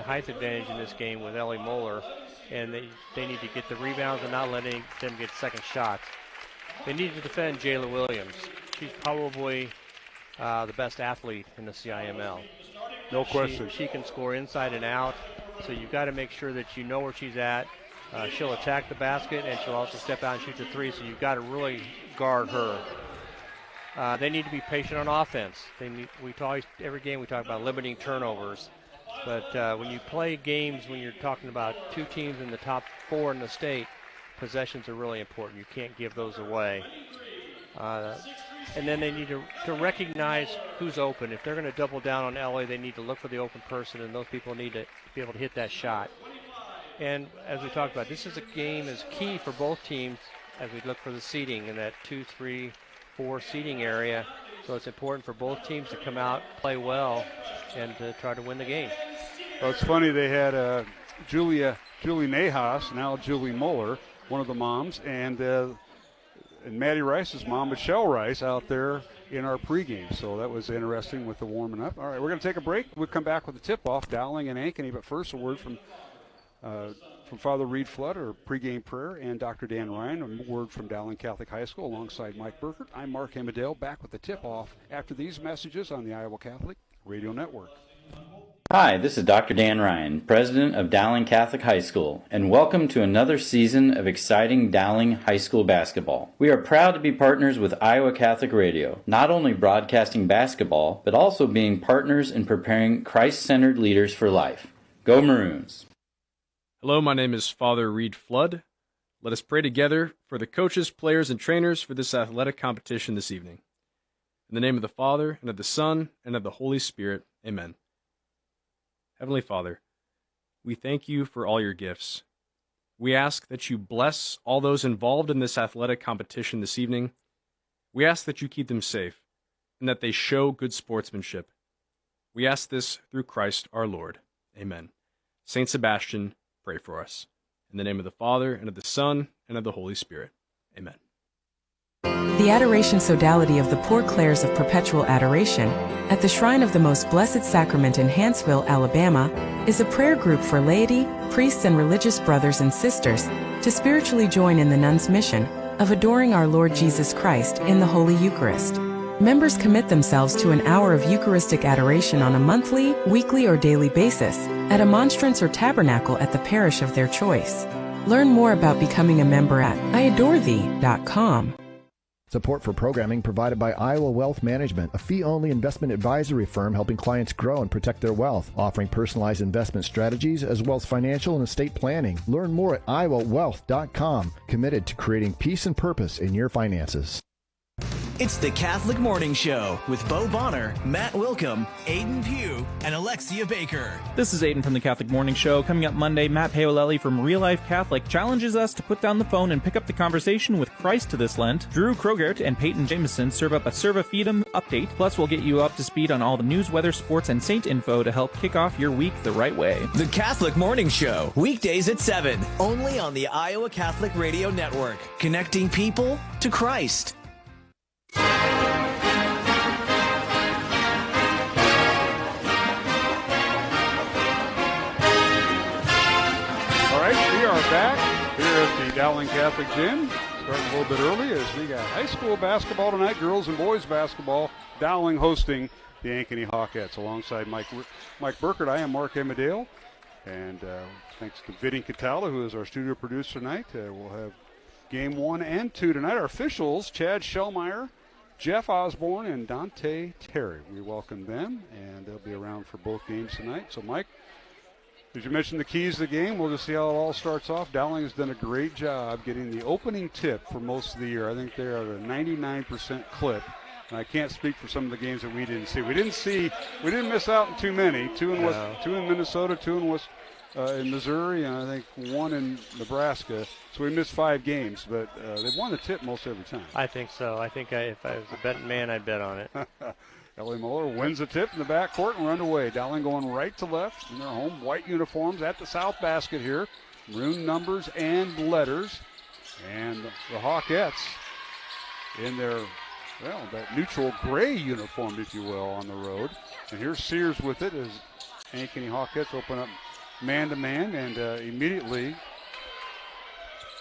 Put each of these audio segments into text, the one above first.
Height advantage in this game with Ellie Moeller, and they need to get the rebounds and not letting them get second shots. They need to defend Jayla Williams. She's probably the best athlete in the CIML. No question. She can score inside and out, so you've got to make sure that you know where she's at. She'll attack the basket, and she'll also step out and shoot the three, so you've got to really guard her. They need to be patient on offense. Every game we talk about limiting turnovers. But when you play games, when you're talking about two teams in the top 4 in the state, possessions are really important. You can't give those away. And then they need to recognize who's open. If they're going to double down on LA, they need to look for the open person, and those people need to be able to hit that shot. And as we talked about, this is a game is key for both teams as we look for the seeding in that 2, 3, 4 seeding area. So it's important for both teams to come out, play well, and to try to win the game. Well, it's funny, they had Julie Nahas, now Julie Muller, one of the moms, and Maddie Rice's mom, Michelle Rice, out there in our pregame. So that was interesting with the warming up. All right, we're going to take a break. We'll come back with the tip-off, Dowling and Ankeny. But first, a word from Father Reed Flood, our pregame prayer, and Dr. Dan Ryan, a word from Dowling Catholic High School alongside Mike Burkert. I'm Mark Amadale, back with the tip-off after these messages on the Iowa Catholic Radio Network. Hi, this is Dr. Dan Ryan, president of Dowling Catholic High School, and welcome to another season of exciting Dowling High School basketball. We are proud to be partners with Iowa Catholic Radio, not only broadcasting basketball, but also being partners in preparing Christ-centered leaders for life. Go Maroons! Hello, my name is Father Reed Flood. Let us pray together for the coaches, players, and trainers for this athletic competition this evening. In the name of the Father, and of the Son, and of the Holy Spirit, amen. Heavenly Father, we thank you for all your gifts. We ask that you bless all those involved in this athletic competition this evening. We ask that you keep them safe, and that they show good sportsmanship. We ask this through Christ our Lord. Amen. Saint Sebastian, pray for us. In the name of the Father, and of the Son, and of the Holy Spirit. Amen. The Adoration Sodality of the Poor Clares of Perpetual Adoration at the Shrine of the Most Blessed Sacrament in Hanceville, Alabama, is a prayer group for laity, priests, and religious brothers and sisters to spiritually join in the nuns' mission of adoring our Lord Jesus Christ in the Holy Eucharist. Members commit themselves to an hour of Eucharistic adoration on a monthly, weekly, or daily basis at a monstrance or tabernacle at the parish of their choice. Learn more about becoming a member at iadorethee.com. Support for programming provided by Iowa Wealth Management, a fee-only investment advisory firm helping clients grow and protect their wealth, offering personalized investment strategies as well as financial and estate planning. Learn more at iowawealth.com, committed to creating peace and purpose in your finances. It's the Catholic Morning Show with Bo Bonner, Matt Wilkham, Aiden Pugh, and Alexia Baker. This is Aiden from the Catholic Morning Show. Coming up Monday, Matt Paolelli from Real Life Catholic challenges us to put down the phone and pick up the conversation with Christ this Lent. Drew Krogert and Peyton Jameson serve up a Serva Fidem update. Plus, we'll get you up to speed on all the news, weather, sports, and saint info to help kick off your week the right way. The Catholic Morning Show, weekdays at 7, only on the Iowa Catholic Radio Network, connecting people to Christ. All right, we are back here at the Dowling Catholic Gym. Starting a little bit early as we got high school basketball tonight, girls and boys basketball. Dowling hosting the Ankeny Hawkettes. Alongside Mike Burkert, I am Mark Amadale. And thanks to Vinny Catala, who is our studio producer tonight. We'll have game 1 and 2 tonight. Our officials, Chad Shellmeyer, Jeff Osborne, and Dante Terry. We welcome them, and they'll be around for both games tonight. So, Mike, did you mention the keys to the game? We'll just see how it all starts off. Dowling has done a great job getting the opening tip for most of the year. I think they are at a 99% clip. And I can't speak for some of the games that we didn't see. We didn't miss out on too many. Two in Minnesota, 2 in Missouri, and I think 1 in Nebraska. So we missed 5 games, but they've won the tip most every time. I think so. I think if I was a betting man, I'd bet on it. Ellie Muller wins the tip in the backcourt and run away. Dowling going right to left in their home white uniforms at the south basket here. Maroon numbers and letters. And the Hawkettes in their, that neutral gray uniform, if you will, on the road. And here's Sears with it as Ankeny Hawkettes open up man-to-man, and immediately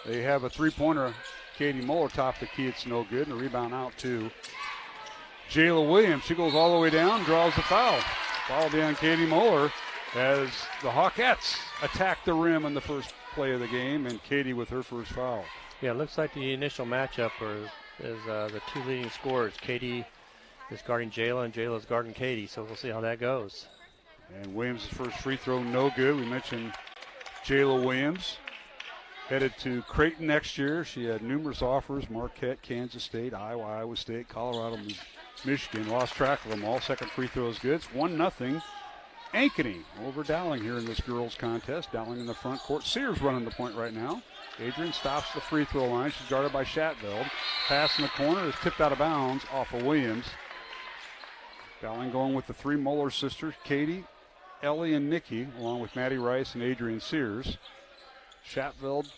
they have a three-pointer. Katie Muller top the key. It's no good. And a rebound out to Jayla Williams. She goes all the way down, draws the foul. Foul down Katie Muller as the Hawkettes attack the rim on the first play of the game, and Katie with her first foul. Yeah, it looks like the initial matchup is the 2 leading scorers. Katie is guarding Jayla, and Jayla is guarding Katie, so we'll see how that goes. And Williams' first free throw, no good. We mentioned Jayla Williams headed to Creighton next year. She had numerous offers: Marquette, Kansas State, Iowa State, Colorado, Michigan. Lost track of them all. Second free throw is good. It's 1-0 Ankeny over Dowling here in this girls contest. Dowling in the front court. Sears running the point right now. Adrian stops the free throw line. She's guarded by Shatveld. Pass in the corner is tipped out of bounds off of Williams. Dowling going with the 3 Muller sisters, Katie, Ellie, and Nikki, along with Maddie Rice and Adrian Sears. Shatveld,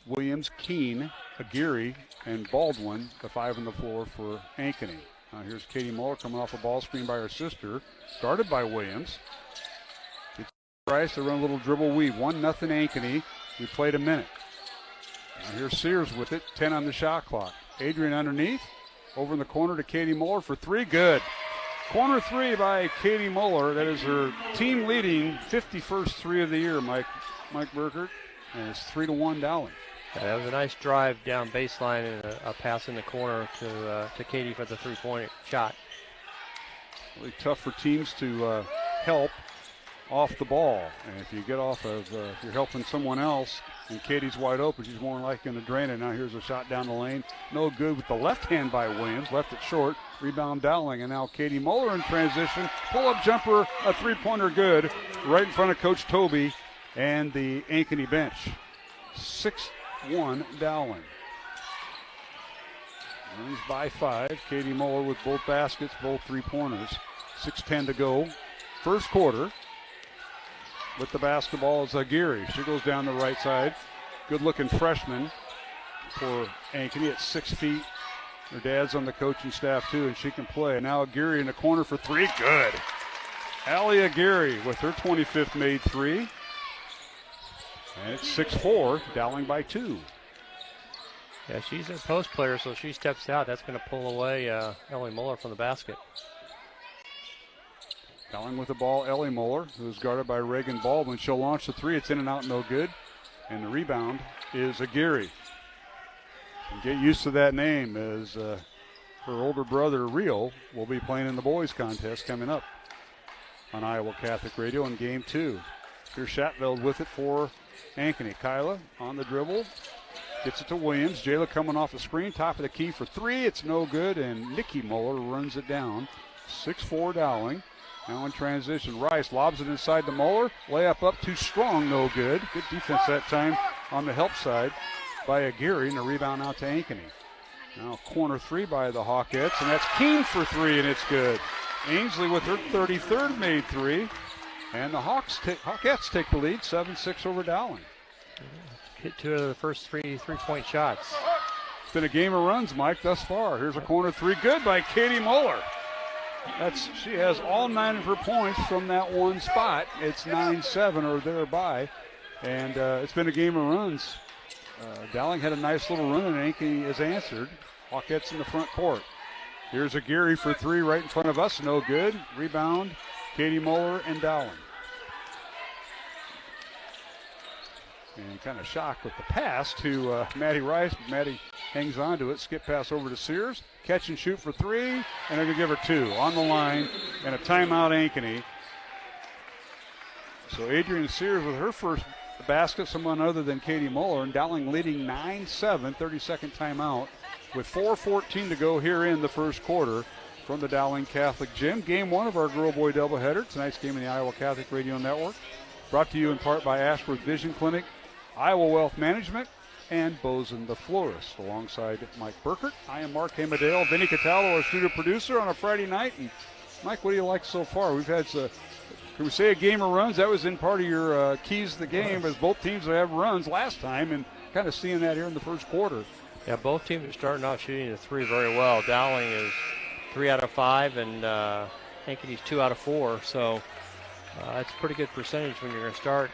Williams, Keene, Aguirre, and Baldwin, the 5 on the floor for Ankeny. Now here's Katie Muller coming off a ball screen by her sister, started by Williams. It's Rice, they run a little dribble weave. 1-0 Ankeny. We played a minute. Now here's Sears with it, 10 on the shot clock. Adrian underneath, over in the corner to Katie Muller for 3, good. Corner 3 by Katie Muller. That is her team leading 51st 3 of the year, Mike Burkert. And it's 3-1 Dowling. Yeah, that was a nice drive down baseline and a pass in the corner to Katie for the 3-point shot. Really tough for teams to help off the ball. And if you get off of, if you're helping someone else and Katie's wide open, she's more likely going to drain it. Now here's a shot down the lane. No good with the left hand by Williams. Left it short. Rebound Dowling. And now Katie Muller in transition. Pull-up jumper, a 3-pointer good. Right in front of Coach Toby and the Ankeny bench. 6-1 Dowling. Wins by 5. Katie Muller with both baskets, both 3-pointers. 6:10 to go. First quarter. With the basketball is Aguirre. She goes down the right side. Good-looking freshman for Ankeny at 6 feet. Her dad's on the coaching staff, too, and she can play. Now Aguirre in the corner for 3. Good. Allie Aguirre with her 25th made 3. And it's 6-4, Dowling by 2. Yeah, she's a post player, so she steps out. That's going to pull away Ellie Muller from the basket. Dowling with the ball, Ellie Muller, who's guarded by Reagan Baldwin. She'll launch the three. It's in and out, no good. And the rebound is Aguirre. And get used to that name, as her older brother, Rio, will be playing in the boys contest coming up on Iowa Catholic Radio in Game 2. Here's Shatveld with it for Ankeny. Kyla on the dribble. Gets it to Williams. Jayla coming off the screen. Top of the key for three. It's no good, and Nikki Muller runs it down. 6'4" Dowling. Now in transition. Rice lobs it inside to Muller. Layup up too strong. No good. Good defense that time on the help side by Aguirre, and a rebound out to Ankeny. Now corner three by the Hawkettes, and that's Keene for three, and it's good. Ainsley with her 33rd made three, and the Hawkettes take the lead, 7-6 over Dowling. Hit two of the first three-point shots. It's been a game of runs, Mike, thus far. Here's a corner three, good by Katie Muller. She has all 9 of her points from that one spot. It's 9-7 or thereby, and it's been a game of runs. Dowling had a nice little run, and Ankeny has answered. Hawkettes in the front court. Here's Aguirre for three right in front of us. No good. Rebound, Katie Muller and Dowling. And kind of shocked with the pass to Maddie Rice. Maddie hangs on to it. Skip pass over to Sears. Catch and shoot for three. And they're going to give her two on the line. And a timeout, Ankeny. So Adrian Sears with her first basket, someone other than Katie Muller, and Dowling leading 9-7, 32nd timeout with 4:14 to go here in the first quarter from the Dowling Catholic Gym. Game one of our girl-boy doubleheader, tonight's game in the Iowa Catholic Radio Network, brought to you in part by Ashworth Vision Clinic, Iowa Wealth Management, and Bozen the Florist. Alongside Mike Burkert, I am Mark Hamadale, Vinny Cataldo, our studio producer on a Friday night. And Mike, what do you like so far? We've had can we say a game of runs? That was in part of your keys to the game, as both teams have runs last time, and kind of seeing that here in the first quarter. Yeah, both teams are starting off shooting the three very well. Dowling is 3 out of 5, and Ankeny's 2 out of 4. So that's a pretty good percentage when you're going to start.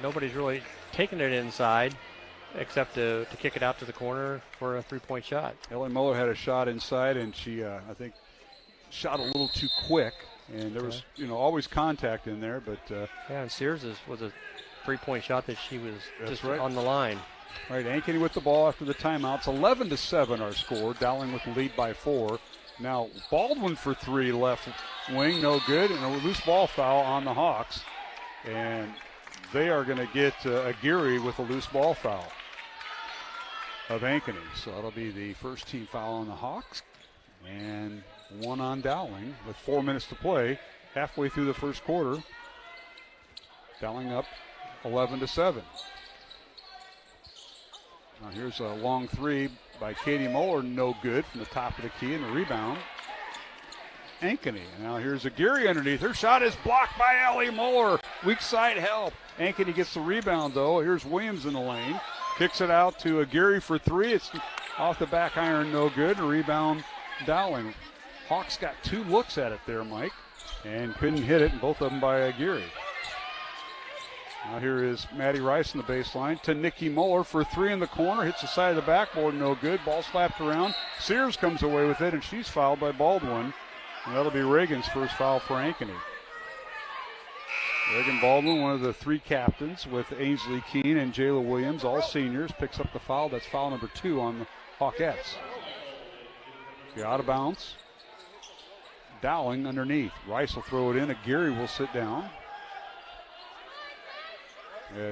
Nobody's really taking it inside except to kick it out to the corner for a three-point shot. Ellie Muller had a shot inside, and she, I think, shot a little too quick. And there was, always contact in there, but yeah, and Sears was a three-point shot that she was just right on the line. Right, Ankeny with the ball after the timeouts. 11-7 our score. Dowling with the lead by 4. Now Baldwin for three, left wing, no good, and a loose ball foul on the Hawks. And they are going to get Aguirre with a loose ball foul of Ankeny. So that'll be the first team foul on the Hawks. And one on Dowling with 4 minutes to play, halfway through the first quarter. Dowling up 11-7. Now here's a long three by Katie Muller, no good from the top of the key, and the rebound, Ankeny. Now here's Aguirre underneath. Her shot is blocked by Ellie Muller. Weak side help. Ankeny gets the rebound though. Here's Williams in the lane. Kicks it out to Aguirre for three. It's off the back iron, no good. A rebound, Dowling. Hawks got 2 looks at it there, Mike, and couldn't hit it, and both of them by Aguirre. Now here is Maddie Rice in the baseline to Nikki Muller for three in the corner. Hits the side of the backboard, no good. Ball slapped around. Sears comes away with it, and she's fouled by Baldwin. And that'll be Reagan's first foul for Ankeny. Reagan Baldwin, one of the 3 captains with Ainsley Keene and Jayla Williams, all seniors, picks up the foul. That's foul number 2 on the Hawkettes. Be out of bounds. Dowling underneath. Rice will throw it in. Aguirre will sit down.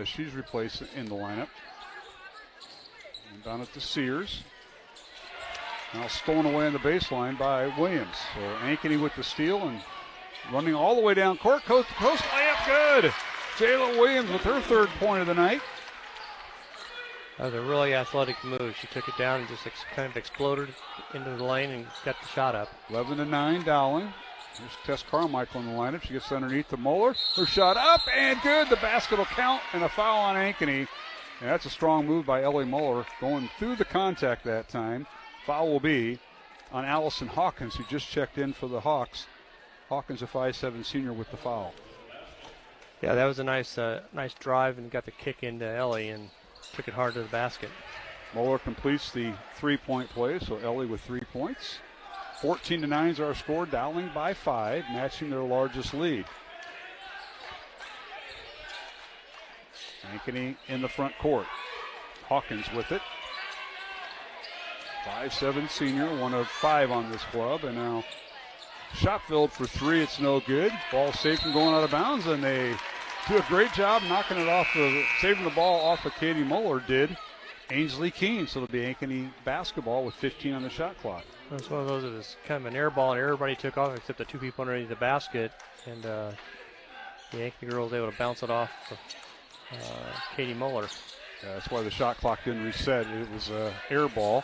She's replaced in the lineup. And down it to Sears. Now stolen away on the baseline by Williams. So Ankeny with the steal and running all the way down court. Coast to coast. Layup good. Jayla Williams with her 3rd point of the night. That was a really athletic move. She took it down and just kind of exploded into the lane and got the shot up. 11-9 Dowling. Here's Tess Carmichael in the lineup. She gets underneath to Muller. Her shot up and good. The basket will count, and a foul on Ankeny. And that's a strong move by Ellie Muller going through the contact that time. Foul will be on Allison Hawkins, who just checked in for the Hawks. Hawkins, a 5'7" senior, with the foul. Yeah, that was a nice drive and got the kick into Ellie and took it hard to the basket. Moeller completes the 3-point play, so Ellie with 3 points. 14-9 is our score. Dowling by 5, matching their largest lead. Ankeny in the front court. Hawkins with it. 5'7" senior, one of 5 on this club, and now shot filled for 3. It's no good. Ball safe from going out of bounds, and they do a great job knocking it off, saving the ball off of Katie Muller did Ainsley Keene. So it'll be Ankeny basketball with 15 on the shot clock. It's one of those that is kind of an air ball, and everybody took off except the 2 people underneath the basket, and the Ankeny girl was able to bounce it off Katie Muller. Yeah, that's why the shot clock didn't reset. It was an air ball.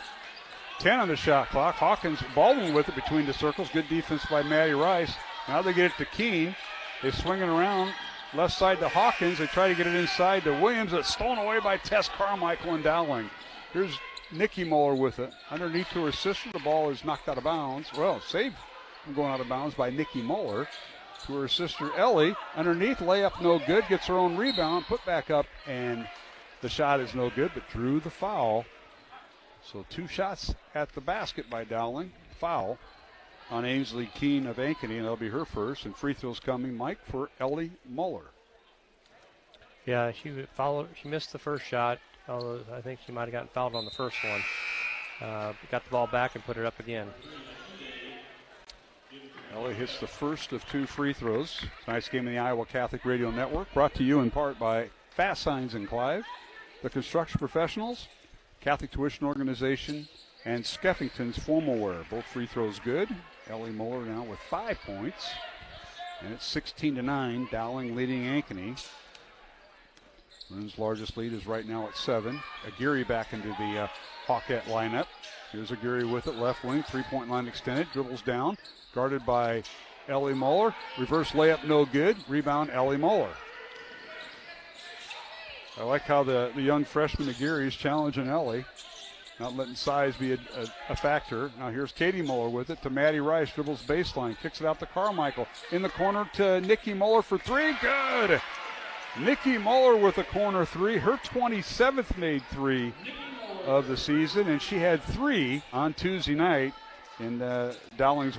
10 on the shot clock. Hawkins Baldwin with it between the circles. Good defense by Maddie Rice. Now they get it to Keene. They're swinging around left side to Hawkins. They try to get it inside to Williams. It's stolen away by Tess Carmichael and Dowling. Here's Nikki Muller with it. Underneath to her sister. The ball is knocked out of bounds. Well, saved from going out of bounds by Nikki Muller. To her sister Ellie. Underneath, layup no good. Gets her own rebound. Put back up, and the shot is no good, but drew the foul. So 2 shots at the basket by Dowling. Foul on Ainsley Keene of Ankeny, and that'll be her first. And free throws coming, Mike, for Ellie Muller. Yeah, she missed the first shot, although I think she might have gotten fouled on the first one. Got the ball back and put it up again. Ellie hits the first of 2 free throws. Tonight's game in the Iowa Catholic Radio Network, brought to you in part by Fast Signs in Clive, the construction professionals, Catholic Tuition Organization, and Skeffington's Formal Wear. Both free throws good. Ellie Muller now with 5 points. And it's 16-9, Dowling leading Ankeny. Maroon's largest lead is right now at 7. Aguirre back into the Hawkette lineup. Here's Aguirre with it, left wing, 3-point line extended, dribbles down, guarded by Ellie Muller. Reverse layup no good. Rebound Ellie Muller. I like how the young freshman Aguirre is challenging Ellie, not letting size be a factor. Now here's Katie Muller with it to Maddie Rice, dribbles baseline, kicks it out to Carmichael. In the corner to Nikki Muller for 3, good! Nikki Muller with a corner 3, her 27th made 3 of the season, and she had 3 on Tuesday night in Dowling's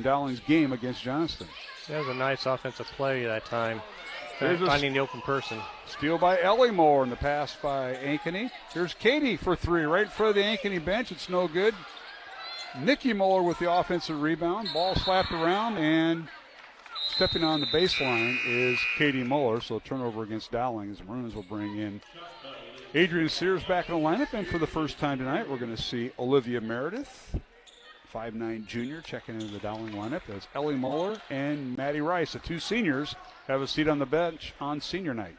Dowling's game against Johnston. That was a nice offensive play that time. Finding the open person. Steal by Ellie Moore and the pass by Ankeny. Here's Katie for 3 right in front of the Ankeny bench. It's no good. Nikki Muller with the offensive rebound. Ball slapped around, and stepping on the baseline is Katie Muller. So turnover against Dowling as the Maroons will bring in Adrian Sears back in the lineup. And for the first time tonight, we're going to see Olivia Meredith, 5'9" junior, checking into the Dowling lineup. That's Ellie Muller and Maddie Rice, the 2 seniors, have a seat on the bench on senior night.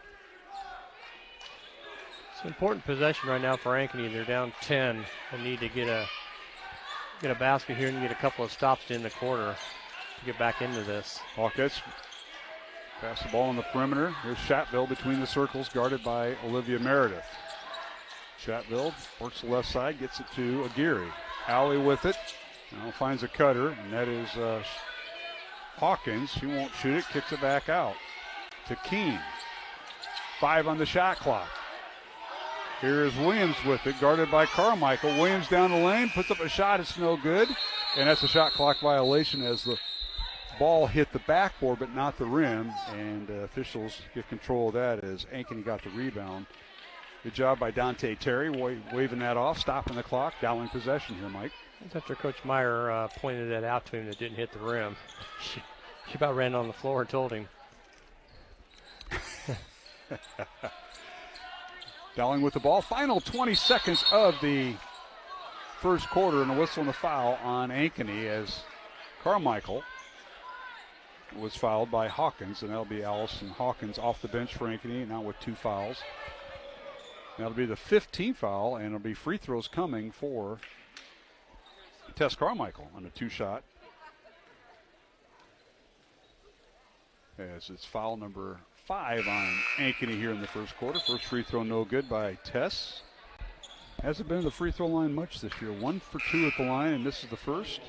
It's an important possession right now for Ankeny. They're down 10. They need to get a basket here and get a couple of stops in the quarter to get back into this. Hawkettes pass the ball on the perimeter. Here's Shatville between the circles, guarded by Olivia Meredith. Shatville works the left side, gets it to Aguirre. Alley with it. Now finds a cutter, and that is Hawkins. She won't shoot it, kicks it back out to Keene. 5 on the shot clock. Here is Williams with it, guarded by Carmichael. Williams down the lane, puts up a shot, it's no good. And that's a shot clock violation as the ball hit the backboard but not the rim. And officials get control of that as Ankeny got the rebound. Good job by Dante Terry, waving that off, stopping the clock. Dowling possession here, Mike. That's after Coach Meyer pointed that out to him that didn't hit the rim. She about ran on the floor and told him. Dowling with the ball. Final 20 seconds of the first quarter, and a whistle and a foul on Ankeny as Carmichael was fouled by Hawkins, and that'll be Allison Hawkins off the bench for Ankeny, now with 2 fouls. That'll be the 15th foul, and it'll be free throws coming for Tess Carmichael on a 2-shot. As it's foul number 5 on Ankeny here in the first quarter. First free throw no good by Tess. Hasn't been to the free throw line much this year. 1 for 2 at the line, and this is the first.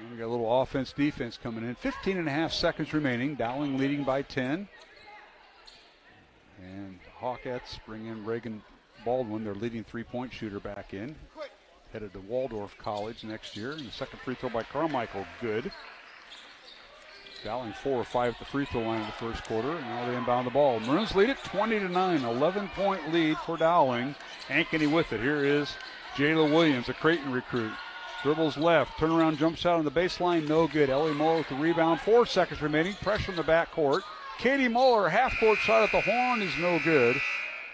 And we got a little offense-defense coming in. 15.5 seconds remaining. Dowling leading by 10. And Hawkettes bring in Reagan Baldwin, their leading three-point shooter, back in. Headed to Waldorf College next year. And the second free throw by Carmichael, good. Dowling 4 or 5 at the free throw line in the first quarter. And now they inbound the ball. Maroons lead it 20-9. 11-point lead for Dowling. Ankeny with it. Here is Jayla Williams, a Creighton recruit. Dribbles left. Turnaround jump shot on the baseline. No good. Ellie Moore with the rebound. 4 seconds remaining. Pressure in the backcourt. Katie Muller, half-court shot at the horn is no good.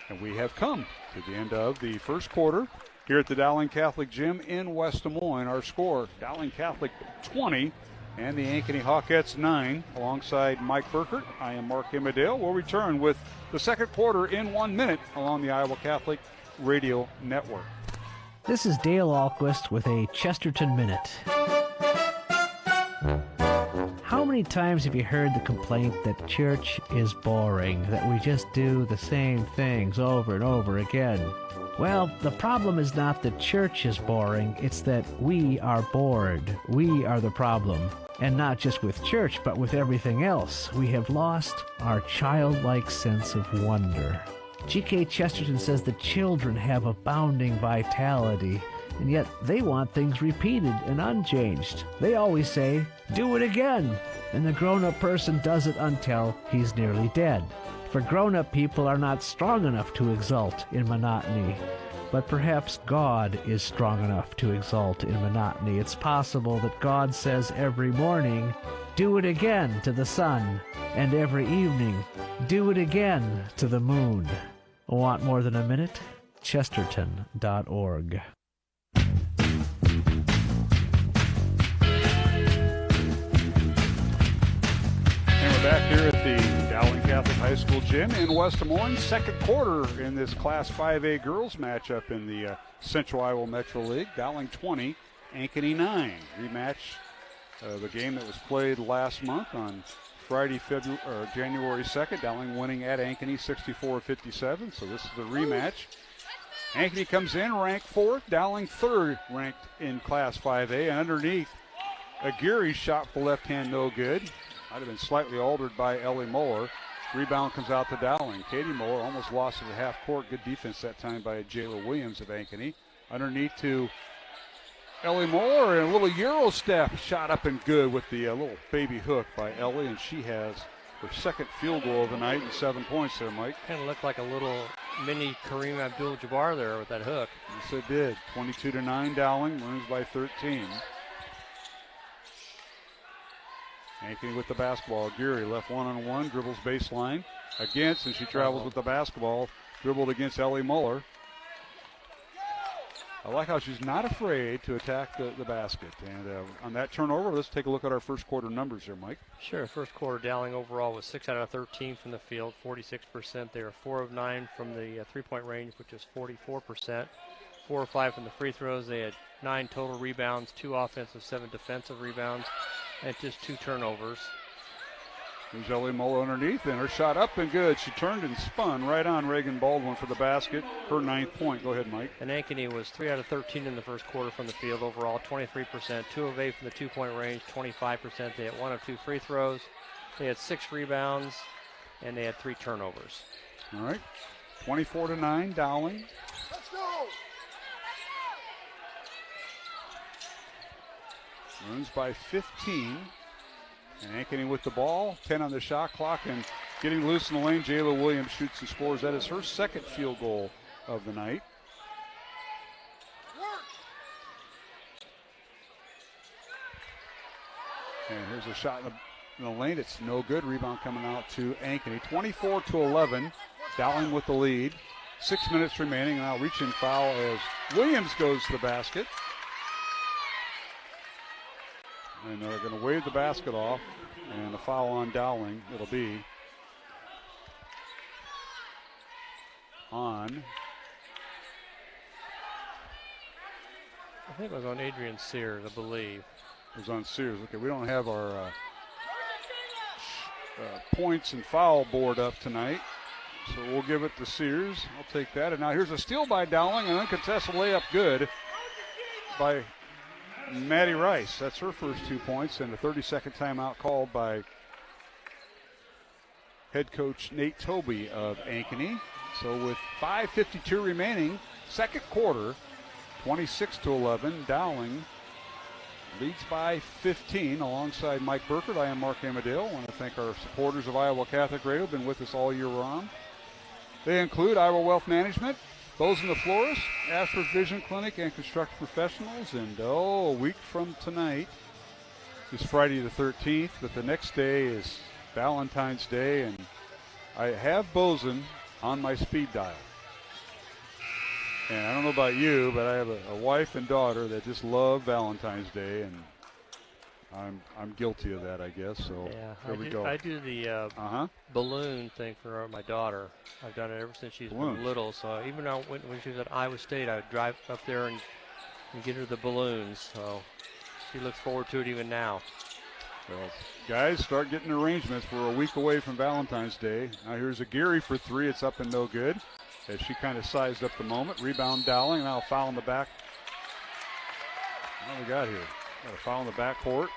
And we have come to the end of the first quarter here at the Dowling Catholic Gym in West Des Moines. Our score, Dowling Catholic 20 and the Ankeny Hawkettes 9. Alongside Mike Burkert, I am Mark Imadale. We'll return with the second quarter in 1 minute along the Iowa Catholic Radio Network. This is Dale Ahlquist with a Chesterton Minute. How many times have you heard the complaint that church is boring, that we just do the same things over and over again? Well, the problem is not that church is boring, it's that we are bored. We are the problem. And not just with church, but with everything else. We have lost our childlike sense of wonder. G.K. Chesterton says the children have abounding vitality, and yet they want things repeated and unchanged. They always say, "Do it again," and the grown-up person does it until he's nearly dead. For grown-up people are not strong enough to exult in monotony, but perhaps God is strong enough to exult in monotony. It's possible that God says every morning, "Do it again" to the sun, and every evening, "Do it again" to the moon. Want more than a minute? Chesterton.org. Back here at the Dowling Catholic High School Gym in West Des Moines. Second quarter in this Class 5A girls matchup in the Central Iowa Metro League. Dowling 20, Ankeny 9. Rematch the game that was played last month on Friday, January 2nd. Dowling winning at Ankeny 64-57. So this is the rematch. Ankeny comes in ranked 4th. Dowling 3rd ranked in Class 5A. And underneath, Aguirre's shot for left hand no good. Might have been slightly altered by Ellie Muller. Rebound comes out to Dowling. Katie Muller almost lost it at half court. Good defense that time by Jayla Williams of Ankeny. Underneath to Ellie Muller, and a little Euro step. Shot up and good with the little baby hook by Ellie, and she has her second field goal of the night and 7 points there, Mike. Kind of looked like a little mini Kareem Abdul-Jabbar there with that hook. Yes, it did. 22-9 Dowling, wins by 13. Ankeny with the basketball. Aguirre left one-on-one, dribbles baseline against, and she travels with the basketball. Dribbled against Ellie Muller. I like how she's not afraid to attack the basket. And on that turnover, let's take a look at our first quarter numbers here, Mike. Sure. First quarter, Dowling overall was 6 out of 13 from the field, 46%. They were 4 of 9 from the three-point range, which is 44%. 4 of 5 from the free throws. They had 9 total rebounds, 2 offensive, 7 defensive rebounds, and just 2 turnovers. There's Ellie Muller underneath, and her shot up and good. She turned and spun right on Reagan Baldwin for the basket, her 9th point. Go ahead, Mike. And Ankeny was 3 out of 13 in the first quarter from the field overall, 23%, 2 of 8 from the two-point range, 25%. They had 1 of 2 free throws. They had 6 rebounds, and they had 3 turnovers. All right, 24-9, Dowling. Let's go! Runs by 15. And Ankeny with the ball, 10 on the shot clock, and getting loose in the lane. Jayla Williams shoots and scores. That is her second field goal of the night. And here's a shot in the lane. It's no good. Rebound coming out to Ankeny. 24-11. Dowling with the lead. 6 minutes remaining. Now reaching foul as Williams goes to the basket. And they're going to wave the basket off, and a foul on Dowling. It'll be on. I think it was on Adrian Sears, I believe. It was on Sears. Okay, we don't have our points and foul board up tonight, so we'll give it to Sears. I'll take that. And now here's a steal by Dowling, an uncontested layup good by Maddie Rice. That's her first 2 points, and a 30-second timeout called by head coach Nate Tobey of Ankeny. So with 5:52 remaining, second quarter, 26-11, Dowling leads by 15. Alongside Mike Burkert, I am Mark Amadale. I want to thank our supporters of Iowa Catholic Radio, been with us all year round. They include Iowa Wealth Management, Bozen the Florist, Ashford Vision Clinic, and Construction Professionals. And a week from tonight is Friday the 13th, but the next day is Valentine's Day, and I have Bozen on my speed dial. And I don't know about you, but I have a wife and daughter that just love Valentine's Day, and I'm guilty of that, I guess. So here we go. I do the balloon thing for my daughter. I've done it ever since she's been little. So even when she was at Iowa State, I would drive up there and get her the balloons. So she looks forward to it even now. Well, guys, start getting arrangements. We're a week away from Valentine's Day. Now here's a Geary for three. It's up and no good. As she kind of sized up the moment. Rebound Dowling. Now a foul in the back. What do we got here? Got a foul in the backcourt.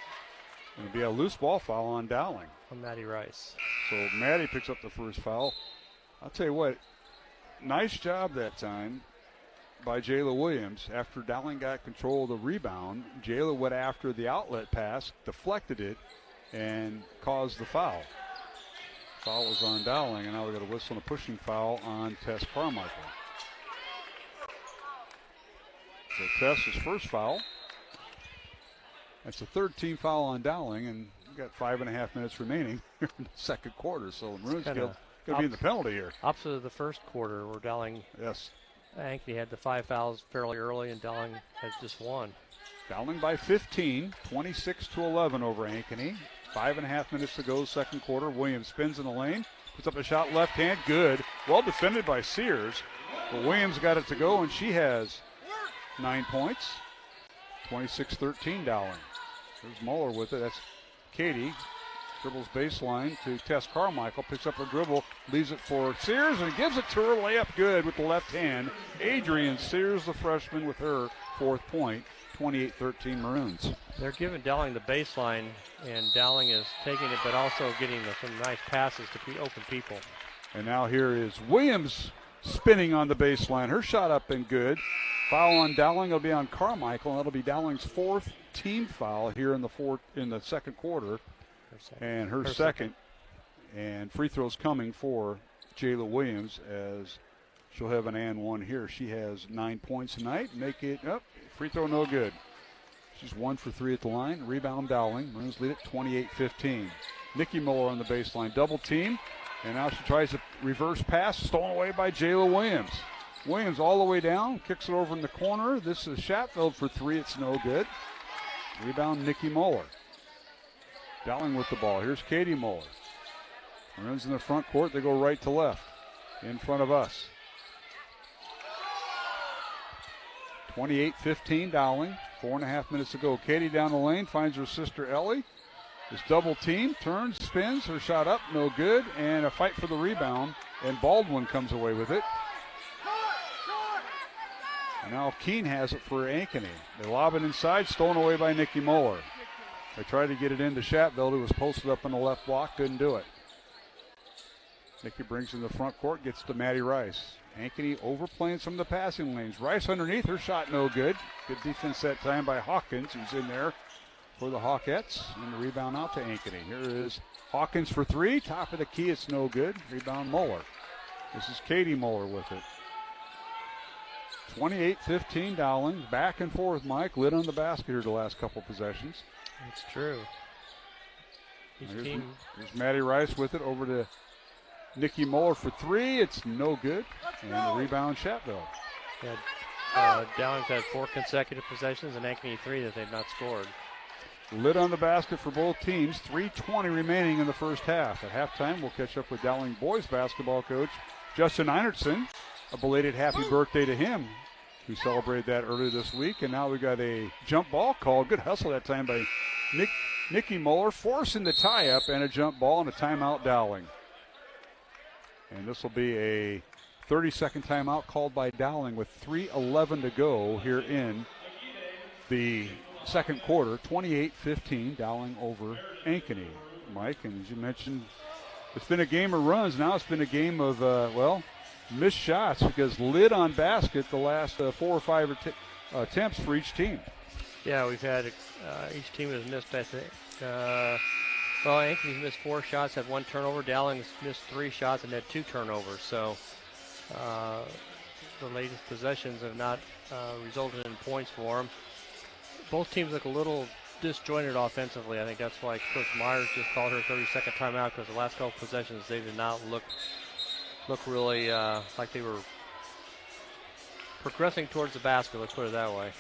It'll be a loose ball foul on Dowling. On Maddie Rice. So Maddie picks up the first foul. I'll tell you what, nice job that time by Jayla Williams. After Dowling got control of the rebound, Jayla went after the outlet pass, deflected it, and caused the foul. Foul was on Dowling, and now we got a whistle and a pushing foul on Tess Carmichael. So Tess's first foul. That's the third team foul on Dowling, and we've got 5.5 minutes remaining in the second quarter. So Maroons going to be in the penalty here. Opposite of the first quarter, where Dowling, Ankeny had the 5 fouls fairly early, and Dowling has just one. Dowling by 15, 26-11 over Ankeny. 5.5 minutes to go, second quarter. Williams spins in the lane, puts up a shot left hand, good. Well defended by Sears, but Williams got it to go, and she has 9 points. 26-13 Dowling. There's Muller with it. That's Katie. Dribbles baseline to Tess Carmichael. Picks up a dribble. Leaves it for Sears and gives it to her. Layup good with the left hand. Adrian Sears, the freshman, with her fourth point. 28-13 Maroons. They're giving Dowling the baseline, and Dowling is taking it, but also getting some nice passes to open people. And now here is Williams spinning on the baseline. Her shot up and good. Foul on Dowling will be on Carmichael, and that'll be Dowling's fourth team foul here in the second quarter. Her second. And free throws coming for Jayla Williams, as she'll have an and one here. She has 9 points tonight. Make it up. Free throw no good. She's 1 for 3 at the line. Rebound Dowling. Maroons lead it 28-15. Nikki Muller on the baseline. Double team. And now she tries a reverse pass. Stolen away by Jayla Williams. Williams all the way down. Kicks it over in the corner. This is Chatfield for 3. It's no good. Rebound Nikki Muller. Dowling with the ball. Here's Katie Muller. Maroons in the front court. They go right to left. In front of us. 28-15 Dowling. 4.5 minutes to go. Katie down the lane. Finds her sister Ellie. This double team. Turns, spins. Her shot up. No good. And a fight for the rebound. And Baldwin comes away with it. And now Keene has it for Ankeny. They lob it inside. Stolen away by Nikki Muller. They tried to get it into Chatfield, who was posted up on the left block. Couldn't do it. Nikki brings in the front court. Gets to Maddie Rice. Ankeny overplaying some of the passing lanes. Rice underneath. Her shot no good. Good defense that time by Hawkins, who's in there for the Hawkettes. And the rebound out to Ankeny. Here is Hawkins for 3. Top of the key. It's no good. Rebound Muller. This is Katie Muller with it. 28-15 Dowling. Back and forth, Mike. Lid on the basket here the last couple possessions. It's true. Here's Maddie Rice with it over to Nikki Muller for 3. It's no good. And the rebound, Chatfield. Dowling's had 4 consecutive possessions and Ankeny 3 that they've not scored. Lid on the basket for both teams. 3:20 remaining in the first half. At halftime, we'll catch up with Dowling boys basketball coach Justin Einertson. A belated happy birthday to him. We celebrated that earlier this week. And now we got a jump ball call. Good hustle that time by Nikki Muller, forcing the tie-up and a jump ball and a timeout Dowling. And this will be a 30-second timeout called by Dowling with 3:11 to go here in the second quarter. 28-15, Dowling over Ankeny. Mike, and as you mentioned, it's been a game of runs. Now it's been a game of, missed shots because lid on basket the last 4 or 5 attempts for each team. Yeah, we've had each team has missed, I think. Well, Ankeny's missed 4 shots, had 1 turnover. Dowling's missed 3 shots and had 2 turnovers. So the latest possessions have not resulted in points for them. Both teams look a little disjointed offensively. I think that's why Coach Myers just called her 32nd timeout, because the last couple possessions they did not look really like they were progressing towards the basket. Let's put it that way.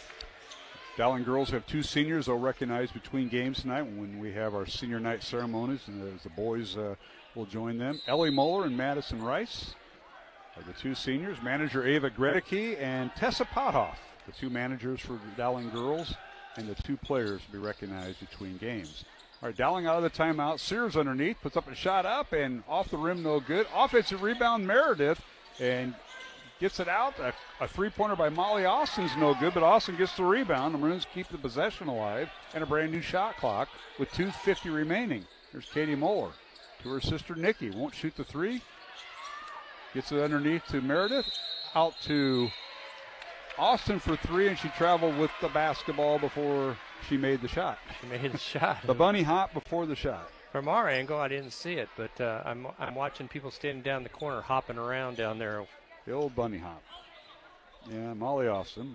Dowling girls have 2 seniors they'll recognize between games tonight when we have our senior night ceremonies, and as the boys will join them. Ellie Moeller and Madison Rice are the 2 seniors. Manager Ava Gredicke and Tessa Pothoff, the 2 managers for the Dowling girls, and the 2 players to be recognized between games. All right, Dowling out of the timeout. Sears underneath, puts up a shot up and off the rim, no good. Offensive rebound, Meredith, and gets it out. A 3-pointer by Molly Austin's no good, but Austin gets the rebound. The Maroons keep the possession alive and a brand new shot clock with 2:50 remaining. Here's Katie Moeller to her sister Nikki. Won't shoot the 3. Gets it underneath to Meredith. Out to Austin for 3, and she traveled with the basketball before she made the shot. She made the shot. The bunny hop before the shot. From our angle, I didn't see it, but I'm watching people standing down the corner hopping around down there. The old bunny hop. Yeah, Molly Austin.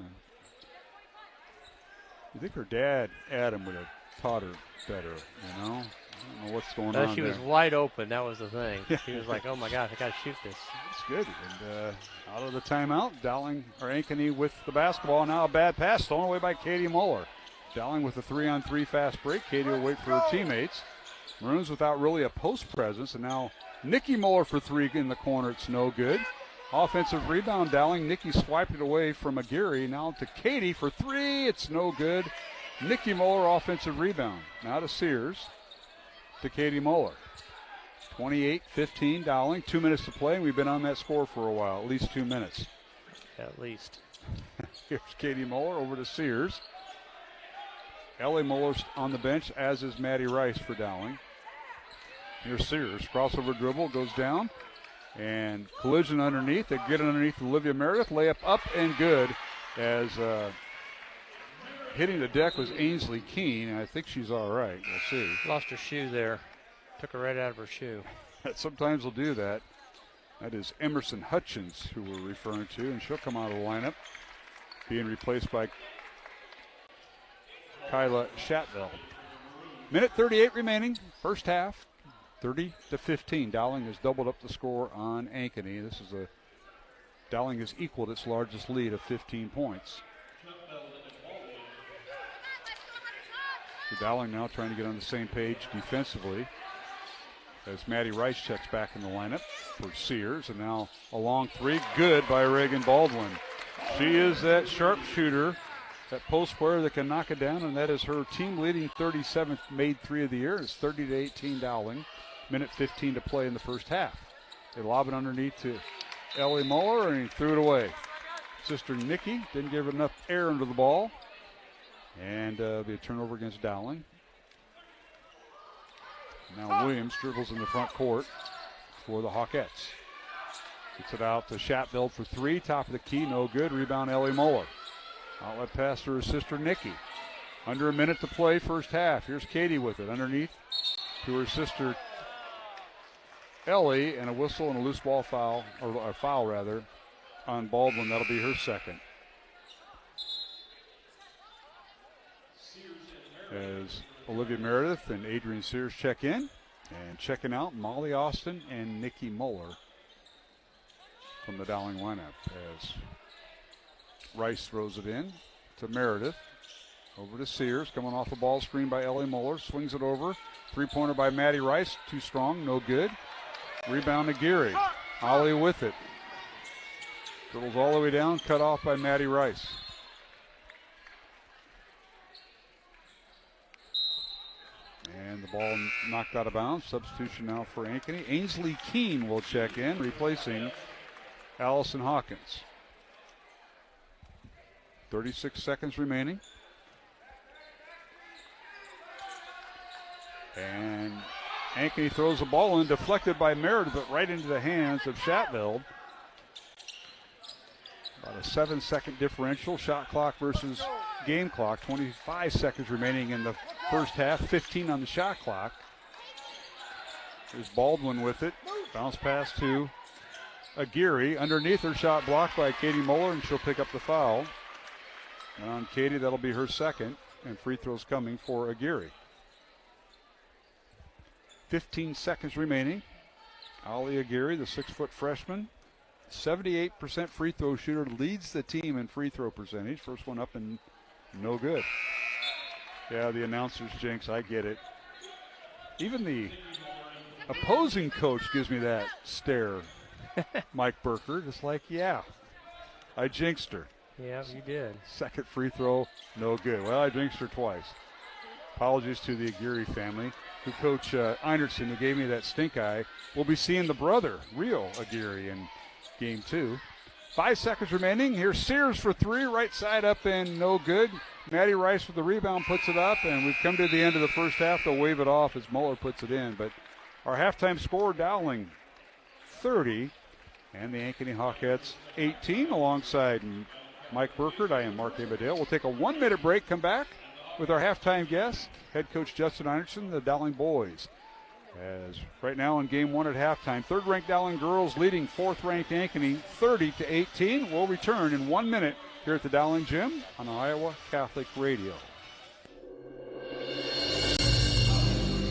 You think her dad, Adam, would have taught her better, you know? I don't know what's going on She there. was wide open. That was the thing. She was like, oh, my gosh, I got to shoot this. It's good. And out of the timeout, Dowling, or Ankeny with the basketball. Now a bad pass thrown away by Katie Moeller. Dowling with a 3-on-3 fast break. Katie will wait for her teammates. Maroons without really a post presence. And now Nikki Moeller for 3 in the corner. It's no good. Offensive rebound, Dowling. Nikki swiped it away from Aguirre. Now to Katie for 3. It's no good. Nikki Moeller offensive rebound. Now to Sears. To Katie Moeller. 28-15 Dowling. 2 minutes to play. We've been on that score for a while. At least 2 minutes. At least. Here's Katie Moeller over to Sears. Ellie Moeller's on the bench, as is Maddie Rice for Dowling. Here's Sears. Crossover dribble, goes down. And collision underneath. They get it underneath Olivia Meredith. Layup up and good, as hitting the deck was Ainsley Keene. I think she's all right. We'll see. Lost her shoe there. Took her right out of her shoe. Sometimes we'll do that. That is Emerson Hutchins who we're referring to, and she'll come out of the lineup, being replaced by Kyla Shatville. Minute 38 remaining, first half. 30-15. Dowling has doubled up the score on Ankeny. Dowling has equaled its largest lead of 15 points. So Dowling now trying to get on the same page defensively, as Maddie Rice checks back in the lineup for Sears. And now a long 3, good by Reagan Baldwin. She is that sharpshooter, that post player that can knock it down, and that is her team-leading 37th made 3 of the year. It's 30-18 Dowling. Minute 15 to play in the first half. They lob it underneath to Ellie Moeller, and he threw it away. Sister Nikki didn't give enough air under the ball. And be a turnover against Dowling. Now Williams dribbles in the front court for the Hawkettes. Gets it out to Shatville for 3. Top of the key, no good. Rebound, Ellie Moeller. Outlet pass to her sister Nikki. Under a minute to play, first half. Here's Katie with it. Underneath to her sister Ellie, and a whistle and a loose ball foul, or a foul rather, on Baldwin. That'll be her second. As Olivia Meredith and Adrian Sears check in, and checking out Molly Austin and Nikki Moeller from the Dowling lineup, as Rice throws it in to Meredith. Over to Sears, coming off a ball screen by Ellie Moeller, swings it over. 3-pointer by Maddie Rice, too strong, no good. Rebound to Geary. Ollie with it. Dribbles all the way down, cut off by Maddie Rice. And the ball knocked out of bounds. Substitution now for Ankeny. Ainsley Keene will check in, replacing Allison Hawkins. 36 seconds remaining. And Ankeny throws the ball in, deflected by Meredith, but right into the hands of Shatville. a 7-second differential, shot clock versus game clock. 25 seconds remaining in the first half, 15 on the shot clock. There's Baldwin with it. Bounce pass to Aguirre. Underneath her, shot blocked by Katie Moeller, and she'll pick up the foul. And on Katie, that'll be her second, and free throws coming for Aguirre. 15 seconds remaining. Ali Aguirre, the 6-foot freshman, 78% free throw shooter, leads the team in free throw percentage. First one up and no good. Yeah, the announcer's jinx, I get it. Even the opposing coach gives me that stare. Mike Burker, just like, yeah, I jinxed her. Yeah, you did. Second free throw, no good. Well, I jinxed her twice. Apologies to the Aguirre family, who Coach Einertson, who gave me that stink eye. We'll be seeing the brother, Rio Aguirre, in game 2. 5 seconds remaining. Here's Sears for 3, right side up and no good. Maddie Rice with the rebound puts it up, and we've come to the end of the first half. They'll wave it off as Muller puts it in. But our halftime score, Dowling 30, and the Ankeny Hawkettes 18, alongside Mike Burkert. I am Mark Abadale. We'll take a 1-minute break, come back with our halftime guest, head coach Justin Einertson, the Dowling boys. As right now in game 1 at halftime, third-ranked Dowling girls leading fourth-ranked Ankeny 30-18. We'll return in 1 minute here at the Dowling Gym on Iowa Catholic Radio.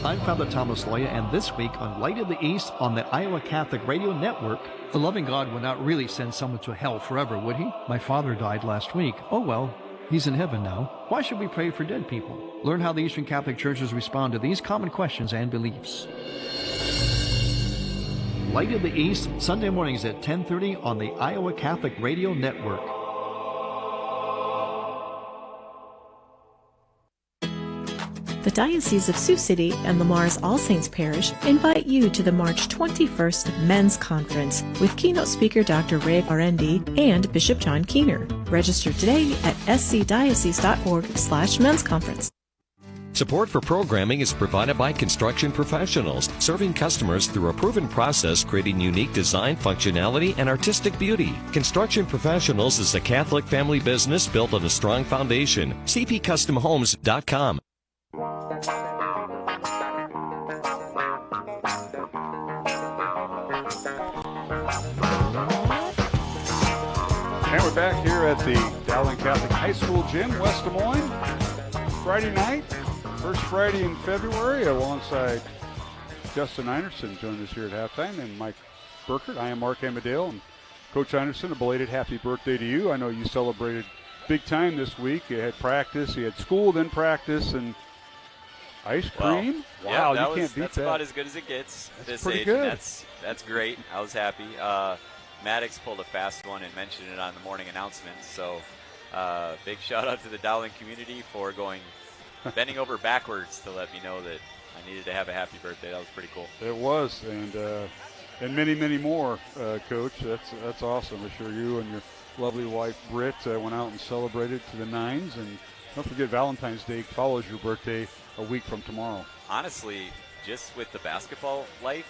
I'm Father Thomas Loya, and this week on Light of the East on the Iowa Catholic Radio Network, the loving God would not really send someone to hell forever, would he? My father died last week. Oh well, he's in heaven now. Why should we pray for dead people? Learn how the Eastern Catholic Churches respond to these common questions and beliefs. Light of the East, Sunday mornings at 10:30 on the Iowa Catholic Radio Network. The Diocese of Sioux City and Lamar's All Saints Parish invite you to the March 21st Men's Conference with keynote speaker Dr. Ray Arendi and Bishop John Keener. Register today at scdiocese.org/men's conference. Support for programming is provided by Construction Professionals, serving customers through a proven process, creating unique design, functionality, and artistic beauty. Construction Professionals is a Catholic family business built on a strong foundation. cpcustomhomes.com. And we're back here at the Dowling Catholic High School Gym, West Des Moines. Friday night, first Friday in February, alongside Justin Einertson joined us here at halftime, and Mike Burkert. I am Mark Amadale, and Coach Einertson, a belated happy birthday to you. I know you celebrated big time this week. You had practice, you had school, then practice, and ice cream. Well, wow, you can't beat that's that. About as good as it gets at this pretty age. good. And that's great. I was happy. Maddox pulled a fast one and mentioned it on the morning announcements. So big shout out to the Dowling community for bending over backwards to let me know that I needed to have a happy birthday. That was pretty cool. It was, and many, many more, Coach. That's awesome. I'm sure you and your lovely wife Britt went out and celebrated to the nines. And don't forget, Valentine's Day follows your birthday a week from tomorrow. Honestly, just with the basketball life,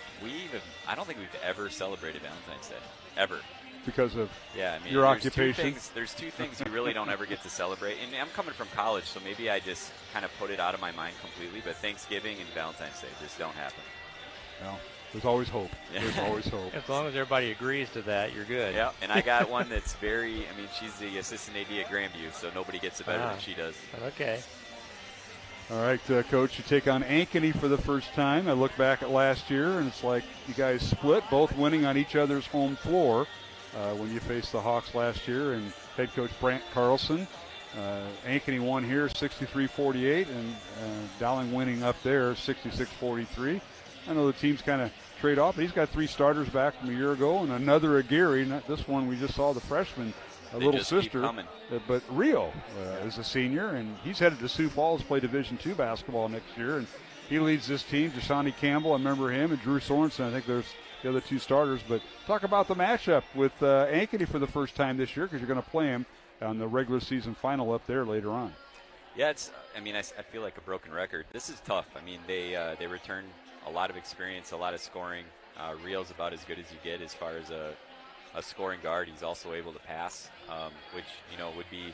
I don't think we've ever celebrated Valentine's Day, ever. Because of there's your occupation? There's two things we really don't ever get to celebrate. And I'm coming from college, so maybe I just kind of put it out of my mind completely. But Thanksgiving and Valentine's Day just don't happen. No, there's always hope. There's always hope. As long as everybody agrees to that, you're good. Yeah, and I got one that's she's the assistant AD at Grandview, so nobody gets it better than she does. Okay. All right, Coach, you take on Ankeny for the first time. I look back at last year, and it's like you guys split, both winning on each other's home floor when you faced the Hawks last year. And head coach Brant Carlson, Ankeny won here 63-48, and Dowling winning up there 66-43. I know the teams kind of trade off, but he's got 3 starters back from a year ago, and another Aguirre, not this one we just saw, the freshman, little sister, but Rio is a senior, and he's headed to Sioux Falls to play Division II basketball next year, and he leads this team. Jashani Campbell, I remember him, and Drew Sorensen. I think there's the other 2 starters. But talk about the matchup with Ankeny for the first time this year, because you're going to play him on the regular season final up there later on. Yeah, I feel like a broken record. This is tough. They return a lot of experience, a lot of scoring. Rio's about as good as you get as far as a a scoring guard, he's also able to pass, which, would be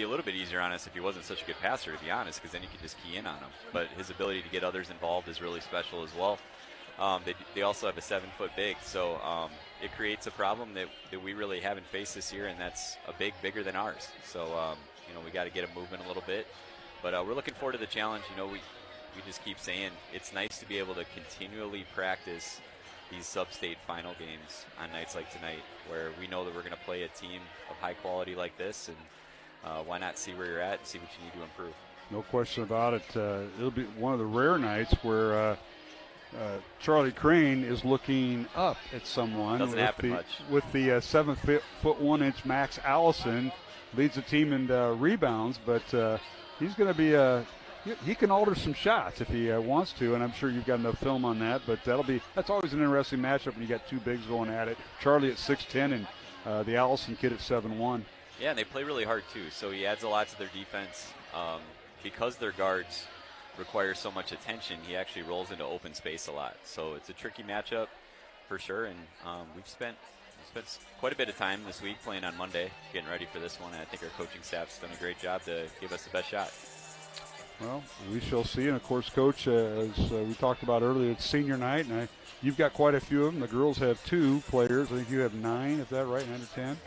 a little bit easier on us if he wasn't such a good passer, to be honest, because then you could just key in on him. But his ability to get others involved is really special as well. They also have a 7-foot big, so it creates a problem that we really haven't faced this year, and that's bigger than ours. So, we got to get him moving a little bit. But we're looking forward to the challenge. We just keep saying it's nice to be able to continually practice these sub-state final games on nights like tonight, where we know that we're going to play a team of high quality like this, and why not see where you're at and see what you need to improve. No question about it. It'll be one of the rare nights where Charlie Crane is looking up at someone. Doesn't happen much. With the 7'1" Max Allison, leads the team in rebounds, but he's going to be he can alter some shots if he wants to, and I'm sure you've got enough film on that. But that's always an interesting matchup when you got two bigs going at it. Charlie at 6'10" and the Allison kid at 7'1". Yeah, and they play really hard too. So he adds a lot to their defense because their guards require so much attention. He actually rolls into open space a lot. So it's a tricky matchup for sure. And we've spent quite a bit of time this week playing on Monday, getting ready for this one. And I think our coaching staff's done a great job to give us the best shot. Well, we shall see. And, of course, Coach, as we talked about earlier, it's senior night, and you've got quite a few of them. The girls have 2 players. I think you have 9, is that right, 9 or 10?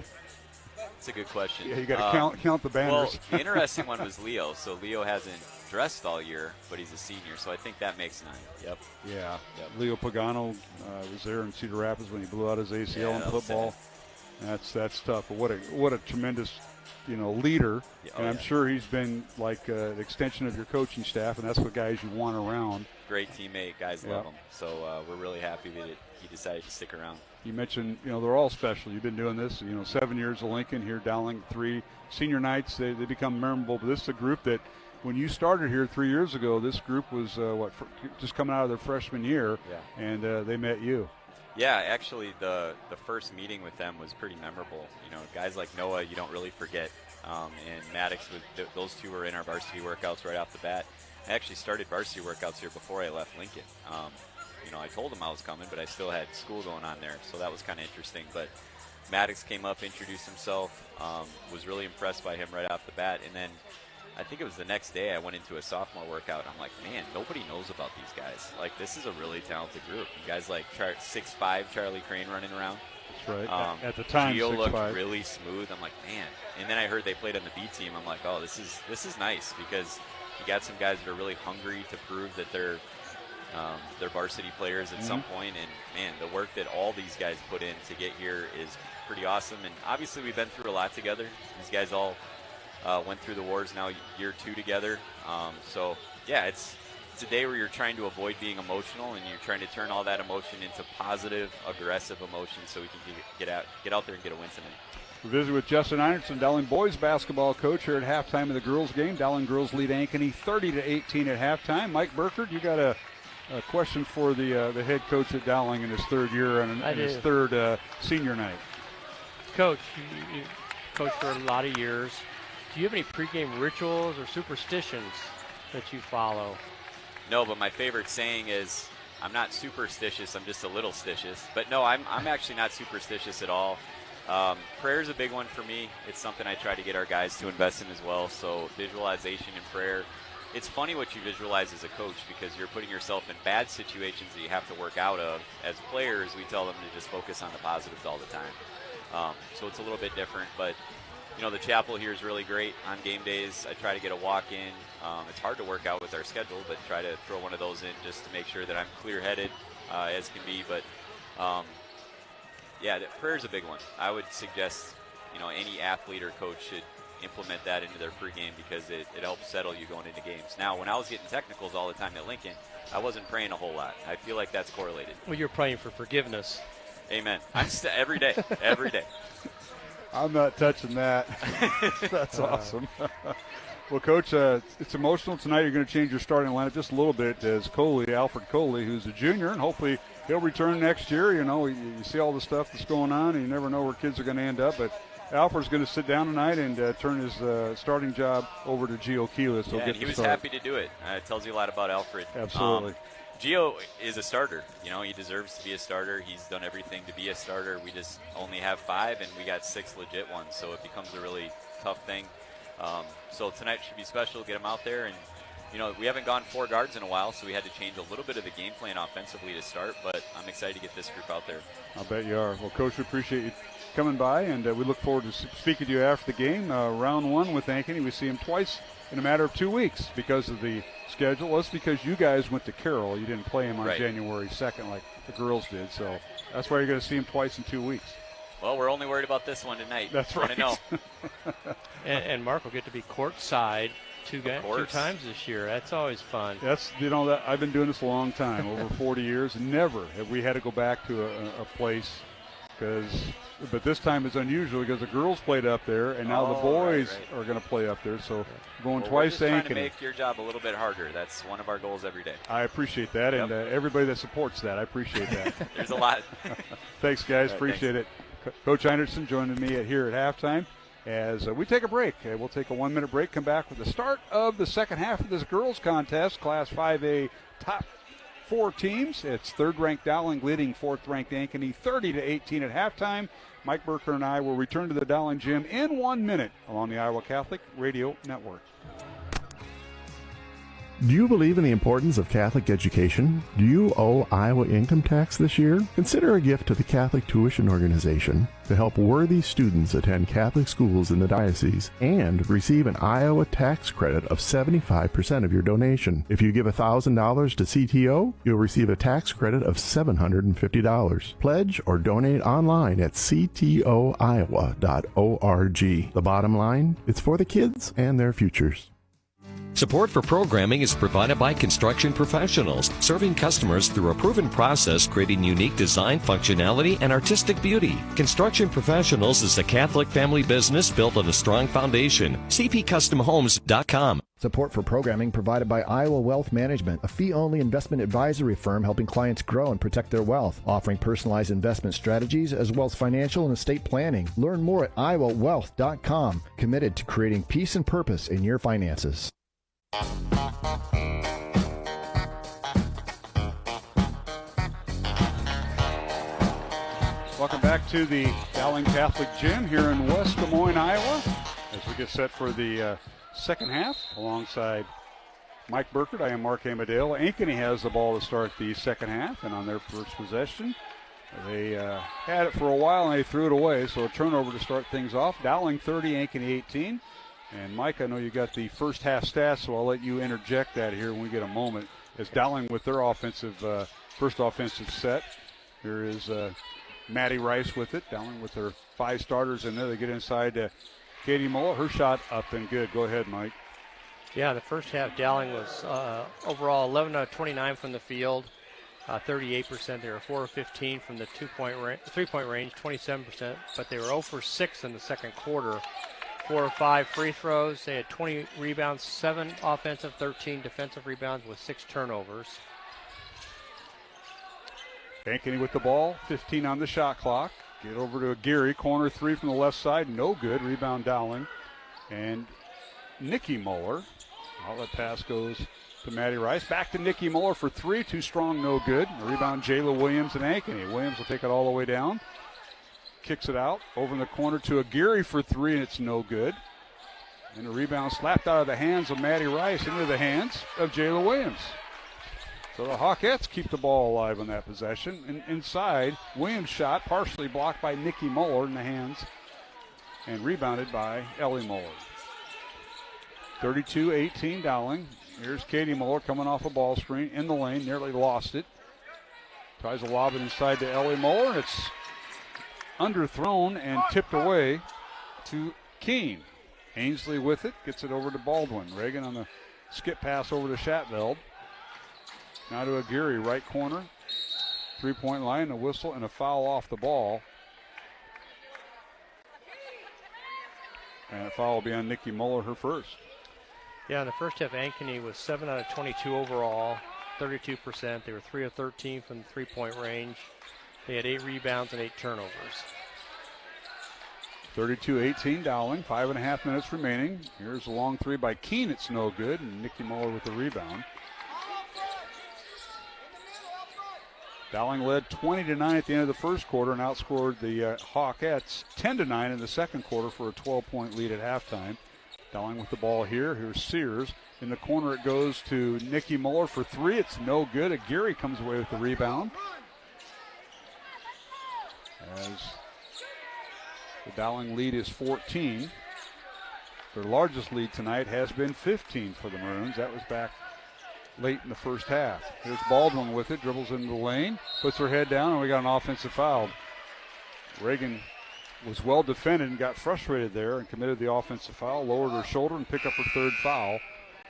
That's a good question. Yeah, you got to count the banners. Well, the interesting one was Leo. So Leo hasn't dressed all year, but he's a senior, so I think that makes 9. Yep. Yeah. Yep. Leo Pagano was there in Cedar Rapids when he blew out his ACL in football. That's tough. But what a tremendous leader. Yeah, and I'm sure he's been like an extension of your coaching staff, and that's what guys you want around. Great teammate. Guys love him. So we're really happy that he decided to stick around. You mentioned, they're all special. You've been doing this, 7 years of Lincoln, here Dowling 3. Senior nights, they become memorable. But this is a group that when you started here 3 years ago, this group was, just coming out of their freshman year, and they met you. Yeah, actually, the first meeting with them was pretty memorable. Guys like Noah, you don't really forget. And Maddox, those two were in our varsity workouts right off the bat. I actually started varsity workouts here before I left Lincoln. I told him I was coming, but I still had school going on there, so that was kind of interesting. But Maddox came up, introduced himself, was really impressed by him right off the bat. And then I think it was the next day I went into a sophomore workout. I'm like, man, nobody knows about these guys. Like, this is a really talented group. And guys like 6'5", Charlie Crane running around. That's right. At the time, Gio 6'5". looked really smooth. I'm like, man. And then I heard they played on the B team. I'm like, oh, this is nice because you got some guys that are really hungry to prove that they're varsity players at some point. And, man, the work that all these guys put in to get here is pretty awesome. And obviously we've been through a lot together. These guys all went through the wars now year 2 together. So, yeah, it's a day where you're trying to avoid being emotional and you're trying to turn all that emotion into positive, aggressive emotion so we can get out there and get a win tonight. We visit with Justin Anderson, Dowling boys basketball coach here at halftime of the girls game. Dowling girls lead Ankeny 30-18 at halftime. Mike Burkert, you got a question for the head coach at Dowling in his 3rd year and his 3rd senior night. Coach, you coached for a lot of years. Do you have any pregame rituals or superstitions that you follow? No, but my favorite saying is, I'm not superstitious, I'm just a little stitious. But no, I'm actually not superstitious at all. Prayer is a big one for me. It's something I try to get our guys to invest in as well. So visualization and prayer. It's funny what you visualize as a coach because you're putting yourself in bad situations that you have to work out of. As players, we tell them to just focus on the positives all the time. So it's a little bit different, but the chapel here is really great on game days. I try to get a walk in. It's hard to work out with our schedule, but try to throw one of those in just to make sure that I'm clear-headed as can be. But prayer is a big one. I would suggest any athlete or coach should implement that into their pregame because it helps settle you going into games. Now, when I was getting technicals all the time at Lincoln, I wasn't praying a whole lot. I feel like that's correlated. Well, you're praying for forgiveness. Amen. Every day. Every day. I'm not touching that. That's awesome. Well, Coach, it's emotional tonight. You're going to change your starting lineup just a little bit as Alfred Coley, who's a junior, and hopefully he'll return next year. You see all the stuff that's going on, and you never know where kids are going to end up. But Alfred's going to sit down tonight and turn his starting job over to Gio Keelis. Yeah, and he was happy to do it. It tells you a lot about Alfred. Absolutely. Gio is a starter. He deserves to be a starter. He's done everything to be a starter. We just only have 5, and we got 6 legit ones, so it becomes a really tough thing. So tonight should be special. Get him out there, and we haven't gone 4 guards in a while, so we had to change a little bit of the game plan offensively to start. But I'm excited to get this group out there. I'll bet you are. Well, Coach, we appreciate you coming by, and we look forward to speaking to you after the game. Round 1 with Ankeny, we see him twice in a matter of 2 weeks because of the schedule. Well, it's because you guys went to Carroll. You didn't play him on January 2nd like the girls did, so that's why you're going to see him twice in 2 weeks. Well, we're only worried about this one tonight. That's right. I know. and Mark will get to be courtside two times this year. That's always fun. That's that I've been doing this a long time, over 40 years, and never have we had to go back to a place but this time it's unusual because the girls played up there, and now the boys are going to play up there. So going twice to Ankeny. We're just trying to make your job a little bit harder. That's one of our goals every day. I appreciate that, and everybody that supports that, I appreciate that. There's a lot. Thanks, guys. Appreciate it. Coach Anderson joining me here at halftime as we take a break. We'll take a 1-minute break, come back with the start of the second half of this girls contest, Class 5A top 4 teams. It's third-ranked Dowling leading fourth-ranked Ankeny 30-18 at halftime. Mike Burker and I will return to the Dowling gym in 1 minute along the Iowa Catholic Radio Network. Do you believe in the importance of Catholic education? Do you owe Iowa income tax this year? Consider a gift to the Catholic Tuition Organization to help worthy students attend Catholic schools in the diocese and receive an Iowa tax credit of 75% of your donation. If you give $1,000 to CTO, you'll receive a tax credit of $750. Pledge or donate online at ctoiowa.org. The bottom line, it's for the kids and their futures. Support for programming is provided by Construction Professionals, serving customers through a proven process, creating unique design, functionality, and artistic beauty. Construction Professionals is a Catholic family business built on a strong foundation. cpcustomhomes.com. Support for programming provided by Iowa Wealth Management, a fee-only investment advisory firm helping clients grow and protect their wealth, offering personalized investment strategies as well as financial and estate planning. Learn more at iowawealth.com, committed to creating peace and purpose in your finances. Welcome back to the Dowling Catholic Gym here in West Des Moines, Iowa, as we get set for the second half alongside Mike Burkert. I am Mark Amadale. Ankeny has the ball to start the second half, and on their first possession, they had it for a while and they threw it away, so a turnover to start things off. Dowling 30, Ankeny 18. And Mike, I know you got the first half stats, so I'll let you interject that here when we get a moment. As Dowling with their first offensive set. Here is Maddie Rice with it. Dowling with their 5 starters in there. They get inside Katie Muller. Her shot up and good. Go ahead, Mike. Yeah, the first half, Dowling was overall 11 out of 29 from the field, 38%. They were 4 of 15 from the 3-point range, 27%. But they were 0 for 6 in the second quarter. 4 of 5 free throws. They had 20 rebounds, 7 offensive, 13 defensive rebounds with 6 turnovers. Ankeny with the ball, 15 on the shot clock. Get over to Geary, corner 3 from the left side, no good. Rebound Dowling. And Nikki Muller. Outlet pass goes to Maddie Rice. Back to Nikki Muller for 3, too strong, no good. The rebound Jayla Williams and Ankeny. Williams will take it all the way down. Kicks it out over in the corner to Aguirre for 3, and it's no good. And the rebound slapped out of the hands of Maddie Rice into the hands of Jayla Williams. So the Hawkettes keep the ball alive on that possession. And inside, Williams' shot partially blocked by Nikki Muller in the hands and rebounded by Ellie Muller. 32-18 Dowling. Here's Katie Muller coming off a ball screen in the lane, nearly lost it. Tries to lob it inside to Ellie Muller. It's underthrown and tipped away to Keene. Ainsley with it, gets it over to Baldwin. Reagan on the skip pass over to Shatveld. Now to Aguirre, right corner. 3-point line, a whistle, and a foul off the ball. And a foul will be on Nikki Muller, her first. Yeah, in the first half, Ankeny was 7 out of 22 overall, 32%. They were 3 of 13 from the 3-point range. They had 8 rebounds and 8 turnovers. 32-18 Dowling, 5.5 minutes remaining. Here's a long 3 by Keene. It's no good, and Nikki Muller with the rebound. Dowling led 20-9 at the end of the first quarter and outscored the Hawkettes 10-9 in the second quarter for a 12-point lead at halftime. Dowling with the ball here. Here's Sears. In the corner it goes to Nikki Muller for three. It's no good. Aguirre comes away with the rebound. As the Dowling lead is 14. Their largest lead tonight has been 15 for the Maroons. That was back late in the first half. Here's Baldwin with it, dribbles into the lane, puts her head down, and we got an offensive foul. Reagan was well defended and got frustrated there and committed the offensive foul, lowered her shoulder, and picked up her third foul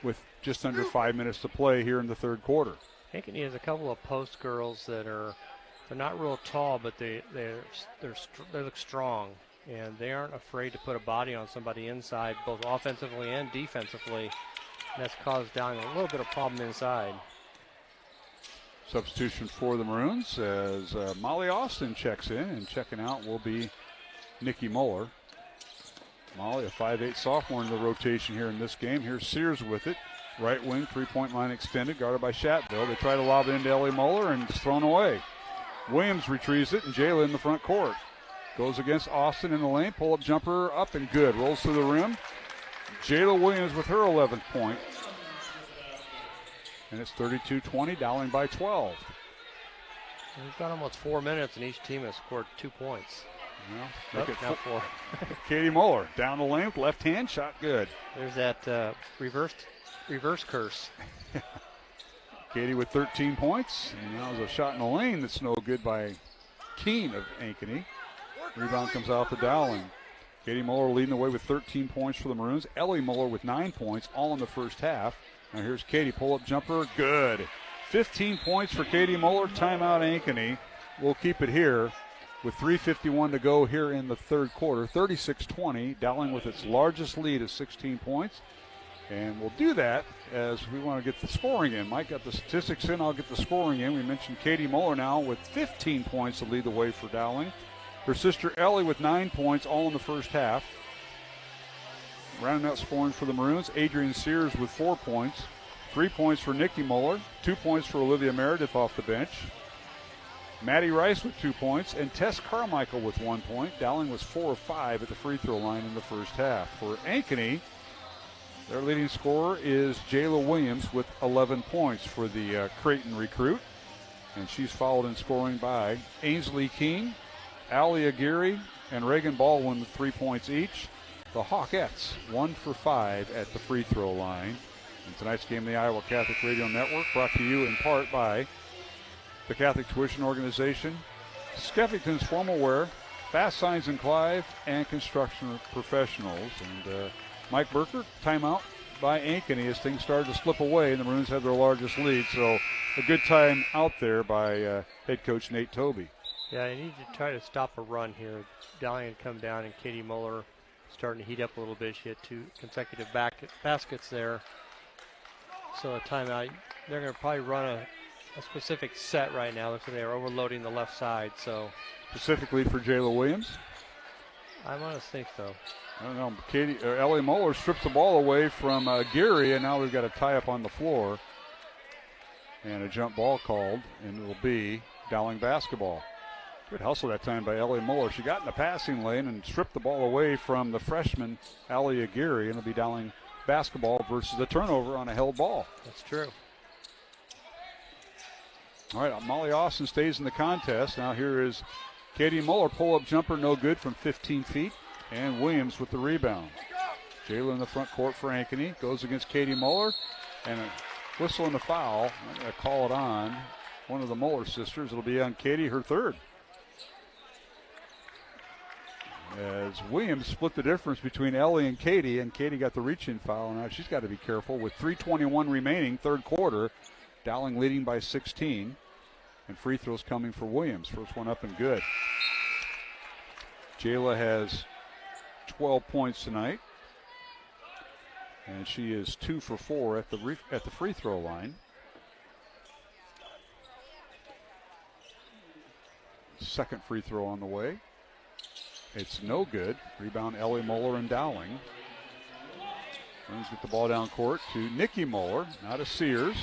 with just under 5 minutes to play here in the third quarter. Ankeny has a couple of post girls that they're not real tall, but they look strong, and they aren't afraid to put a body on somebody inside, both offensively and defensively. That's caused Dowling a little bit of problem inside. Substitution for the Maroons as Molly Austin checks in, and checking out will be Nikki Muller. Molly, a 5'8" sophomore in the rotation here in this game. Here's Sears with it. Right wing, three-point line extended, guarded by Shatville. They try to lob it into Ellie Muller, and it's thrown away. Williams retrieves it, and Jayla in the front court. Goes against Austin in the lane. Pull-up jumper up and good. Rolls to the rim. Jayla Williams with her 11th point. And it's 32-20, Dowling by 12. We've got almost 4 minutes, and each team has scored 2 points. Well, now 4. Katie Muller down the lane, left hand, shot good. There's that reverse curse. Katie with 13 points. And now there's a shot in the lane that's no good by Keene of Ankeny. Rebound comes out to Dowling. Katie Muller leading the way with 13 points for the Maroons. Ellie Muller with 9 points, all in the first half. Now here's Katie, pull-up jumper, good. 15 points for Katie Muller, timeout Ankeny. We'll keep it here with 3:51 to go here in the third quarter. 36-20, Dowling with its largest lead of 16 points. And we'll do that as we want to get the scoring in. Mike got the statistics in, I'll get the scoring in. We mentioned Katie Muller now with 15 points to lead the way for Dowling. Her sister Ellie with 9 points, all in the first half. Rounding out scoring for the Maroons, Adrian Sears with 4 points. 3 points for Nikki Muller. 2 points for Olivia Meredith off the bench. Maddie Rice with 2 points. And Tess Carmichael with 1 point. Dowling was 4 of 5 at the free throw line in the first half. For Ankeny, their leading scorer is Jayla Williams with 11 points for the Creighton recruit. And she's followed in scoring by Ainsley Keene, Allie Aguirre, and Reagan Baldwin with 3 points each. The Hawkettes 1 for 5 at the free throw line. And tonight's game of the Iowa Catholic Radio Network brought to you in part by the Catholic Tuition Organization, Skeffington's Formal Wear, Fast Signs in Clive, and Construction Professionals. And Mike Burkert, timeout by Ankeny as things started to slip away and the Maroons have their largest lead. So a good time out there by head coach Nate Tobey. Yeah, you need to try to stop a run here. Dowling had come down, and Katie Muller starting to heat up a little bit. She had 2 consecutive baskets there. So a timeout. They're going to probably run a specific set right now. Looks like they're overloading the left side. So specifically for Jayla Williams? I want to think so. I don't know. Ellie Muller strips the ball away from Geary, and now we've got a tie-up on the floor. And a jump ball called, and it will be Dowling basketball. Good hustle that time by Ellie Muller. She got in the passing lane and stripped the ball away from the freshman, Allie Aguirre, and it'll be Dowling basketball versus a turnover on a held ball. That's true. All right, Molly Austin stays in the contest. Now here is Katie Muller, pull-up jumper, no good from 15 feet, and Williams with the rebound. Jayla in the front court for Ankeny, goes against Katie Muller, and a whistle and a foul. I'm going to call it on one of the Muller sisters. It'll be on Katie, her third. As Williams split the difference between Ellie and Katie got the reach-in foul. Now she's got to be careful. With 3:21 remaining, third quarter, Dowling leading by 16. And free throws coming for Williams. First one up and good. Jayla has 12 points tonight. And she is 2 for 4 at the free throw line. Second free throw on the way. It's no good. Rebound Ellie Muller and Dowling. Maroons get the ball down court to Nikki Muller, now to Sears.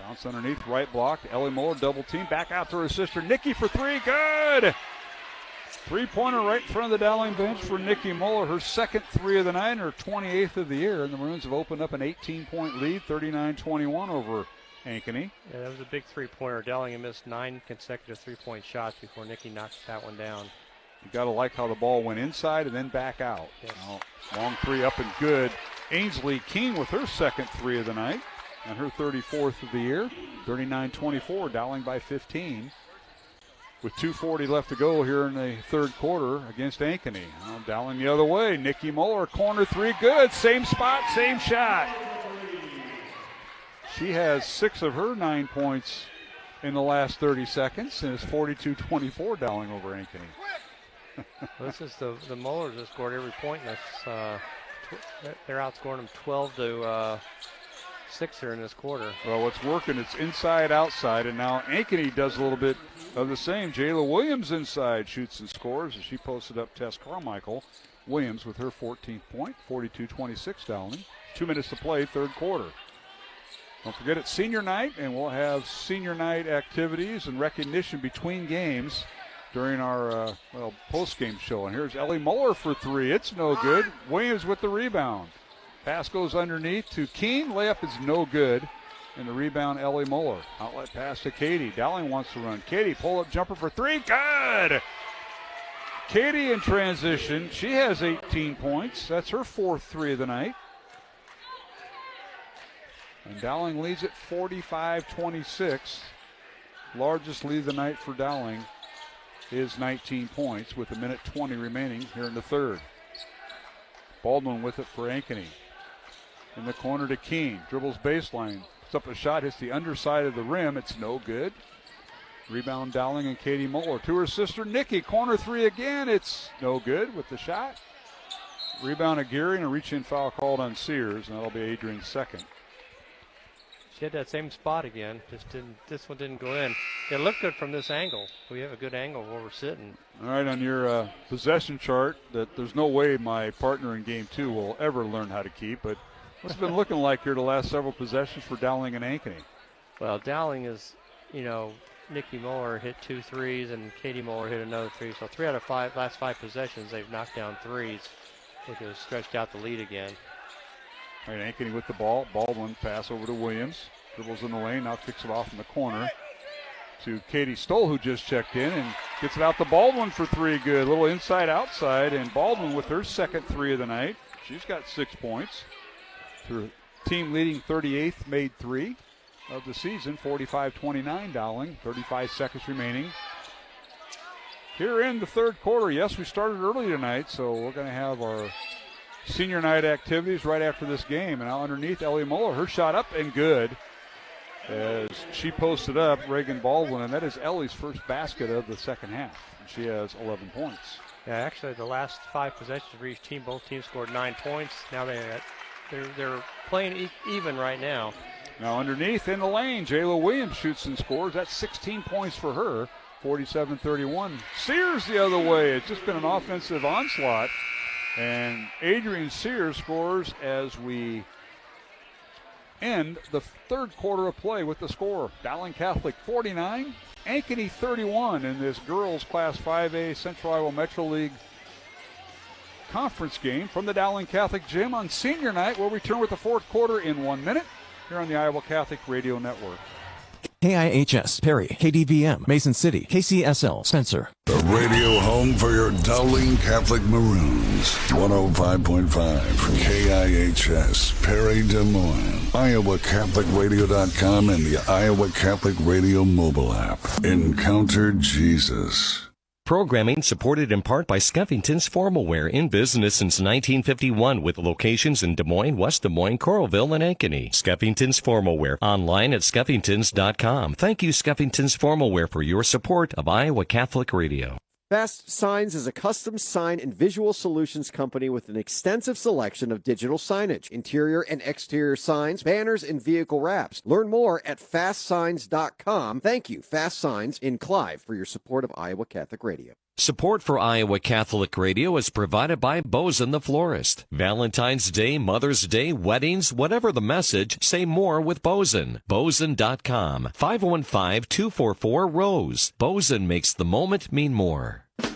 Bounce underneath, right block. Ellie Muller double team. Back out to her sister Nikki for three. Good! Three-pointer right in front of the Dowling bench for Nikki Muller. Her second three of the night, her 28th of the year. And the Maroons have opened up an 18-point lead, 39-21 over Ankeny. Yeah, that was a big three-pointer. Dowling had missed 9 consecutive three-point shots before Nikki knocked that one down. You got to like how the ball went inside and then back out. Yes. Now, long three up and good. Ainsley King with her second three of the night and her 34th of the year. 39-24, Dowling by 15. With 2:40 left to go here in the third quarter against Ankeny. Now Dowling the other way. Nikki Muller, corner three, good. Same spot, same shot. She has 6 of her 9 points in the last 30 seconds, and it's 42-24 Dowling over Ankeny. Well, this is the Mullers have scored every point in this. They're outscoring them 12-6 here in this quarter. Well, what's working, it's inside, outside, and now Ankeny does a little bit of the same. Jayla Williams inside shoots and scores as she posted up Tess Carmichael. Williams with her 14th point, 42-26 Dowling. 2 minutes to play, third quarter. Don't forget it's senior night, and we'll have senior night activities and recognition between games during our post-game show. And here's Ellie Muller for three. It's no good. Williams with the rebound. Pass goes underneath to Keene. Layup is no good. And the rebound, Ellie Muller. Outlet pass to Katie. Dowling wants to run. Katie, pull-up jumper for three. Good! Katie in transition. She has 18 points. That's her fourth three of the night. And Dowling leads at 45-26. Largest lead of the night for Dowling is 19 points with 1:20 remaining here in the third. Baldwin with it for Ankeny. In the corner to Keene. Dribbles baseline. Puts up a shot. Hits the underside of the rim. It's no good. Rebound Dowling and Katie Muller. To her sister Nikki. Corner three again. It's no good with the shot. Rebound Aguirre and a reach-in foul called on Sears. And that'll be Adrian's second. She had that same spot again. This one didn't go in. It looked good from this angle. We have a good angle where we're sitting. All right, on your possession chart, that there's no way my partner in game two will ever learn how to keep, but what's it been looking like here the last several possessions for Dowling and Ankeny? Well, Dowling is, Nikki Muller hit 2 threes and Katie Muller hit another 3. So 3 out of 5, last 5 possessions, they've knocked down threes, which has stretched out the lead again. All right, Ankeny with the ball. Baldwin pass over to Williams. Dribbles in the lane, now kicks it off in the corner to Katie Stoll, who just checked in and gets it out to Baldwin for three. Good. A little inside outside, and Baldwin with her second three of the night. She's got 6 points. Her team leading 38th made three of the season, 45-29 Dowling, 35 seconds remaining. Here in the third quarter, yes, we started early tonight, so we're going to have our senior night activities right after this game. And now underneath, Ellie Muller, her shot up and good as she posted up Reagan Baldwin, and that is Ellie's first basket of the second half. She has 11 points. Yeah, actually the last 5 possessions for each team, both teams scored 9 points. Now they're playing even right now. Now underneath in the lane, Jayla Williams shoots and scores. That's 16 points for her, 47-31. Sears the other way. It's just been an offensive onslaught. And Adrian Sears scores as we end the third quarter of play with the score. Dowling Catholic 49, Ankeny 31 in this girls Class 5A Central Iowa Metro League conference game from the Dowling Catholic Gym on senior night. We'll return with the fourth quarter in 1 minute here on the Iowa Catholic Radio Network. KIHS, Perry, KDVM, Mason City, KCSL, Spencer. The radio home for your Dowling Catholic Maroons. 105.5 KIHS, Perry, Des Moines. IowaCatholicRadio.com and the Iowa Catholic Radio mobile app. Encounter Jesus. Programming supported in part by Skeffington's Formal Wear, in business since 1951 with locations in Des Moines, West Des Moines, Coralville, and Ankeny. Skeffington's Formal Wear, online at skeffingtons.com. Thank you, Skeffington's Formal Wear, for your support of Iowa Catholic Radio. Fast Signs is a custom sign and visual solutions company with an extensive selection of digital signage, interior and exterior signs, banners, and vehicle wraps. Learn more at fastsigns.com. Thank you, Fast Signs in Clive, for your support of Iowa Catholic Radio. Support for Iowa Catholic Radio is provided by Bozen the Florist. Valentine's Day, Mother's Day, weddings, whatever the message, say more with Bozen. Bozen.com. 515-244-ROSE. Bozen makes the moment mean more. And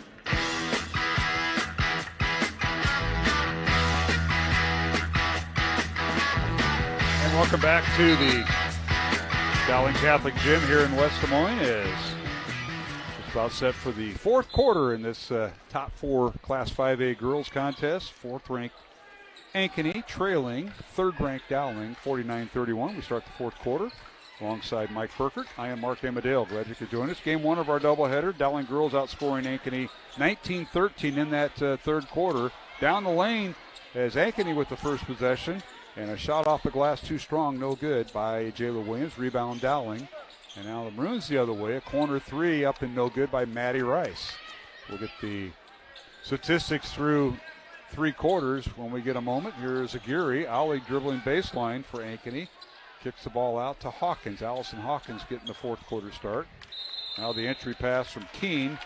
welcome back to the Dowling Catholic Gym here in West Des Moines. It's about set for the fourth quarter in this top four Class 5A girls contest. Fourth-ranked Ankeny trailing third-ranked Dowling 49-31. We start the fourth quarter alongside Mike Perkert. I am Mark Amadale. Glad you could join us. Game one of our doubleheader. Dowling girls outscoring Ankeny 19-13 in that third quarter. Down the lane as Ankeny with the first possession. And a shot off the glass too strong, no good by Jayla Williams. Rebound Dowling. And now the Maroons the other way. A corner three up and no good by Maddie Rice. We'll get the statistics through three quarters when we get a moment. Here's Aguirre. Ollie dribbling baseline for Ankeny. Kicks the ball out to Hawkins. Allison Hawkins getting the fourth quarter start. Now the entry pass from Keene.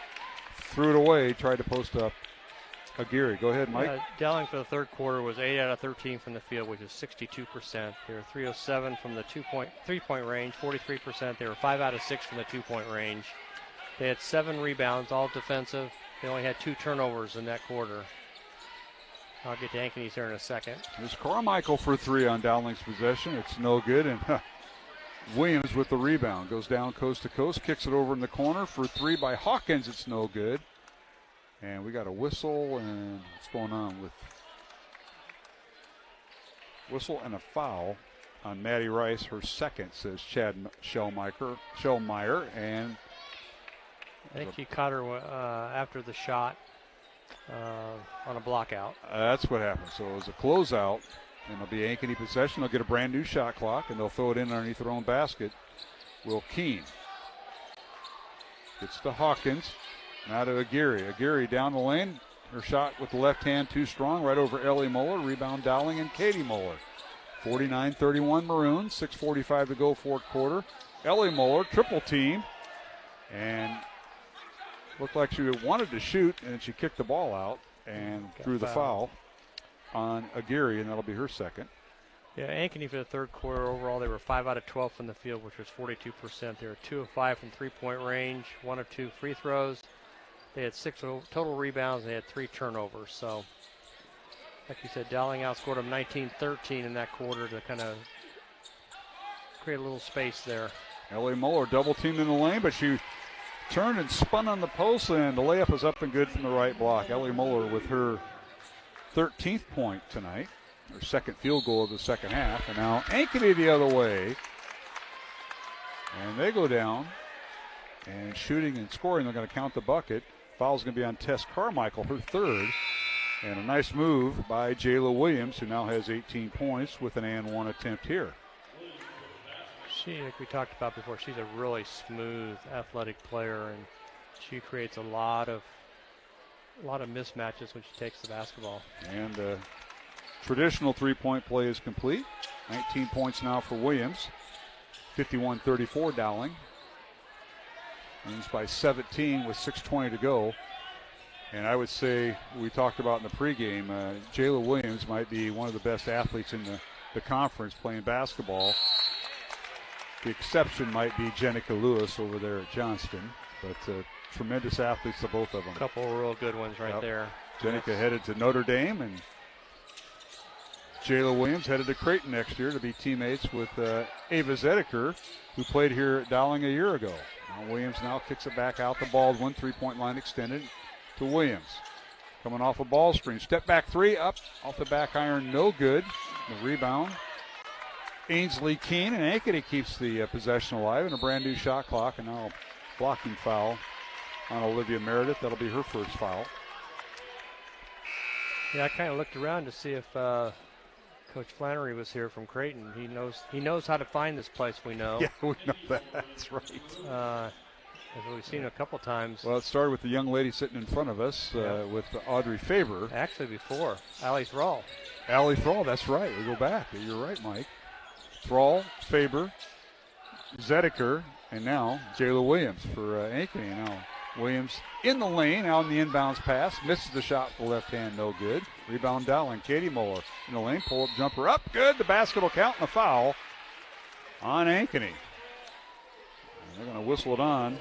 Threw it away. Tried to post up Aguirre. Go ahead, Mike. Dowling for the third quarter was 8 out of 13 from the field, which is 62%. They were 307 from the three-point range, 43%. They were 5 out of 6 from the two-point range. They had 7 rebounds, all defensive. They only had 2 turnovers in that quarter. I'll get to Ankeny's here in a second. There's Carmichael for 3 on Dowling's possession. It's no good, and Williams with the rebound. Goes down coast to coast, kicks it over in the corner for 3 by Hawkins. It's no good. And we got a whistle, and what's going on with whistle and a foul on Maddie Rice, her second, says Chad Shellmeyer, and I think he caught her after the shot on a block out. That's what happened. So it was a closeout, and it'll be Ankeny possession. They'll get a brand new shot clock, and they'll throw it in underneath their own basket. Will Keene gets to Hawkins. Now to Aguirre. Aguirre down the lane. Her shot with the left hand too strong. Right over Ellie Moeller. Rebound Dowling and Katie Moeller. 49-31 Maroons. 6:45 to go fourth quarter. Ellie Moeller triple team. And looked like she wanted to shoot, and she kicked the ball out and drew the foul on Aguirre, and that'll be her second. Yeah, Ankeny for the third quarter overall, they were 5 out of 12 from the field, which was 42%. They were 2 of 5 from three-point range, 1 of 2 free throws. They had 6 total rebounds, and they had 3 turnovers. So, like you said, Dowling outscored them 19-13 in that quarter to kind of create a little space there. Ellie Moeller double-teamed in the lane, but she turned and spun on the post, and the layup was up and good from the right block. Ellie Moeller with her 13th point tonight, her second field goal of the second half. And now Ankeny the other way. And they go down, and shooting and scoring, they're going to count the bucket. Foul's going to be on Tess Carmichael, her third. And a nice move by Jayla Williams, who now has 18 points with an and one attempt here. She, like we talked about before, she's a really smooth, athletic player, and she creates a lot of mismatches when she takes the basketball. And traditional three-point play is complete. 19 points now for Williams. 51-34 Dowling. Wins by 17 with 6:20 to go. And I would say, we talked about in the pregame, Jayla Williams might be one of the best athletes in the conference playing basketball. The exception might be Jenica Lewis over there at Johnston, but tremendous athletes, the both of them. A couple of real good ones right there. Jenica headed to Notre Dame, and Jayla Williams headed to Creighton next year to be teammates with Ava Zedeker, who played here at Dowling a year ago. Now Williams now kicks it back out to Baldwin, three-point line extended to Williams. Coming off a ball screen, step back three, up off the back iron, no good. The rebound, Ainsley Keene, and Ankeny keeps the possession alive, and a brand new shot clock, and now a blocking foul on Olivia Meredith. That'll be her first foul. Yeah, I kind of looked around to see if Coach Flannery was here from Creighton. He knows how to find this place, we know. Yeah, we know that. That's right. As we've seen a couple times. Well, it started with the young lady sitting in front of us with Audrey Faber. Actually, before. Allie Thrall. Allie Thrall, that's right. We go back. You're right, Mike. Thrall, Faber, Zedeker, and now Jayla Williams for Ankeny. Now Williams in the lane, out in the inbounds pass. Misses the shot with the left hand, no good. Rebound Dowling. Katie Muller in the lane. Pull-up jumper up. Good. The basket will count and a foul on Ankeny. They're going to whistle it on.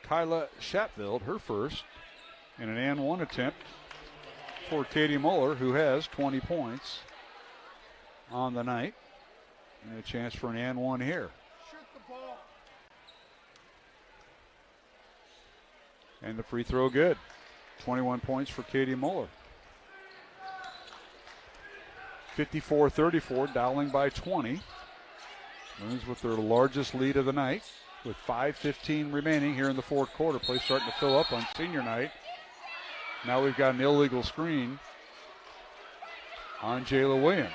Kyla Shatfield, her first, in an and one attempt for Katie Muller, who has 20 points on the night. And a chance for an and one here. And the free throw good. 21 points for Katie Muller. 54-34, Dowling by 20. Moons with their largest lead of the night with 5:15 remaining here in the fourth quarter. Play starting to fill up on senior night. Now we've got an illegal screen on Jayla Williams.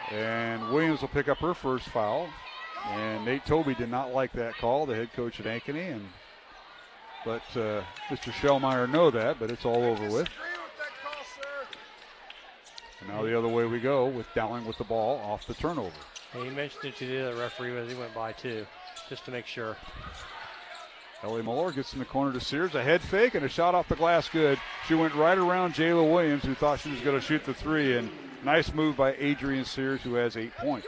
And Williams will pick up her first foul. And Nate Tobey did not like that call, the head coach at Ankeny, and let Mr. Shellmeyer know that, but it's all over with. And now the other way we go with Dowling with the ball off the turnover. And you mentioned it to the other referee as he went by too, just to make sure. Ellie Muller gets in the corner to Sears, a head fake and a shot off the glass good. She went right around Jayla Williams, who thought she was going to shoot the three, and nice move by Adrian Sears, who has 8 points.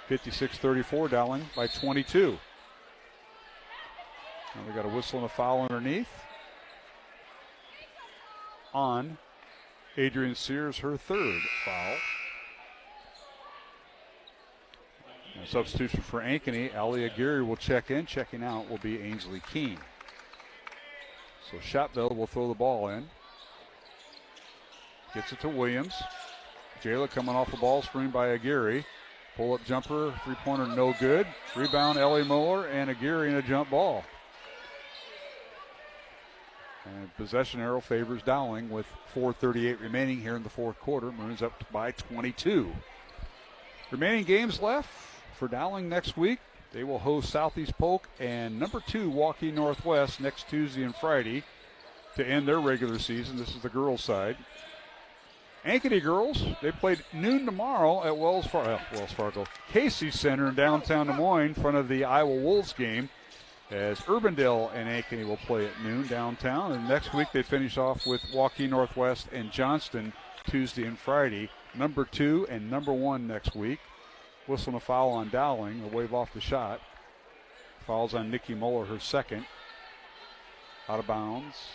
56-34, Dowling by 22. Now we got a whistle and a foul underneath on Adrian Sears, her third foul. And substitution for Ankeny, Ali Aguirre will check in. Checking out will be Ainsley Keene. So Shotbell will throw the ball in. Gets it to Williams. Jayla coming off the ball, screened by Aguirre. Pull-up jumper, three-pointer, no good. Rebound, Ellie Muller, and Aguirre in a jump ball. And possession arrow favors Dowling with 4:38 remaining here in the fourth quarter. Maroons up by 22. Remaining games left for Dowling next week. They will host Southeast Polk and number 2 Waukee Northwest next Tuesday and Friday to end their regular season. This is the girls' side. Ankeny girls, they played noon tomorrow at Wells Fargo Casey Center in downtown Des Moines in front of the Iowa Wolves game, as Urbandale and Ankeny will play at noon downtown. And next week they finish off with Waukee Northwest and Johnston Tuesday and Friday. Number 2 and number 1 next week. Whistle and a foul on Dowling. A wave off the shot. Fouls on Nikki Muller, her second. Out of bounds.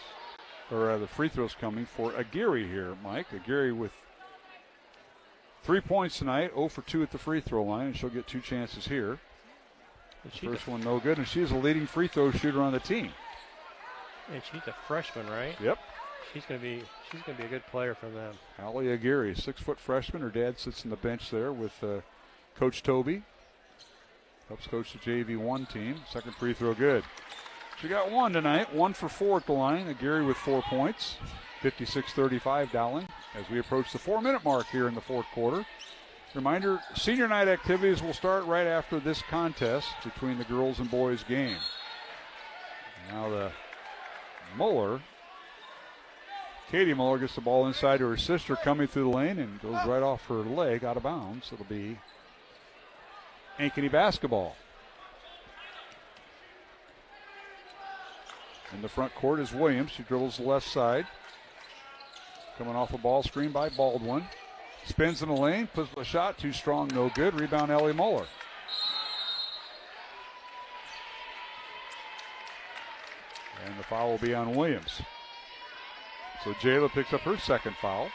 Or the free throws coming for Aguirre here, Mike. Aguirre with 3 points tonight, 0 for 2 at the free throw line, and she'll get 2 chances here. First one no good, and she's a leading free throw shooter on the team. And she's a freshman, right? Yep. She's gonna be a good player for them. Allie Aguirre, 6-foot freshman. Her dad sits on the bench there with Coach Toby. Helps coach the JV1 team. Second free throw good. She got 1 tonight, 1 for 4 at the line. Aguirre with 4 points. 56-35 Dowling as we approach the 4-minute mark here in the fourth quarter. Reminder, senior night activities will start right after this contest between the girls and boys game. Now the Muller, Katie Muller gets the ball inside to her sister coming through the lane and goes right off her leg out of bounds. It'll be Ankeny basketball. In the front court is Williams. She dribbles the left side. Coming off a ball screen by Baldwin. Spins in the lane, puts a shot, too strong, no good. Rebound, Ellie Muller. And the foul will be on Williams. So Jayla picks up her second foul.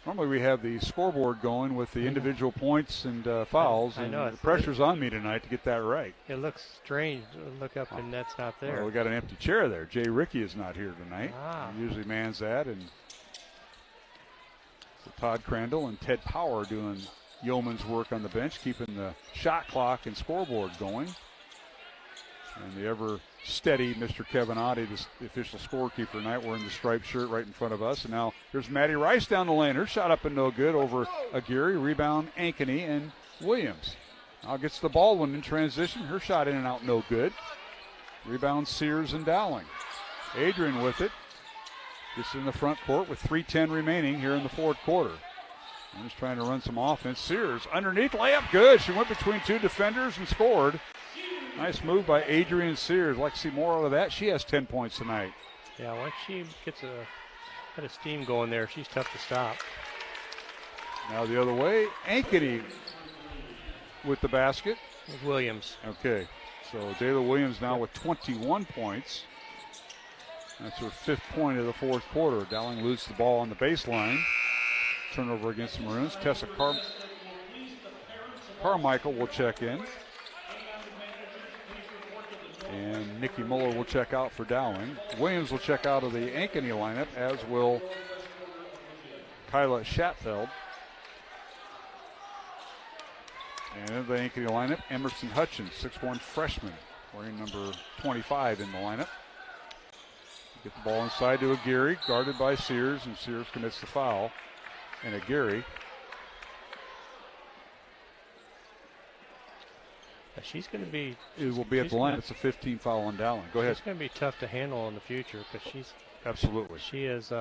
Normally we have the scoreboard going with the individual points and fouls, and the pressure's on me tonight to get that right. It looks strange to look up and that's not there. Well, we got an empty chair there. Jay Rickey is not here tonight. He usually mans that, and so Todd Crandall and Ted Power doing yeoman's work on the bench, keeping the shot clock and scoreboard going. And the ever steady Mr. Kevin Oddie, the official scorekeeper tonight, wearing the striped shirt right in front of us. And now here's Maddie Rice down the lane. Her shot up and no good over Aguirre. Rebound Ankeny and Williams. Now gets the Baldwin in transition. Her shot in and out, no good. Rebound Sears and Dowling. Adrian with it. Gets in the front court with 3:10 remaining here in the fourth quarter. He's trying to run some offense. Sears underneath, layup good. She went between two defenders and scored. Nice move by Adrian Sears. Like to see more out of that. She has 10 points tonight. Yeah, once she gets a bit of steam going there, she's tough to stop. Now the other way, Ankeny with the basket. With Williams. Okay, so Dayla Williams now with 21 points. That's her 5th point of the 4th quarter. Dowling loses the ball on the baseline. Turnover against the Maroons. Tessa Carmichael will check in. And Nikki Muller will check out for Dowling. Williams will check out of the Ankeny lineup, as will Kyla Schatfeld. And in the Ankeny lineup, Emerson Hutchins, 6'1" freshman, wearing number 25 in the lineup. Get the ball inside to Aguirre, guarded by Sears, and Sears commits the foul. And Aguirre. She's going to be. It will be at the line. It's a 15 foul on Dowling. Go ahead. She's going to be tough to handle in the future because she's. Absolutely. She is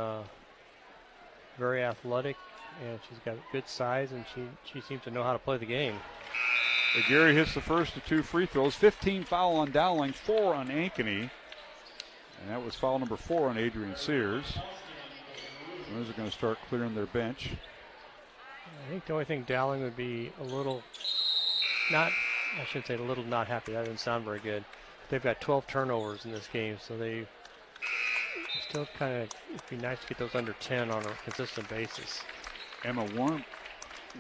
very athletic, and she's got good size, and she seems to know how to play the game. Aguirre hits the first of 2 free throws. 15 foul on Dowling, 4 on Ankeny. And that was foul number 4 on Adrian Sears. Those are going to start clearing their bench. I think the only thing Dowling would be a little I shouldn't say a little not happy. That doesn't sound very good. They've got 12 turnovers in this game, so they still kind of, it'd be nice to get those under 10 on a consistent basis. Emma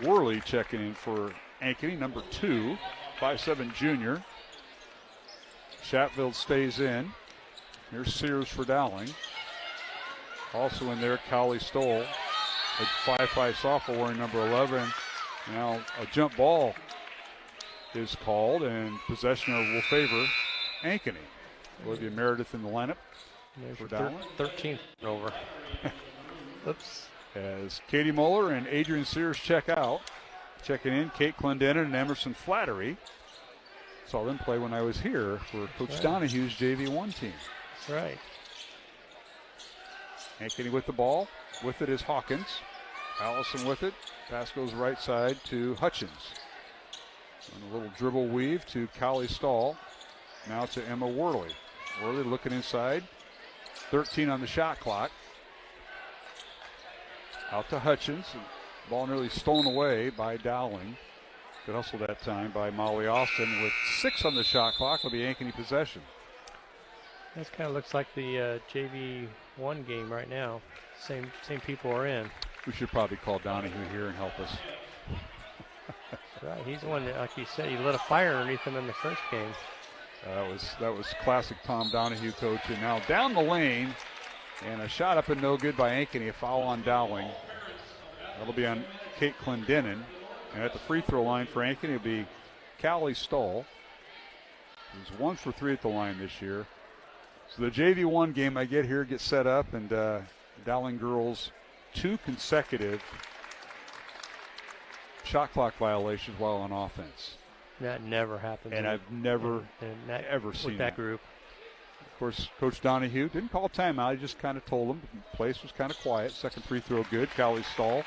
Worley checking in for Ankeny, number 2, 5'7" junior. Chatfield stays in. Here's Sears for Dowling. Also in there, Callie Stoll, a 5'5" sophomore wearing number 11. Now a jump ball is called, and possession will favor Ankeny. Olivia Meredith in the lineup for Dowling. 13th over. Oops. As Katie Muller and Adrian Sears check out. Checking in, Kate Clendenin and Emerson Flattery. Saw them play when I was here for Coach Donahue's JV1 team. That's right. Ankeny with the ball. With it is Hawkins. Allison with it. Pass goes right side to Hutchins. And a little dribble weave to Callie Stahl. Now to Emma Worley. Worley looking inside. 13 on the shot clock. Out to Hutchins. Ball nearly stolen away by Dowling. Good hustle that time by Molly Austin. With 6 on the shot clock, will be Ankeny possession. This kind of looks like the JV1 game right now. Same people are in. We should probably call Donahue here and help us. Right, he's the one that, like you said, he lit a fire underneath him in the first game. That was classic Tom Donahue coaching. Now down the lane, and a shot up and no good by Ankeny. A foul on Dowling. That'll be on Kate Clendenin. And at the free throw line for Ankeny, it'll be Callie Stoll. He's 1 for 3 at the line this year. So the JV1 game I get here gets set up, and Dowling girls 2 consecutive shot clock violations while on offense. That never happens. And I've never ever seen that group. Of course, Coach Donahue didn't call timeout. He just kind of told them the place was kind of quiet. Second free throw good. Callie Stahl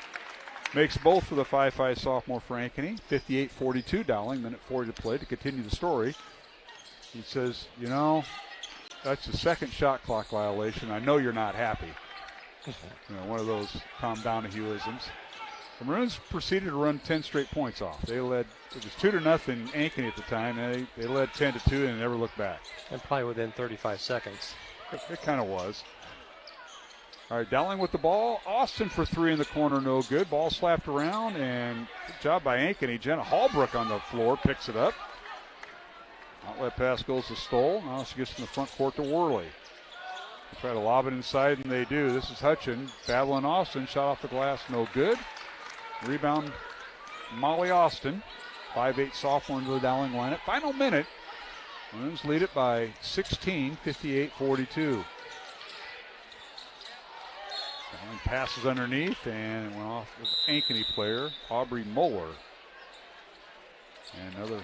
makes both for the 5'5" sophomore for Ankeny. 58-42 Dowling. Minute 40 to play to continue the story. He says, you know, that's the second shot clock violation. I know you're not happy. One of those Tom Donahue-isms. The Maroons proceeded to run 10 straight points off. They led, it was 2-0 Ankeny at the time, and they led 10-2 and never looked back. And probably within 35 seconds. It kind of was. All right, Dowling with the ball. Austin for 3 in the corner, no good. Ball slapped around, and good job by Ankeny. Jenna Hallbrook on the floor picks it up. Outlet pass goes to Stoll. Now she gets in the front court to Worley. They try to lob it inside, and they do. This is Hutchin battling Austin. Shot off the glass, no good. Rebound, Molly Austin. 5'8" sophomore into the Dowling lineup. Final minute. Maroons lead it by 16, 58-42. Dowling passes underneath and went off with Ankeny player, Aubrey Moeller. And another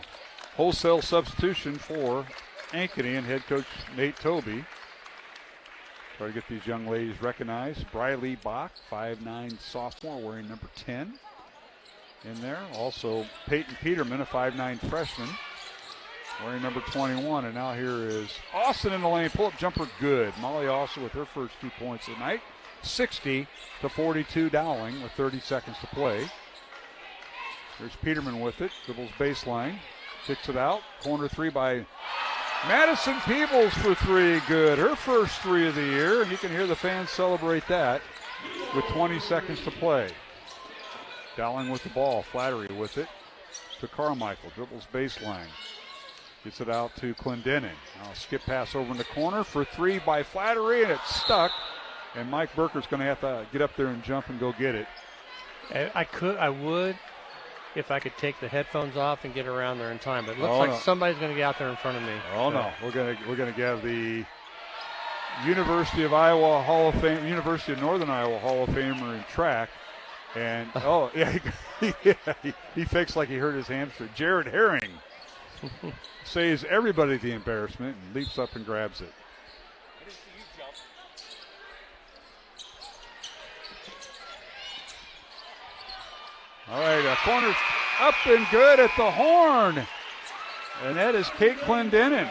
wholesale substitution for Ankeny and head coach Nate Tobey. Try to get these young ladies recognized. Briley Bach, 5'9" sophomore, wearing number 10. in there. Also, Peyton Peterman, a 5'9 freshman, wearing number 21. And now here is Austin in the lane. Pull-up jumper, good. Molly Austin with her first 2 points of the night. 60-42 Dowling with 30 seconds to play. Here's Peterman with it. Dribbles baseline. Kicks it out. Corner three by Madison Peebles for three. Good. Her first three of the year. And you can hear the fans celebrate that with 20 seconds to play. Dowling with the ball. Flattery with it to Carmichael. Dribbles baseline. Gets it out to Clendenin. Now skip pass over in the corner for three by Flattery, and it's stuck. And Mike Burker's going to have to get up there and jump and go get it. I would, if I could take the headphones off and get around there in time. But it looks like somebody's going to get out there in front of me. Oh, no. We're going to get the University of Iowa Hall of Fame, University of Northern Iowa Hall of Famer in track. And, he fakes like he hurt his hamstring. Jared Herring saves everybody the embarrassment and leaps up and grabs it. All right, a corner up and good at the horn. And that is Kate Clendenin.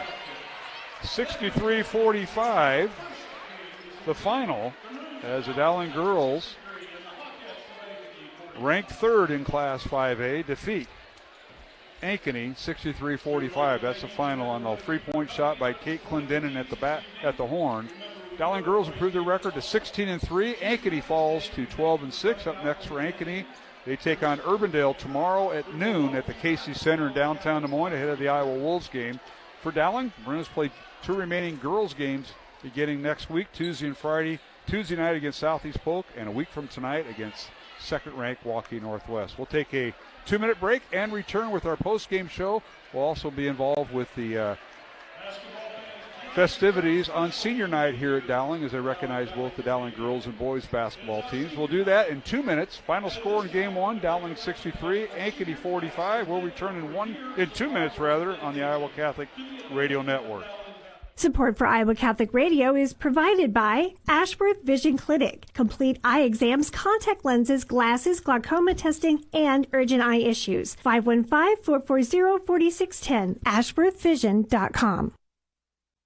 63-45, the final, as the Dowling girls, ranked third in Class 5A, defeat Ankeny 63-45. That's the final on the three-point shot by Kate Clendenin at the horn. Dowling girls improved their record to 16-3. Ankeny falls to 12-6. Up next for Ankeny, they take on Urbandale tomorrow at noon at the Casey Center in downtown Des Moines ahead of the Iowa Wolves game. For Dowling, Maroons play two remaining girls games beginning next week, Tuesday and Friday. Tuesday night against Southeast Polk, and a week from tonight against second-ranked Waukee Northwest. We'll take a 2-minute break and return with our post-game show. We'll also be involved with the festivities on senior night here at Dowling as they recognize both the Dowling girls and boys basketball teams. We'll do that in 2 minutes. Final score in game one, Dowling 63, Ankeny 45. We'll return in 2 minutes on the Iowa Catholic Radio Network. Support for Iowa Catholic Radio is provided by Ashworth Vision Clinic. Complete eye exams, contact lenses, glasses, glaucoma testing, and urgent eye issues. 515-440-4610. AshworthVision.com.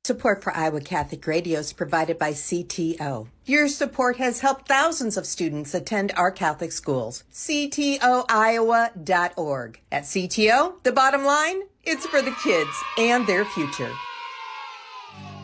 Support for Iowa Catholic Radio is provided by CTO. Your support has helped thousands of students attend our Catholic schools. CTOIowa.org. At CTO, the bottom line, it's for the kids and their future.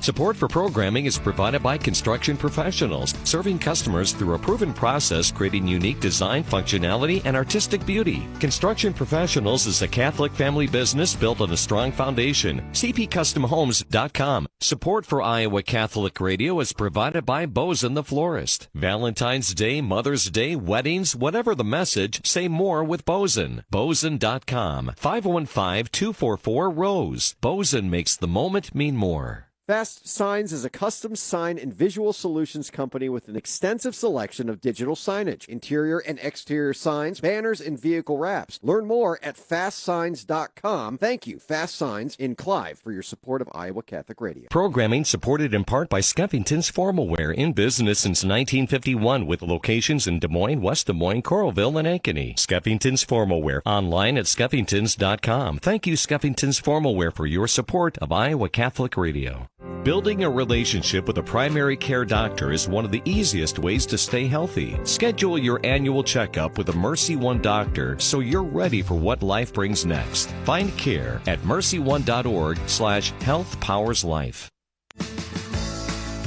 Support for programming is provided by Construction Professionals, serving customers through a proven process, creating unique design, functionality, and artistic beauty. Construction Professionals is a Catholic family business built on a strong foundation. CPCustomHomes.com. Support for Iowa Catholic Radio is provided by Bozen the Florist. Valentine's Day, Mother's Day, weddings, whatever the message, say more with Bozen. Bozen.com. 515-244-ROSE. Bozen makes the moment mean more. Fast Signs is a custom sign and visual solutions company with an extensive selection of digital signage, interior and exterior signs, banners, and vehicle wraps. Learn more at fastsigns.com. Thank you, Fast Signs in Clive, for your support of Iowa Catholic Radio. Programming supported in part by Skeffington's Formalwear, in business since 1951 with locations in Des Moines, West Des Moines, Coralville, and Ankeny. Skeffington's Formalwear, online at skeffingtons.com. Thank you, Skeffington's Formalwear, for your support of Iowa Catholic Radio. Building a relationship with a primary care doctor is one of the easiest ways to stay healthy. Schedule your annual checkup with a Mercy One doctor so you're ready for what life brings next. Find care at mercyone.org/healthpowerslife.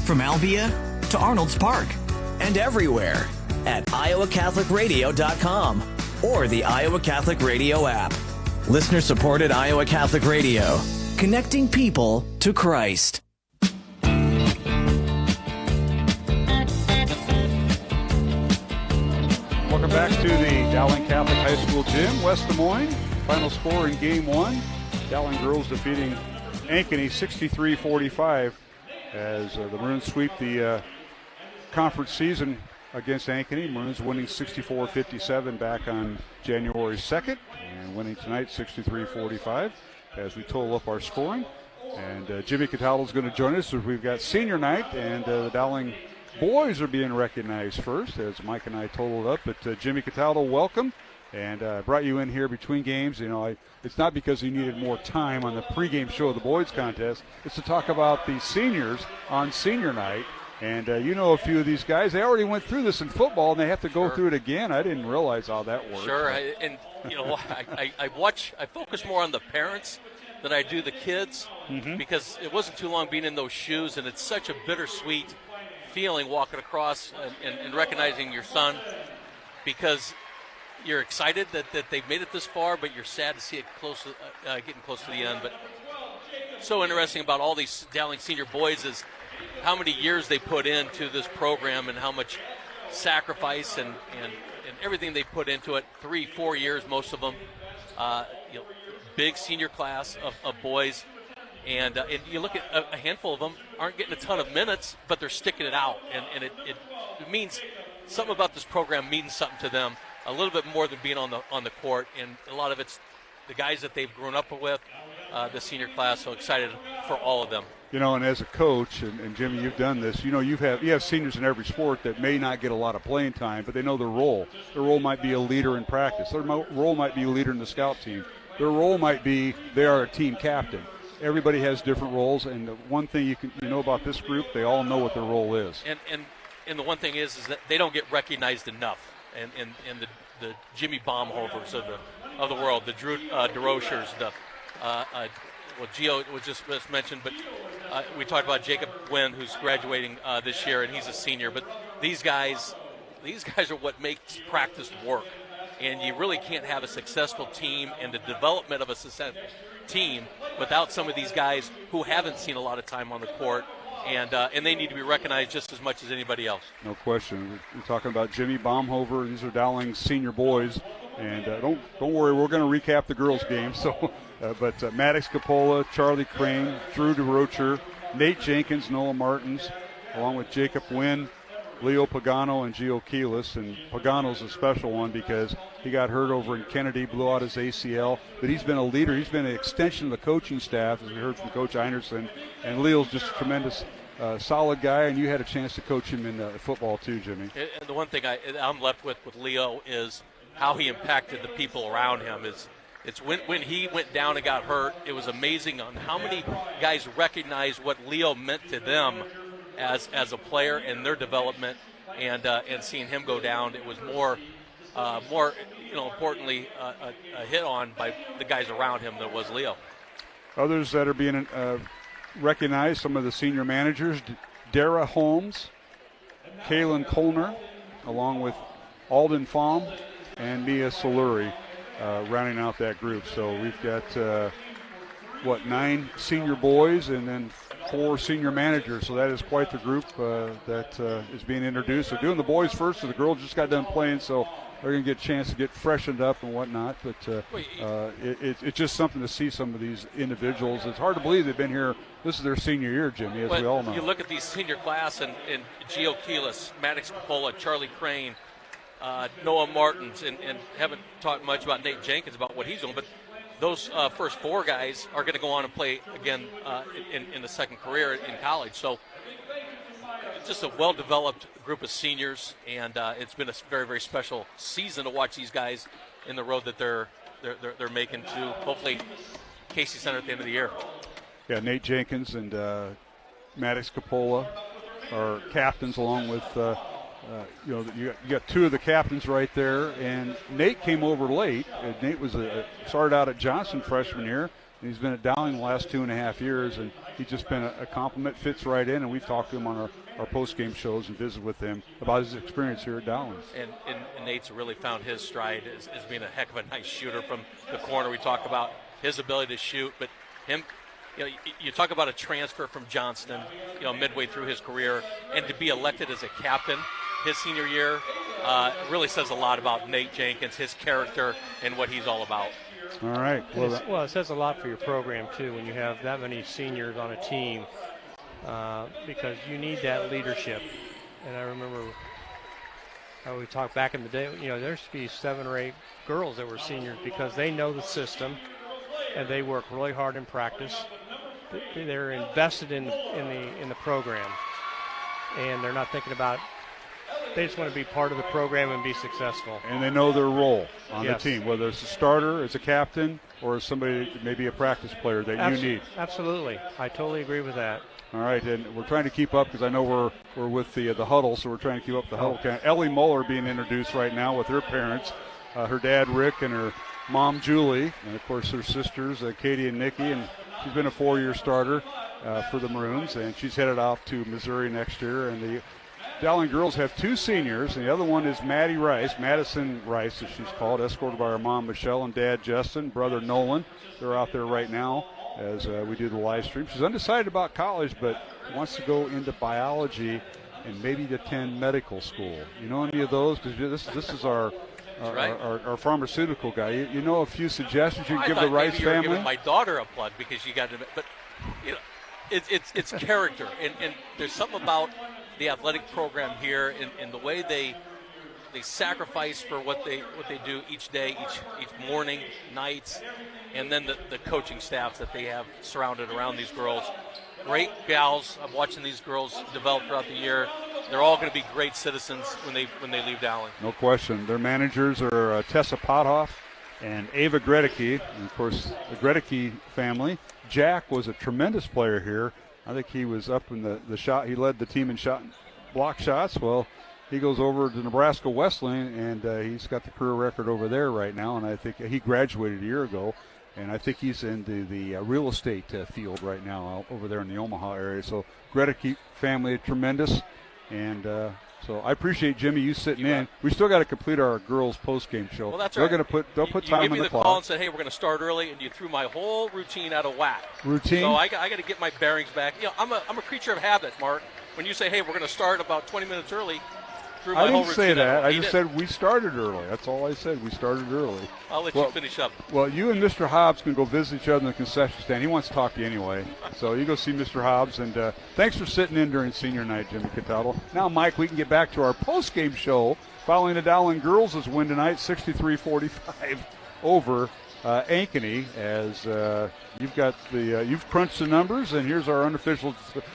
From Albia to Arnold's Park and everywhere at iowacatholicradio.com or the Iowa Catholic Radio app. Listener-supported Iowa Catholic Radio, connecting people to Christ. Welcome back to the Dowling Catholic High School gym, West Des Moines. Final score in game one, Dowling girls defeating Ankeny 63-45 as the Maroons sweep the conference season against Ankeny. Maroons winning 64-57 back on January 2nd and winning tonight 63-45 as we total up our scoring. And Jimmy Cataldo is going to join us as we've got senior night, and the Dowling boys are being recognized first as Mike and I totaled up. But Jimmy Cataldo, welcome. And I brought you in here between games. It's not because you needed more time on the pregame show of the boys contest. It's to talk about the seniors on senior night. And a few of these guys. They already went through this in football, and they have to go through it again. I didn't realize how that works. Sure, I focus more on the parents than I do the kids, because it wasn't too long being in those shoes, and it's such a bittersweet feeling walking across and recognizing your son, because you're excited that they've made it this far, but you're sad to see it getting close to the end. But so interesting about all these Dowling senior boys is how many years they put into this program and how much sacrifice and everything they put into it. 3-4 years, most of them. Big senior class of boys. And you look at a handful of them aren't getting a ton of minutes, but they're sticking it out. And it means something about this program means something to them, a little bit more than being on the court. And a lot of it's the guys that they've grown up with, the senior class. So excited for all of them. And as a coach, and Jimmy, you've done this, you have seniors in every sport that may not get a lot of playing time, but they know their role. Their role might be a leader in practice. Their role might be a leader in the scout team. Their role might be they are a team captain. Everybody has different roles, and the one thing you know about this group, they all know what their role is. And the one thing is that they don't get recognized enough. And the Jimmy Baumhovers of the world, the Drew DeRochers, Gio was just mentioned, but we talked about Jacob Wynn, who's graduating this year, and he's a senior. But these guys are what makes practice work. And you really can't have a successful team and the development of a successful team without some of these guys who haven't seen a lot of time on the court. And they need to be recognized just as much as anybody else. No question. We're talking about Jimmy Baumhover. These are Dowling's senior boys. And don't worry, we're going to recap the girls' game. So, but Maddox Capola, Charlie Crane, Drew DeRocher, Nate Jenkins, Noah Martins, along with Jacob Wynn, Leo Pagano, and Gio Keelis. And Pagano's a special one because he got hurt over in Kennedy, blew out his ACL. But he's been a leader. He's been an extension of the coaching staff, as we heard from Coach Einerson. And Leo's just a tremendous, solid guy, and you had a chance to coach him in football too, Jimmy. And the one thing I'm left with Leo is how he impacted the people around him. It's when he went down and got hurt, it was amazing on how many guys recognized what Leo meant to them as a player and their development, and seeing him go down, it was more importantly a hit on by the guys around him than was Leo. Others that are being recognized, some of the senior managers, Dara Holmes, Kaylin Kolner, along with Alden Fahm and Mia Soluri, rounding out that group. So we've got 9 senior boys and then 4 senior managers. So that is quite the group that is being introduced. They're doing the boys first, so the girls just got done playing, so they're going to get a chance to get freshened up and whatnot. But it's just something to see some of these individuals. It's hard to believe they've been here. This is their senior year, Jimmy, as we all know. You look at these senior class and Gio Keelis, Maddox Capola, Charlie Crane, Noah Martins, and haven't talked much about Nate Jenkins, about what he's doing, but those first 4 guys are going to go on and play again in the second career in college. So just a well-developed group of seniors, and it's been a very, very special season to watch these guys in the road that they're making to hopefully Casey Center at the end of the year. Yeah, Nate Jenkins and Maddox Capola are captains, along with you got 2 of the captains right there, and Nate came over late. Nate was started out at Johnson freshman year, and he's been at Dowling the last 2.5 years, and he's just been a compliment, fits right in, and we've talked to him on our post-game shows and visited with him about his experience here at Dowling. And Nate's really found his stride as being a heck of a nice shooter from the corner. We talk about his ability to shoot, but him, you talk about a transfer from Johnston, midway through his career, and to be elected as a captain his senior year really says a lot about Nate Jenkins, his character, and what he's all about. All right. Well, it says a lot for your program, too, when you have that many seniors on a team, because you need that leadership. And I remember how we talked back in the day, there used to be 7 or 8 girls that were seniors because they know the system and they work really hard in practice. They're invested in the program, and they're not thinking about They just want to be part of the program and be successful. And they know their role on Yes. the team, whether it's a starter, as a captain, or as somebody, maybe a practice player that you need. Absolutely. I totally agree with that. All right, and we're trying to keep up because I know we're with the huddle, so we're trying to keep up the huddle count. Ellie Muller being introduced right now with her parents, her dad Rick and her mom Julie, and of course her sisters Katie and Nikki, and she's been a 4-year starter for the Maroons, and she's headed off to Missouri next year. And the Dowling girls have 2 seniors, and the other one is Madison Rice, as she's called, escorted by her mom Michelle and dad Justin, brother Nolan. They're out there right now as we do the live stream. She's undecided about college, but wants to go into biology and maybe attend medical school. You know any of those? Because this is our pharmaceutical guy. You know a few suggestions you can give the Rice maybe you're family? giving my daughter a plug because you got to, but you know, it's character, and there's something about the athletic program here and the way they sacrifice for what they do each day, each morning, nights, and then the coaching staff that they have surrounded around these girls. Great gals. I'm watching these girls develop throughout the year. They're all going to be great citizens when they leave Dowling. No question. Their managers are Tessa Pothoff and Ava Gredicke, and of course the Gredicke family. Jack was a tremendous player here. I think he was up in the shot. He led the team in block shots. Well, he goes over to Nebraska Wesleyan, and he's got the career record over there right now. And I think he graduated a year ago, and I think he's in the real estate field right now over there in the Omaha area. So Gredicke family, tremendous. And so I appreciate, Jimmy, you sitting in. We still got to complete our girls' post-game show. Well, that's They're right. going to put time on the clock. You gave me the call and said, hey, we're going to start early, and you threw my whole routine out of whack. Routine? So I got to get my bearings back. You know, I'm a creature of habit, Mark. When you say, hey, we're going to start about 20 minutes early, threw my I whole didn't routine say that. out. I just said we started early. That's all I said. We started early. I'll let you finish up. Well, you and Mr. Hobbs can go visit each other in the concession stand. He wants to talk to you anyway. So you go see Mr. Hobbs. And thanks for sitting in during senior night, Jimmy Cataldo. Now, Mike, we can get back to our post-game show following the Dowling girls' win tonight, 63-45 over Ankeny, as you've got you've crunched the numbers, and here's our unofficial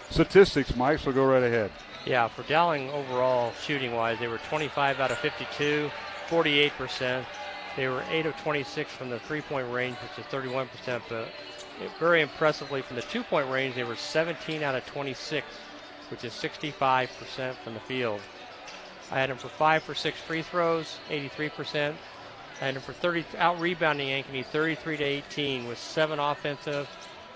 statistics, Mike, so go right ahead. Yeah, for Dowling overall, shooting-wise, they were 25 out of 52, 48%. They were 8 of 26 from the three-point range, which is 31%. But very impressively, from the two-point range, they were 17 out of 26, which is 65% from the field. I had them for 5 for 6 free throws, 83%. I had them for out-rebounding Ankeny, 33-18, with 7 offensive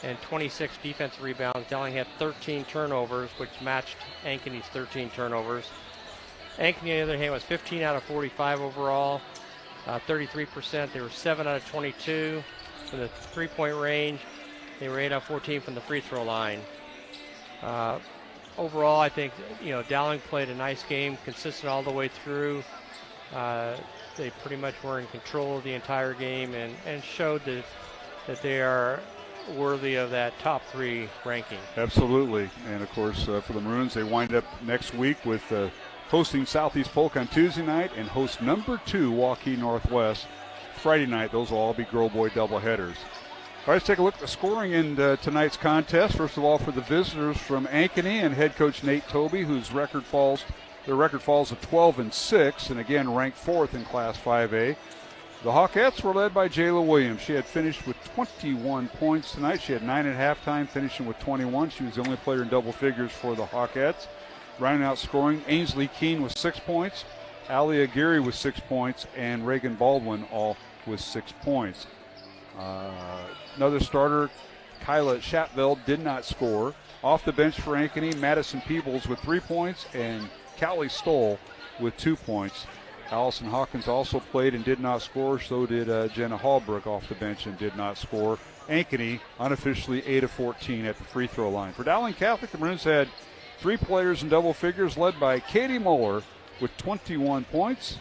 and 26 defensive rebounds. Dowling had 13 turnovers, which matched Ankeny's 13 turnovers. Ankeny, on the other hand, was 15 out of 45 overall, 33%. They were 7 out of 22 from the three-point range. They were 8 out of 14 from the free throw line. Overall, I think Dowling played a nice game, consistent all the way through. They pretty much were in control of the entire game and showed that they are worthy of that top 3 ranking. Absolutely. And, of course, for the Maroons, they wind up next week with hosting Southeast Polk on Tuesday night and host number 2 Waukee Northwest Friday night. Those will all be girl-boy doubleheaders. All right, let's take a look at the scoring in tonight's contest. First of all, for the visitors from Ankeny and head coach Nate Toby, whose record falls to 12-6, and again ranked 4th in Class 5A. The Hawkettes were led by Jayla Williams. She had finished with 21 points tonight. She had 9 at halftime, finishing with 21. She was the only player in double figures for the Hawkettes. Rounding out scoring, Ainsley Keene with 6 points, Allie Aguirre with 6 points, and Reagan Baldwin all with 6 points. Another starter, Kyla Shatveld, did not score. Off the bench for Ankeny, Madison Peebles with 3 points, and Callie Stoll with 2 points. Allison Hawkins also played and did not score. So did Jenna Hallbrook off the bench and did not score. Ankeny unofficially 8 of 14 at the free throw line. For Dowling Catholic, the Maroons had 3 players in double figures, led by Katie Moeller with 21 points.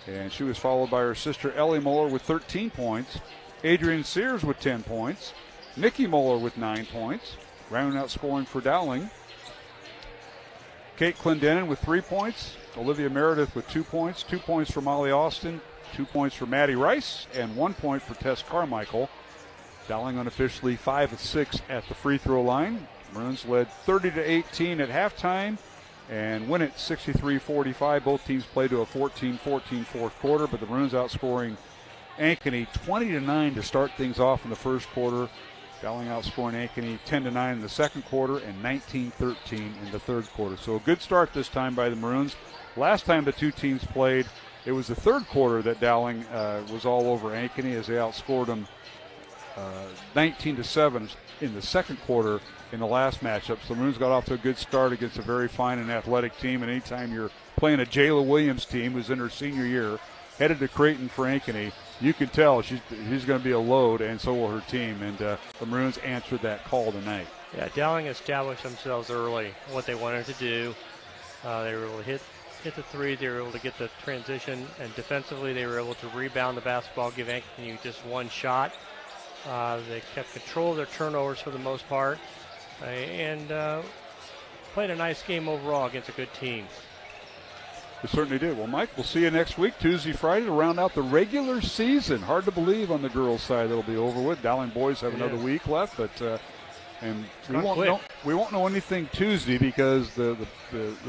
And she was followed by her sister Ellie Moeller with 13 points. Adrian Sears with 10 points. Nikki Moeller with 9 points. Rounding out scoring for Dowling, Kate Clendenin with 3 points. Olivia Meredith with 2 points. 2 points for Molly Austin. 2 points for Maddie Rice. And 1 point for Tess Carmichael. Dowling unofficially 5 of 6 at the free throw line. Maroons led 30-18 at halftime. and win it 63-45. Both teams played to a 14-14 fourth quarter, but the Maroons outscoring Ankeny 20-9 to start things off in the first quarter. Dowling outscoring Ankeny 10-9 in the second quarter and 19-13 in the third quarter. So a good start this time by the Maroons. Last time the two teams played, it was the third quarter that Dowling was all over Ankeny as they outscored them 19-7 in the second quarter in the last matchup. So the Maroons got off to a good start against a very fine and athletic team. And anytime you're playing a Jayla Williams team who's in her senior year, headed to Creighton for Ankeny, you can tell she's going to be a load, and so will her team. And the Maroons answered that call tonight. Yeah, Dowling established themselves early, what they wanted to do. They were able to hit the three. They were able to get the transition, and defensively they were able to rebound the basketball, give Ankeny just one shot. They kept control of their turnovers for the most part, and played a nice game overall against a good team. We certainly did. Well, Mike, we'll see you next week, Tuesday, Friday, to round out the regular season. Hard to believe on the girls' side that'll be over with. Dowling boys have another week left, but and we won't know anything Tuesday because the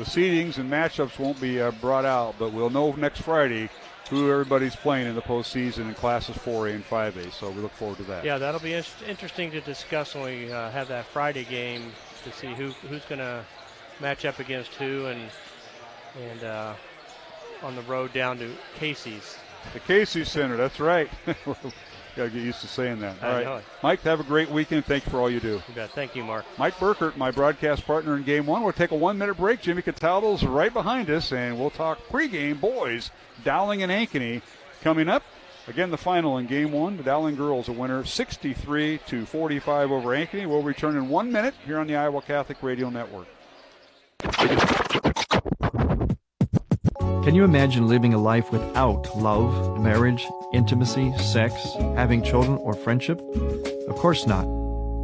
seedings and matchups won't be brought out. But we'll know next Friday who everybody's playing in the postseason in classes 4A and 5A. So we look forward to that. Yeah, that'll be interesting to discuss when we have that Friday game to see who's going to match up against who and on the road down to Casey's. The Casey's Center, that's right. Got to get used to saying that. All right, Mike, have a great weekend. Thank you for all you do. You bet. Thank you, Mark. Mike Burkert, my broadcast partner in Game 1. We'll take a 1-minute break. Jimmy Cataldo's right behind us, and we'll talk pregame boys, Dowling and Ankeny coming up. Again, the final in Game 1. The Dowling girls a winner 63-45 over Ankeny. We'll return in 1 minute here on the Iowa Catholic Radio Network. Can you imagine living a life without love, marriage, intimacy, sex, having children, or friendship? Of course not.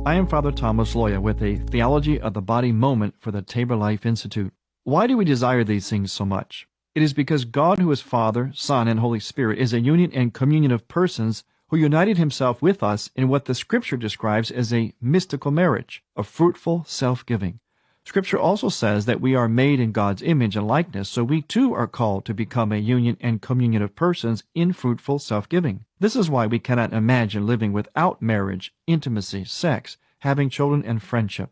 I am Father Thomas Loya with a Theology of the Body moment for the Tabor Life Institute. Why do we desire these things so much? It is because God, who is Father, Son, and Holy Spirit, is a union and communion of persons who united himself with us in what the Scripture describes as a mystical marriage, of fruitful self-giving. Scripture also says that we are made in God's image and likeness, so we too are called to become a union and communion of persons in fruitful self-giving. This is why we cannot imagine living without marriage, intimacy, sex, having children, and friendship.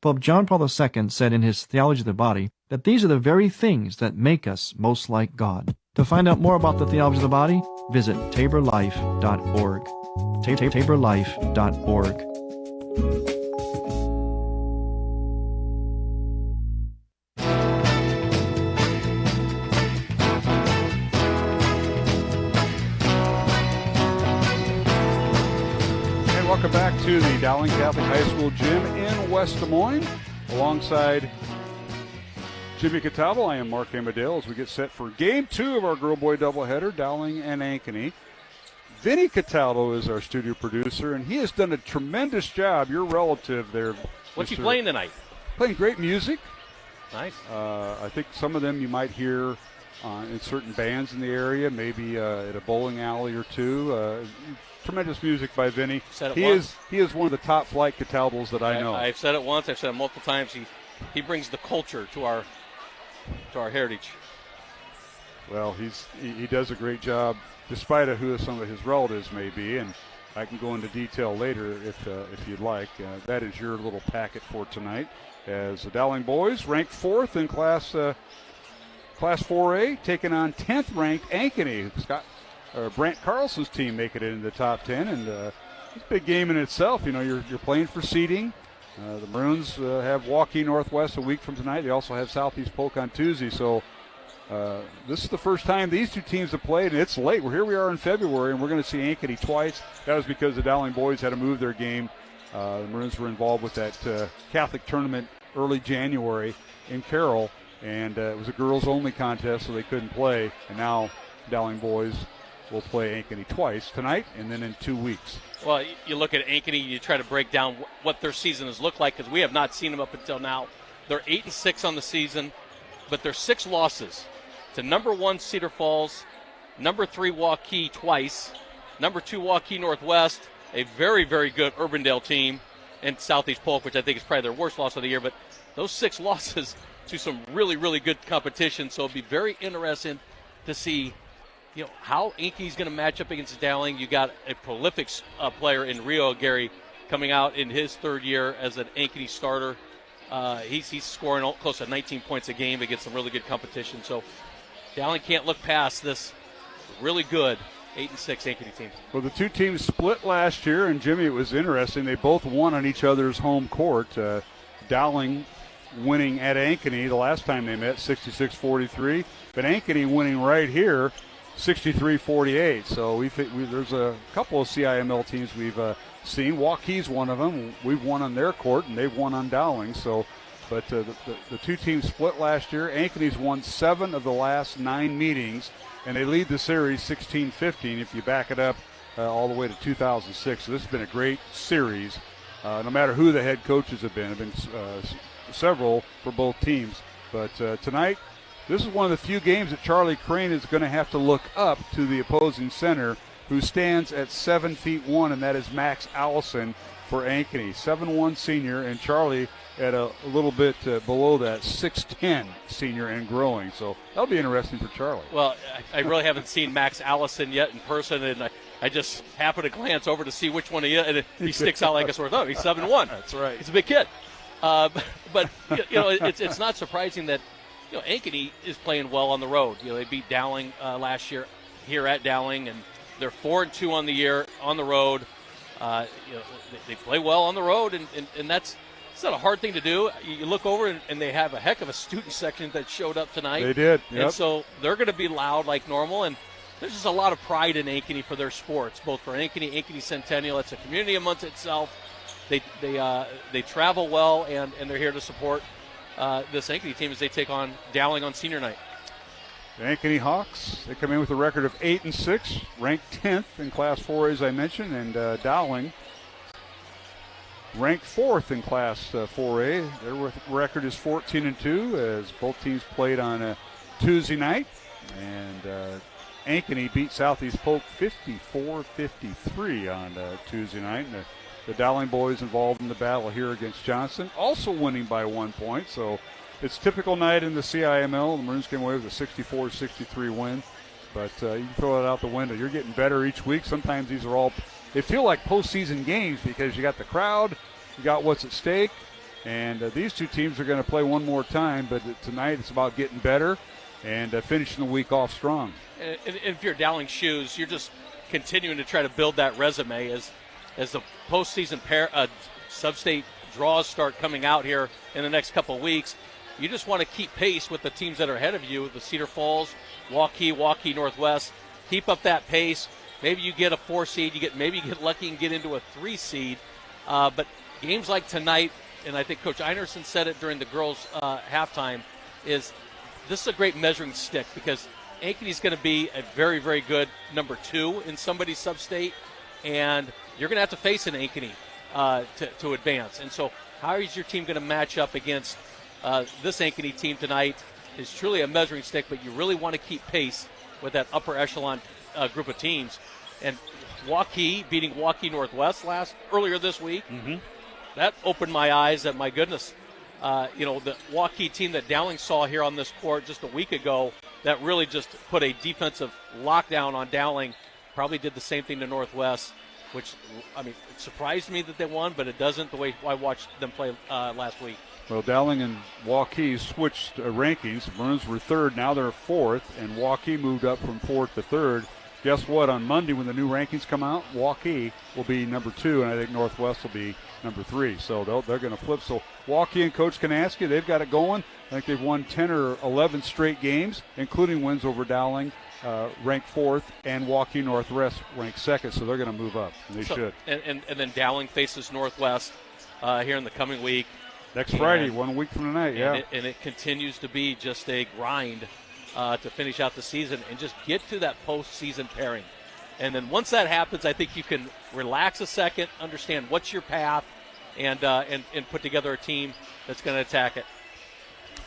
Pope John Paul II said in his Theology of the Body that these are the very things that make us most like God. To find out more about the Theology of the Body, visit taborlife.org. taborlife.org. Welcome back to the Dowling Catholic High School gym in West Des Moines. Alongside Jimmy Catavo, I am Mark Amadale as we get set for Game 2 of our girl-boy doubleheader, Dowling and Ankeny. Vinny Cataldo is our studio producer, and he has done a tremendous job. Your relative there. What's he playing tonight? Playing great music. Nice. I think some of them you might hear in certain bands in the area, maybe at a bowling alley or two. Tremendous music by Vinny. He is one of the top flight Cataldos that I know. I've said it once. I've said it multiple times. He brings the culture to our heritage. Well, he does a great job, despite who some of his relatives may be, and I can go into detail later if you'd like. That is your little packet for tonight. As the Dowling boys ranked 4th in Class 4A, taking on 10th ranked Ankeny. Brant Carlson's team make it into the top 10, and it's a big game in itself. You know, you're playing for seeding. The Maroons have Waukee Northwest a week from tonight. They also have Southeast Polk on Tuesday. So this is the first time these two teams have played, and it's late. Here we are in February, and we're going to see Ankeny twice. That was because the Dowling boys had to move their game. The Maroons were involved with that Catholic tournament early January in Carroll, and it was a girls-only contest, so they couldn't play. And now Dowling boys will play Ankeny twice, tonight and then in 2 weeks. Well, you look at Ankeny, you try to break down what their season has looked like, because we have not seen them up until now. They're 8-6 on the season, but they're 6 losses to number 1 Cedar Falls, number 3 Waukee twice, number 2 Waukee Northwest, a very, very good Urbandale team, and Southeast Polk, which I think is probably their worst loss of the year. But those 6 losses to some really, really good competition. So it'll be very interesting to see, how Ankeny's going to match up against Dowling. You got a prolific player in Rio Gary coming out in his third year as an Ankeny starter. He's scoring close to 19 points a game against some really good competition. So Dowling can't look past this really good 8-6 Ankeny team. Well, the two teams split last year, and Jimmy, it was interesting. They both won on each other's home court. Dowling winning at Ankeny the last time they met, 66-43. But Ankeny winning right here, 63-48. So there's a couple of CIML teams we've seen. Waukee's one of them. We've won on their court, and they've won on Dowling. So, but the two teams split last year. Ankeny's won 7 of the last 9 meetings, and they lead the series 16-15 if you back it up all the way to 2006. So this has been a great series, no matter who the head coaches have been. There have been several for both teams. But tonight, this is one of the few games that Charlie Crane is going to have to look up to the opposing center, who stands at 7'1", and that is Max Allison for Ankeny. 7'1" senior, and Charlie at a little bit below that, 6'10" senior and growing. So that'll be interesting for Charlie. Well, I really haven't seen Max Allison yet in person, and I just happened to glance over to see which one he is, and he sticks out like a sore thumb. He's 7'1". That's right. He's a big kid. But it's not surprising that Ankeny is playing well on the road. They beat Dowling last year here at Dowling, and they're 4-2 on the year on the road. They play well on the road, and that's not a hard thing to do. You look over, and they have a heck of a student section that showed up tonight. They did, yep. And so they're going to be loud like normal, and there's just a lot of pride in Ankeny for their sports, both for Ankeny Centennial. It's a community amongst itself. They travel well, and they're here to support this Ankeny team as they take on Dowling on senior night. The Ankeny Hawks, they come in with a record of 8-6, ranked 10th in Class 4A, as I mentioned, and Dowling ranked 4th in Class 4A. Their record is 14-2, as both teams played on a Tuesday night, and Ankeny beat Southeast Polk 54-53 on Tuesday night. And the Dowling boys involved in the battle here against Johnson, also winning by 1 point. So it's typical night in the CIML. The Maroons came away with a 64-63 win. But you can throw it out the window. You're getting better each week. Sometimes these are they feel like postseason games because you got the crowd, you got what's at stake. And these two teams are going to play one more time. But tonight it's about getting better and finishing the week off strong. And if you're Dowling shoes, you're just continuing to try to build that resume as the postseason sub-state draws start coming out here in the next couple of weeks. You just want to keep pace with the teams that are ahead of you, the Cedar Falls, Waukee Northwest. Keep up that pace. Maybe you get a 4 seed. Maybe you get lucky and get into a 3 seed. But games like tonight, and I think Coach Einerson said it during the girls' halftime, is this is a great measuring stick because Ankeny's going to be a very, very good number 2 in somebody's sub-state, and you're going to have to face an Ankeny to advance. And so how is your team going to match up against this Ankeny team tonight? Is truly a measuring stick, but you really want to keep pace with that upper echelon group of teams. And Waukee beating Waukee Northwest earlier this week, that opened my eyes that, my goodness, the Waukee team that Dowling saw here on this court just a week ago that really just put a defensive lockdown on Dowling, probably did the same thing to Northwest, which, it surprised me that they won, but it doesn't the way I watched them play last week. Well, Dowling and Waukee switched rankings. Maroons were 3rd, now they're 4th, and Waukee moved up from 4th to 3rd. Guess what? On Monday when the new rankings come out, Waukee will be number 2, and I think Northwest will be number 3. So they're going to flip. So Waukee and Coach Kanaski, they've got it going. I think they've won 10 or 11 straight games, including wins over Dowling, ranked 4th, and Waukee Northwest ranked 2nd. So they're going to move up, and they should. And then Dowling faces Northwest here in the coming week. Next Friday, 1 week from tonight, yeah. And it continues to be just a grind to finish out the season and just get to that postseason pairing. And then once that happens, I think you can relax a second, understand what's your path, and put together a team that's going to attack it.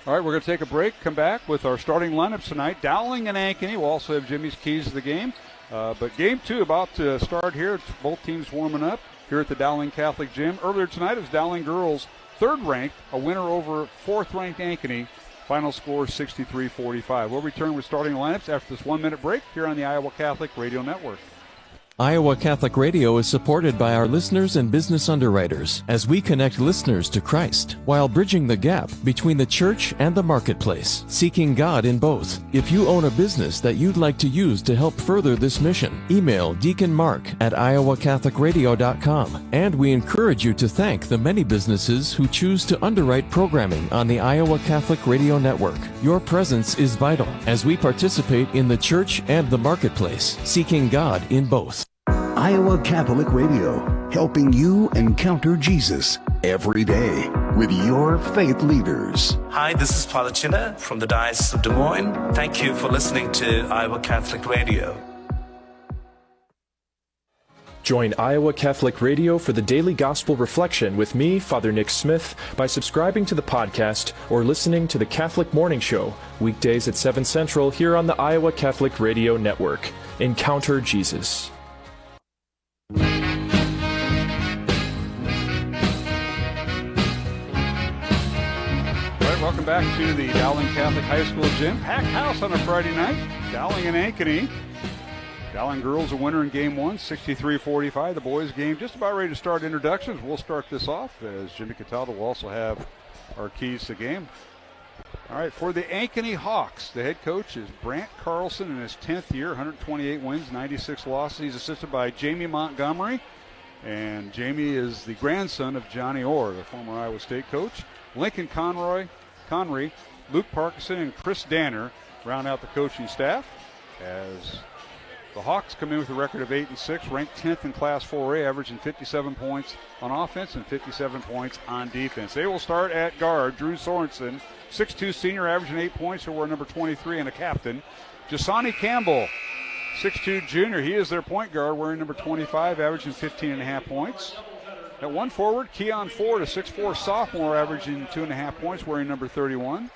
All right, we're going to take a break, come back with our starting lineups tonight. Dowling and Ankeny. We'll also have Jimmy's keys to the game. But game 2 about to start here. Both teams warming up here at the Dowling Catholic Gym. Earlier tonight, it was Dowling girls 3rd ranked, a winner over 4th ranked Ankeny, Final score 63-45. We'll return with starting lineups after this 1-minute break here on the Iowa Catholic Radio Network. Iowa Catholic Radio is supported by our listeners and business underwriters as we connect listeners to Christ while bridging the gap between the church and the marketplace, seeking God in both. If you own a business that you'd like to use to help further this mission, email Deacon Mark at iowacatholicradio.com. And we encourage you to thank the many businesses who choose to underwrite programming on the Iowa Catholic Radio Network. Your presence is vital as we participate in the church and the marketplace, seeking God in both. Iowa Catholic Radio, helping you encounter Jesus every day with your faith leaders. Hi, this is Father Chilla from the Diocese of Des Moines. Thank you for listening to Iowa Catholic Radio. Join Iowa Catholic Radio for the Daily Gospel Reflection with me, Father Nick Smith, by subscribing to the podcast or listening to the Catholic Morning Show, weekdays at 7 Central here on the Iowa Catholic Radio Network. Encounter Jesus. All right, welcome back to the Dowling Catholic High School gym. Packed house on a Friday night. Dowling and Ankeny. Dowling girls a winner in game one, 63-45. The boys game just about ready to start introductions. We'll start this off as Jimmy Cataldo will also have our keys to the game. All right, for the Ankeny Hawks, the head coach is Brant Carlson in his 10th year, 128 wins, 96 losses. He's assisted by Jamie Montgomery, and Jamie is the grandson of Johnny Orr, the former Iowa State coach. Lincoln Conry, Luke Parkinson, and Chris Danner round out the coaching staff as the Hawks come in with a record of 8-6, ranked 10th in Class 4A, averaging 57 points on offense and 57 points on defense. They will start at guard. Drew Sorensen, 6'2 senior, averaging 8 points, who wore number 23 and a captain. Jasani Campbell, 6'2 junior. He is their point guard, wearing number 25, averaging 15.5 points. At one forward, Keon Ford, a 6'4 sophomore, averaging 2.5 points, wearing number 31.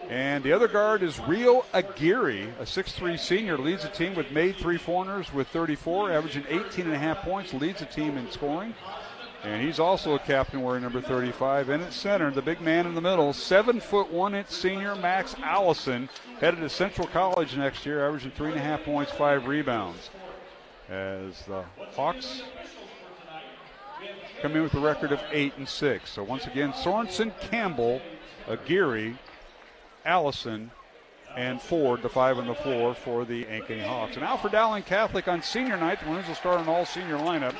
And the other guard is Rio Aguirre, a 6'3 senior, leads the team with made three-pointers with 34, averaging 18.5 points, leads the team in scoring. And he's also a captain wearing number 35. And at center, the big man in the middle, 7'1" senior Max Allison, headed to Central College next year, averaging 3.5 points, 5 rebounds. As the Hawks come in with a record of 8-6. So once again, Sorensen, Campbell, Aguirre, Allison, and Ford, the 5 on the floor for the Ankeny Hawks. And now for Dowling Catholic on senior night, the winners will start an all-senior lineup.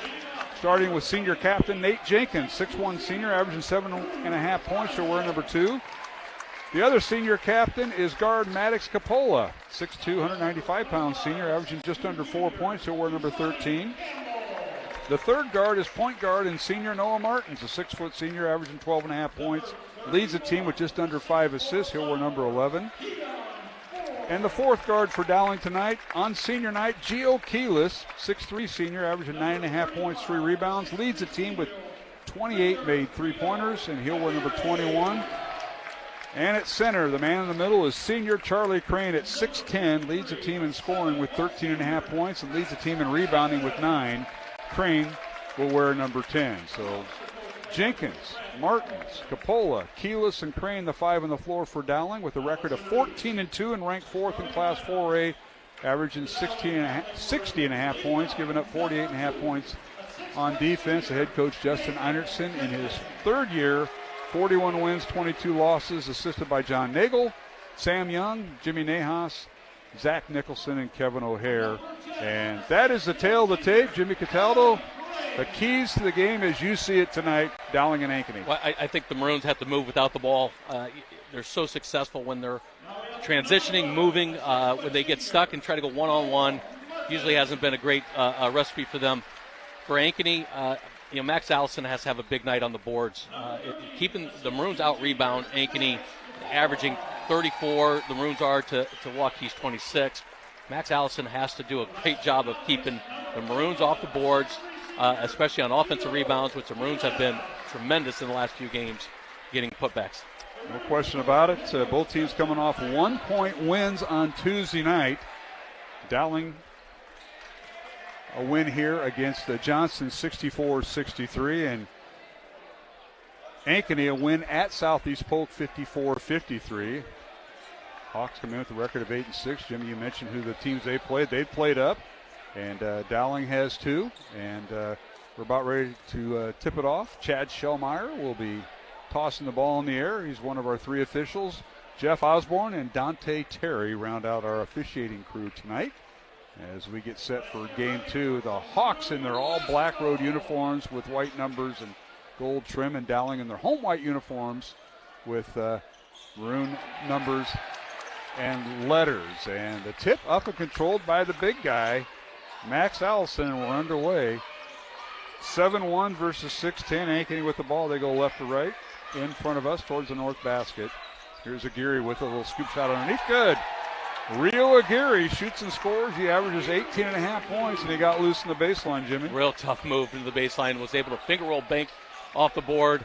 Starting with senior captain Nate Jenkins, 6'1 senior, averaging 7.5 points, so we're number 2. The other senior captain is guard Maddox Capola, 6'2", 195-pound senior, averaging just under 4 points, so we're number 13. The third guard is point guard and senior Noah Martins, a 6' senior, averaging 12.5 points, leads the team with just under 5 assists. He'll wear number 11. And the fourth guard for Dowling tonight, on senior night, Gio Keelis, 6'3 senior, averaging 9.5 points, 3 rebounds, leads the team with 28 made three-pointers, and he'll wear number 21. And at center, the man in the middle is senior Charlie Crane at 6'10", leads the team in scoring with 13.5 points, and leads the team in rebounding with 9. Crane will wear number 10. So Jenkins, Martins, Capola, Keelis, and Crane, the 5 on the floor for Dowling, with a record of 14-2 and ranked 4th in Class 4A, averaging 60.5 points, giving up 48.5 points on defense. The head coach, Justin Einertson, in his third year, 41 wins, 22 losses, assisted by John Nagel, Sam Young, Jimmy Nahas, Zach Nicholson, and Kevin O'Hare. And that is the tale of the tape. Jimmy Cataldo, the keys to the game as you see it tonight, Dowling and Ankeny. Well, I think the Maroons have to move without the ball. They're so successful when they're transitioning, moving, when they get stuck and try to go one-on-one. Usually hasn't been a great recipe for them. For Ankeny, Max Allison has to have a big night on the boards. Keeping the Maroons out-rebound Ankeny, averaging 34, the Maroons are to Waukees 26. Max Allison has to do a great job of keeping the Maroons off the boards, especially on offensive rebounds, which the Maroons have been tremendous in the last few games, getting putbacks. No question about it. Both teams coming off 1-point wins on Tuesday night. Dowling a win here against Johnson, 64-63, and Ankeny a win at Southeast Polk, 54-53. Hawks come in with a record of 8-6. Jimmy, you mentioned who the teams they played. They played up, and Dowling has 2. And we're about ready to tip it off. Chad Shellmeyer will be tossing the ball in the air. He's one of our 3 officials. Jeff Osborne and Dante Terry round out our officiating crew tonight as we get set for game 2. The Hawks in their all black road uniforms with white numbers and gold trim, and Dowling in their home white uniforms with maroon numbers and letters. And the tip up and controlled by the big guy, Max Allison, and we're underway. 7-1 versus 6-10. Ankeny with the ball. They go left to right in front of us towards the north basket. Here's Aguirre with a little scoop shot underneath. Good. Rio Aguirre shoots and scores. He averages 18.5 points, and he got loose in the baseline, Jimmy. Real tough move into the baseline. Was able to finger roll bank off the board.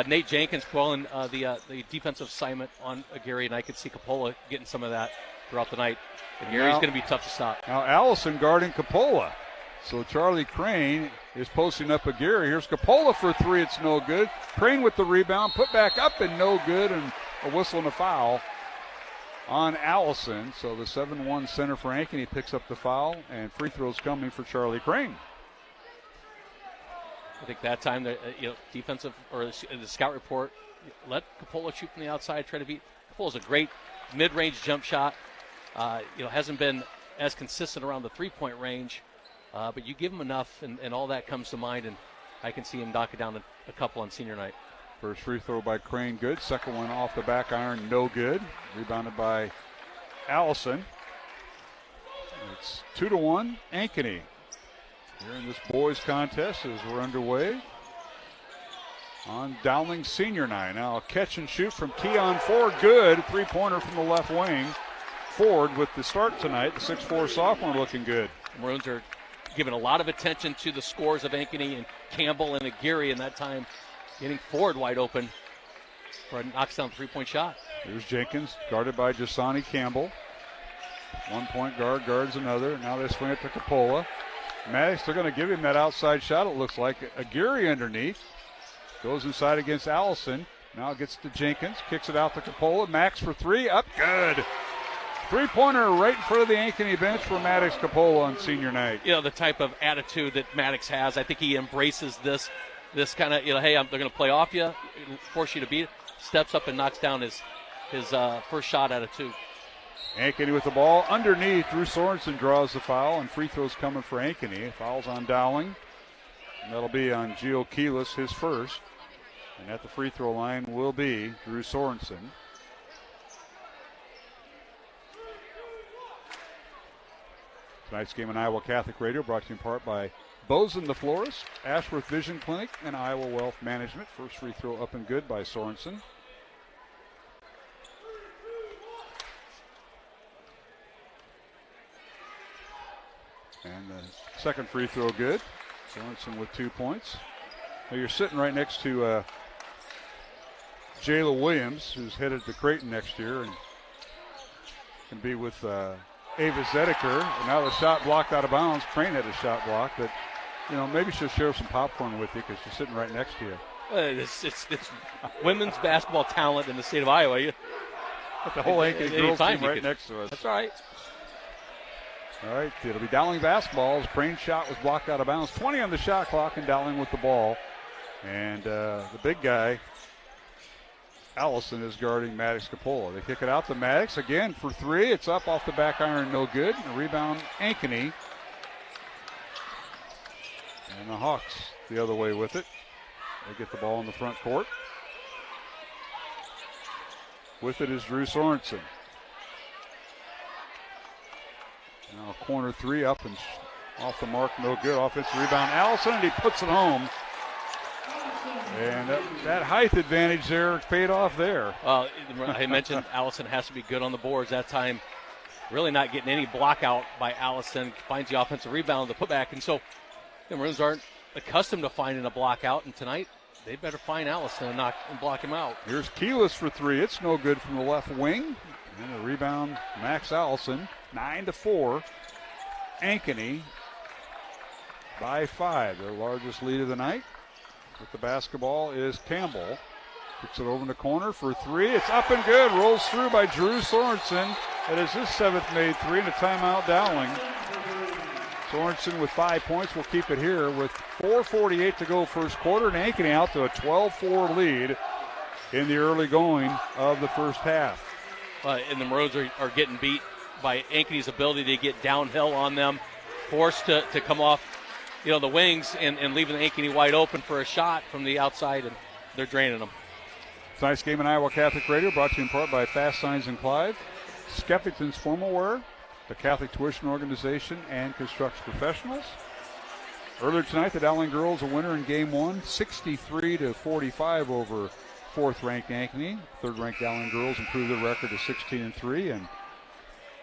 Nate Jenkins calling the defensive assignment on Aguirre, and I could see Coppola getting some of that throughout the night. Aguirre's going to be tough to stop. Now Allison guarding Coppola. So Charlie Crane is posting up Aguirre. Here's Coppola for 3. It's no good. Crane with the rebound. Put back up and no good. And a whistle and a foul on Allison. So the 7-1 center for Ankeny picks up the foul, and free throws coming for Charlie Crane. I think that time the defensive or the scout report let Coppola shoot from the outside, try to beat. Coppola's a great mid-range jump shot. Hasn't been as consistent around the three-point range, but you give him enough, and all that comes to mind, and I can see him knocking down a couple on senior night. First free throw by Crane, good. Second one off the back iron, no good. Rebounded by Allison. It's 2-1, Ankeny. Here in this boys contest as we're underway on Dowling senior night. Now a catch and shoot from Keon Ford, good. 3-pointer from the left wing. Ford with the start tonight, the 6'4 sophomore looking good. Maroons are giving a lot of attention to the scores of Ankeny and Campbell and Aguirre in that time, getting Ford wide open for a knocks down 3-point shot. Here's Jenkins, guarded by Jasani Campbell. 1-point guard guards another. Now they swing it to Coppola. Maddox, they're going to give him that outside shot, it looks like. Aguirre underneath. Goes inside against Allison. Now gets to Jenkins. Kicks it out to Coppola. Max for 3. Up good. 3-pointer right in front of the Ankeny bench for Maddox Coppola on senior night. The type of attitude that Maddox has. I think he embraces this kind of, hey, they're going to play off you, force you to beat it. Steps up and knocks down his first shot out of 2. Ankeny with the ball underneath. Drew Sorensen draws the foul, and free throws coming for Ankeny. Fouls on Dowling. And that'll be on Gio Keelis, his first. And at the free throw line will be Drew Sorensen. Tonight's game on Iowa Catholic Radio brought to you in part by Bozen the Florist, Ashworth Vision Clinic, and Iowa Wealth Management. First free throw up and good by Sorensen. And the second free throw good. Sorensen with 2 points. Now you're sitting right next to Jayla Williams, who's headed to Creighton next year and can be with Ava Zedeker. And now the shot blocked out of bounds. Crane had a shot blocked, but maybe she'll share some popcorn with you because she's sitting right next to you. It's women's basketball talent in the state of Iowa. The whole Ankeny girls team right next to us. That's all right. All right, it'll be Dowling basketball. Crane's shot was blocked out of bounds. 20 on the shot clock, and Dowling with the ball. And the big guy, Allison, is guarding Maddox Coppola. They kick it out to Maddox again for 3. It's up off the back iron, no good. And a rebound, Ankeny. And the Hawks the other way with it. They get the ball in the front court. With it is Drew Sorensen. Now corner 3 up and off the mark, no good. Offensive rebound, Allison, and he puts it home. And that height advantage there paid off there. Well, I mentioned Allison has to be good on the boards that time. Really not getting any block out by Allison. Finds the offensive rebound, the putback. And so the Maroons aren't accustomed to finding a block out. And tonight, they better find Allison and block him out. Here's Keelis for 3. It's no good from the left wing. And a rebound, Max Allison. 9-4. Ankeny by 5. Their largest lead of the night. With the basketball is Campbell. Kicks it over in the corner for three. It's up and good. Rolls through by Drew Sorensen. That is his 7th made three, and a timeout Dowling. Sorensen with 5 points will keep it here with 4:48 to go first quarter, and Ankeny out to a 12-4 lead in the early going of the first half. And the Maroons are getting beat by Ankeny's ability to get downhill on them, forced to come off, the wings and leaving Ankeny wide open for a shot from the outside, and they're draining them. Tonight's game on Iowa Catholic Radio brought to you in part by Fast Signs in Clive, Skeffington's Formal Wear, the Catholic Tuition Organization, and Construction Professionals. Earlier tonight, the Dowling girls a winner in Game 1, 63-45 over 4th-ranked Ankeny. 3rd-ranked Dowling girls improved their record to 16-3, and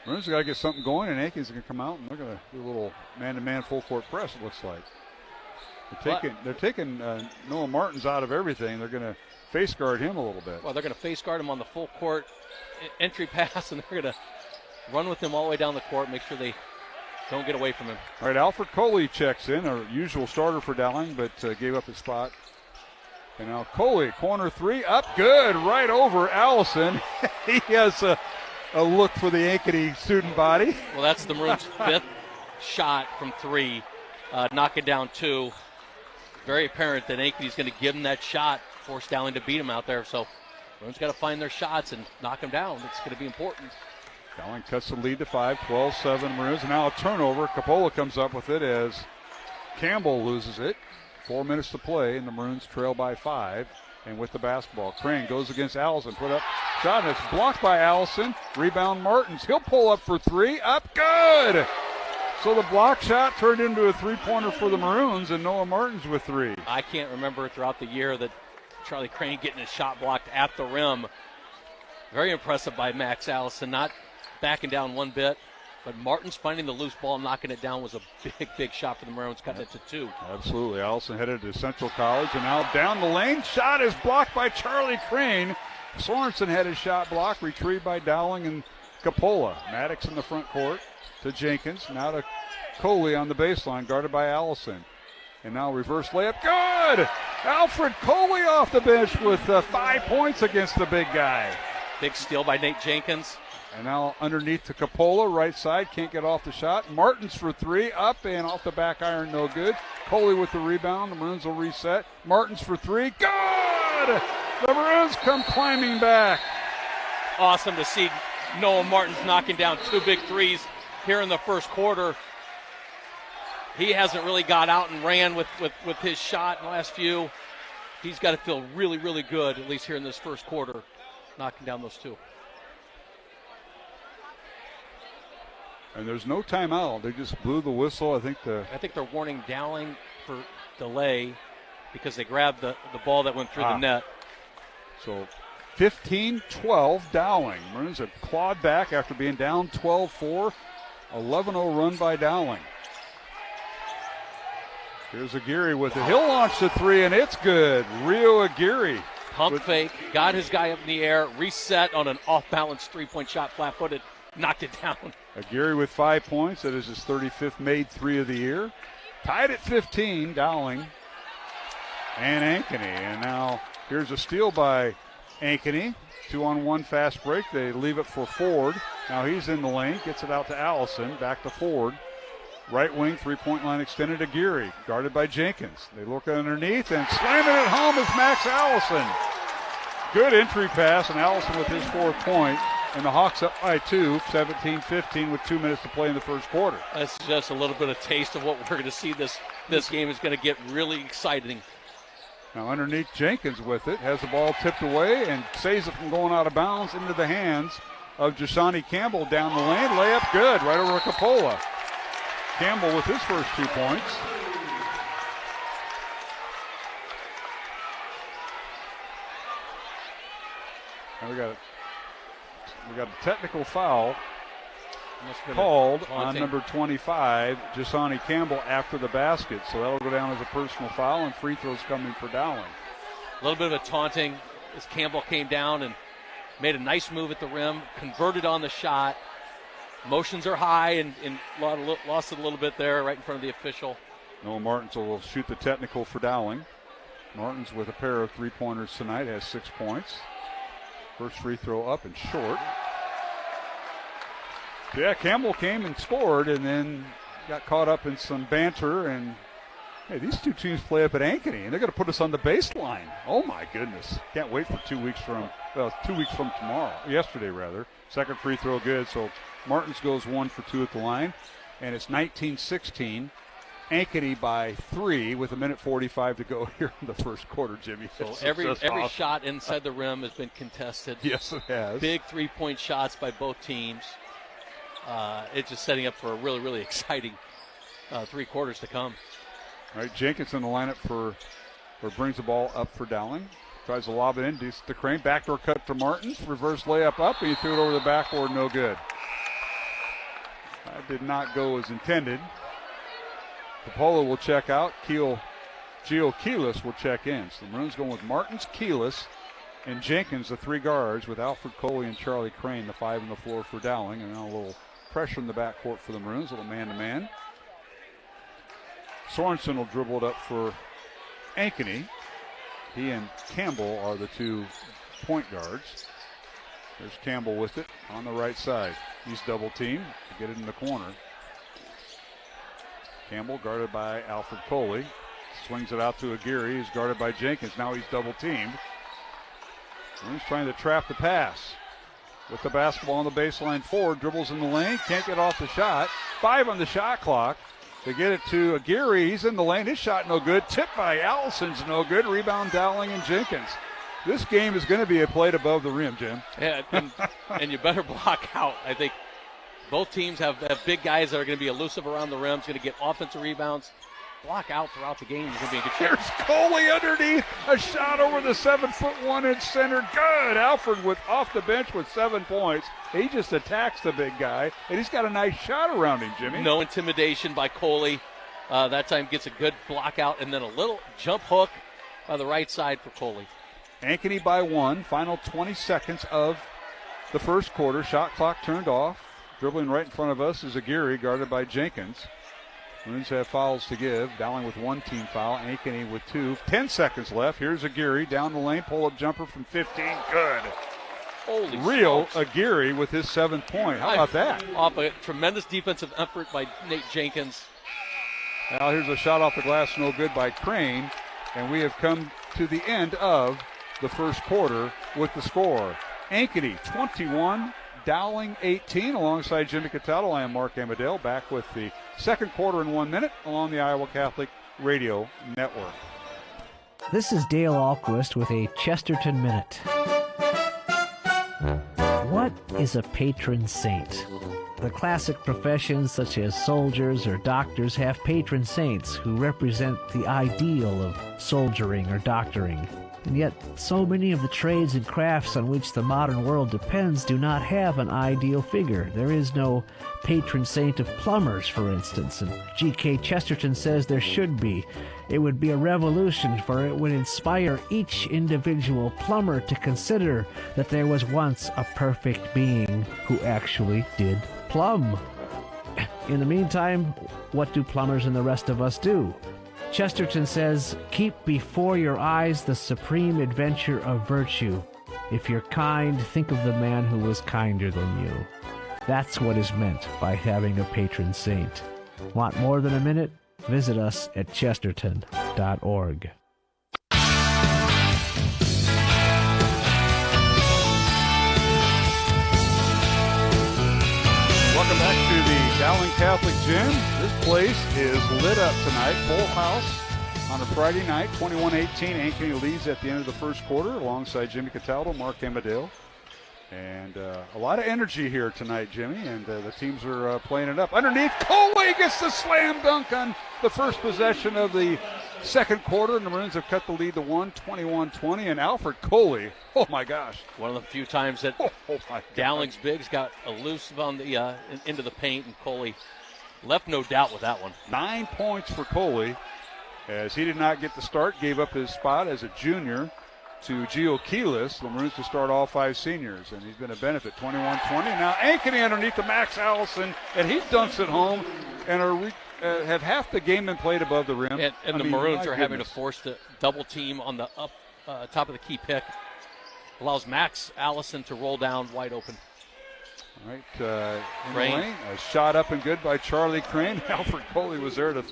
Maroons got to get something going, and Ankeny's going to come out and they're going to do a little man-to-man full-court press, it looks like. They're taking Noah Martins out of everything. They're going to face guard him a little bit. Well, they're going to face guard him on the full court entry pass, and they're going to run with him all the way down the court, make sure they don't get away from him. All right, Alfred Coley checks in, a usual starter for Dowling, but gave up his spot. And now Coley, corner three, up good, right over Allison. He has a look for the Ankeny student body. Well, that's the Maroons' 5th shot from three, knocking down 2. Very apparent that Ankeny's going to give him that shot, force Dowling to beat him out there. So Maroons got to find their shots and knock them down. It's going to be important. Dowling cuts the lead to 5, 12-7 Maroons. And now a turnover. Capola comes up with it as Campbell loses it. 4 minutes to play, and the Maroons trail by 5. And with the basketball, Crane goes against Allison. Put up shot, and it's blocked by Allison. Rebound Martins. He'll pull up for 3. Up good! So the block shot turned into a three-pointer for the Maroons, and Noah Martins with 3. I can't remember throughout the year that Charlie Crane getting his shot blocked at the rim. Very impressive by Max Allison, not backing down one bit. But Martins finding the loose ball and knocking it down was a big shot for the Maroons, cutting it to 2. Absolutely. Allison headed to Central College, and now down the lane. Shot is blocked by Charlie Crane. Sorensen had his shot blocked, retrieved by Dowling and Capola. Maddox in the front court to Jenkins. Now to Coley on the baseline, guarded by Allison. And now reverse layup. Good! Alfred Coley off the bench with 5 points against the big guy. Big steal by Nate Jenkins. And now underneath to Capola, right side, can't get off the shot. Martins for 3, up and off the back iron, no good. Coley with the rebound, the Maroons will reset. Martins for 3, good! The Maroons come climbing back. Awesome to see Noah Martins knocking down 2 big threes here in the first quarter. He hasn't really got out and ran with his shot in the last few. He's got to feel really good, at least here in this first quarter, knocking down those 2. And there's no timeout. They just blew the whistle. I think they're warning Dowling for delay because they grabbed the ball that went through the net. So 15-12 Dowling. Maroons have clawed back after being down 12-4. 11-0 run by Dowling. Here's Aguirre with it. He'll launch the 3, and it's good. Rio Aguirre. Pump fake, got his guy up in the air, reset on an off-balance three-point shot, flat-footed, knocked it down. Aguirre with 5 points. That is his 35th made 3 of the year. Tied at 15, Dowling and Ankeny. And now here's a steal by Ankeny. 2-on-1 fast break. They leave it for Ford. Now he's in the lane, gets it out to Allison, back to Ford. Right wing, three-point line extended. Aguirre, guarded by Jenkins. They look underneath, and slamming it home is Max Allison. Good entry pass, and Allison with his 4th point. And the Hawks up by 2, 17-15 with 2 minutes to play in the first quarter. That's just a little bit of taste of what we're going to see. This game is going to get really exciting. Now underneath, Jenkins with it, has the ball tipped away and saves it from going out of bounds into the hands of Jasani Campbell down the lane. Layup good, right over Capola. Campbell with his first 2 points. And we got a technical foul called on number 25, Jasani Campbell, after the basket. So that'll go down as a personal foul, and free throws coming for Dowling. A little bit of a taunting as Campbell came down and made a nice move at the rim, converted on the shot. Motions are high and lost it a little bit there right in front of the official. Noah Martins will shoot the technical for Dowling. Martins with a pair of three-pointers tonight, has 6 points. First free throw up and short. Yeah, Campbell came and scored and then got caught up in some banter. And hey, these two teams play up at Ankeny, and they're going to put us on the baseline. Oh, my goodness. Can't wait for 2 weeks from tomorrow. Yesterday, rather. Second free throw good. So Martins goes 1 for 2 at the line. And it's 19-16. Ankeny by 3 with 1:45 to go here in the first quarter, Jimmy. So every shot inside the rim has been contested. Yes, it has. Big three-point shots by both teams. It's just setting up for a really, really exciting 3 quarters to come. All right, Jenkins in the lineup brings the ball up for Dowling. Tries to lob it in to Crane. Backdoor cut to Martins. Reverse layup up, and he threw it over the backboard. No good. That did not go as intended. Capolo will check out. Gio Keelis will check in. So the Maroons going with Martins, Keelis, and Jenkins, the 3 guards, with Alfred Coley and Charlie Crane, the 5 on the floor for Dowling. And now a little pressure in the backcourt for the Maroons, a little man-to-man. Sorensen will dribble it up for Ankeny. He and Campbell are the 2 point guards. There's Campbell with it on the right side. He's double-teamed to get it in the corner. Campbell guarded by Alfred Coley. Swings it out to Aguirre. He's guarded by Jenkins. Now he's double-teamed. He's trying to trap the pass. With the basketball on the baseline forward. Dribbles in the lane. Can't get off the shot. 5 on the shot clock. They get it to Aguirre. He's in the lane. His shot no good. Tipped by Allison's no good. Rebound Dowling and Jenkins. This game is going to be a plate above the rim, Jim. Yeah, and you better block out. I think both teams have big guys that are going to be elusive around the rim. It's going to get offensive rebounds. Block out throughout the game. It's going to be a good shot. Here's Coley underneath. A shot over the 7'1" center. Good. Alfred off the bench with 7 points. He just attacks the big guy, and he's got a nice shot around him, Jimmy. No intimidation by Coley. That time gets a good block out, and then a little jump hook by the right side for Coley. Ankeny by 1. Final 20 seconds of the first quarter. Shot clock turned off. Dribbling right in front of us is Aguirre, guarded by Jenkins. Maroons have fouls to give. Dowling with 1 team foul. Ankeny with 2. 10 seconds left. Here's Aguirre down the lane. Pull-up jumper from 15. Good. Holy Real smokes. Aguirre with his 7th point. How about that? Off a tremendous defensive effort by Nate Jenkins. Now here's a shot off the glass, no good by Crane. And we have come to the end of the first quarter with the score. Ankeny 21, Dowling 18. Alongside Jimmy Cataldo, I am Mark Amadale, back with the second quarter in 1 minute along the Iowa Catholic Radio Network. This is Dale Ahlquist with a Chesterton Minute. What is a patron saint? The classic professions such as soldiers or doctors have patron saints who represent the ideal of soldiering or doctoring. And yet, so many of the trades and crafts on which the modern world depends do not have an ideal figure. There is no patron saint of plumbers, for instance, and G.K. Chesterton says there should be. It would be a revolution, for it would inspire each individual plumber to consider that there was once a perfect being who actually did plumb. In the meantime, what do plumbers and the rest of us do? Chesterton says, keep before your eyes the supreme adventure of virtue. If you're kind, think of the man who was kinder than you. That's what is meant by having a patron saint. Want more than a minute? Visit us at chesterton.org. Welcome back to the Dowling Catholic Gym. This place is lit up tonight. Full house on a Friday night. 21-18. Ankeny leads at the end of the first quarter alongside Jimmy Cataldo, Mark Amadale. And a lot of energy here tonight, Jimmy, and the teams are playing it up. Underneath, Coley gets the slam dunk on the first possession of the second quarter, and the Maroons have cut the lead to 21-20, and Alfred Coley, oh my gosh. One of the few times that Dowling's bigs got elusive on the into the paint, and Coley left no doubt with that one. 9 points for Coley, as he did not get the start, gave up his spot as a junior to Gio Keelis, the Maroons to start all 5 seniors, and he's been a benefit. 21-20. Now Ankeny underneath to Max Allison, and he dunks it home, and have half the game been played above the rim? And the Maroons are having to force the double team on the top of the key pick. Allows Max Allison to roll down wide open. All right, in the lane, a shot up and good by Charlie Crane. Alfred Coley was there to,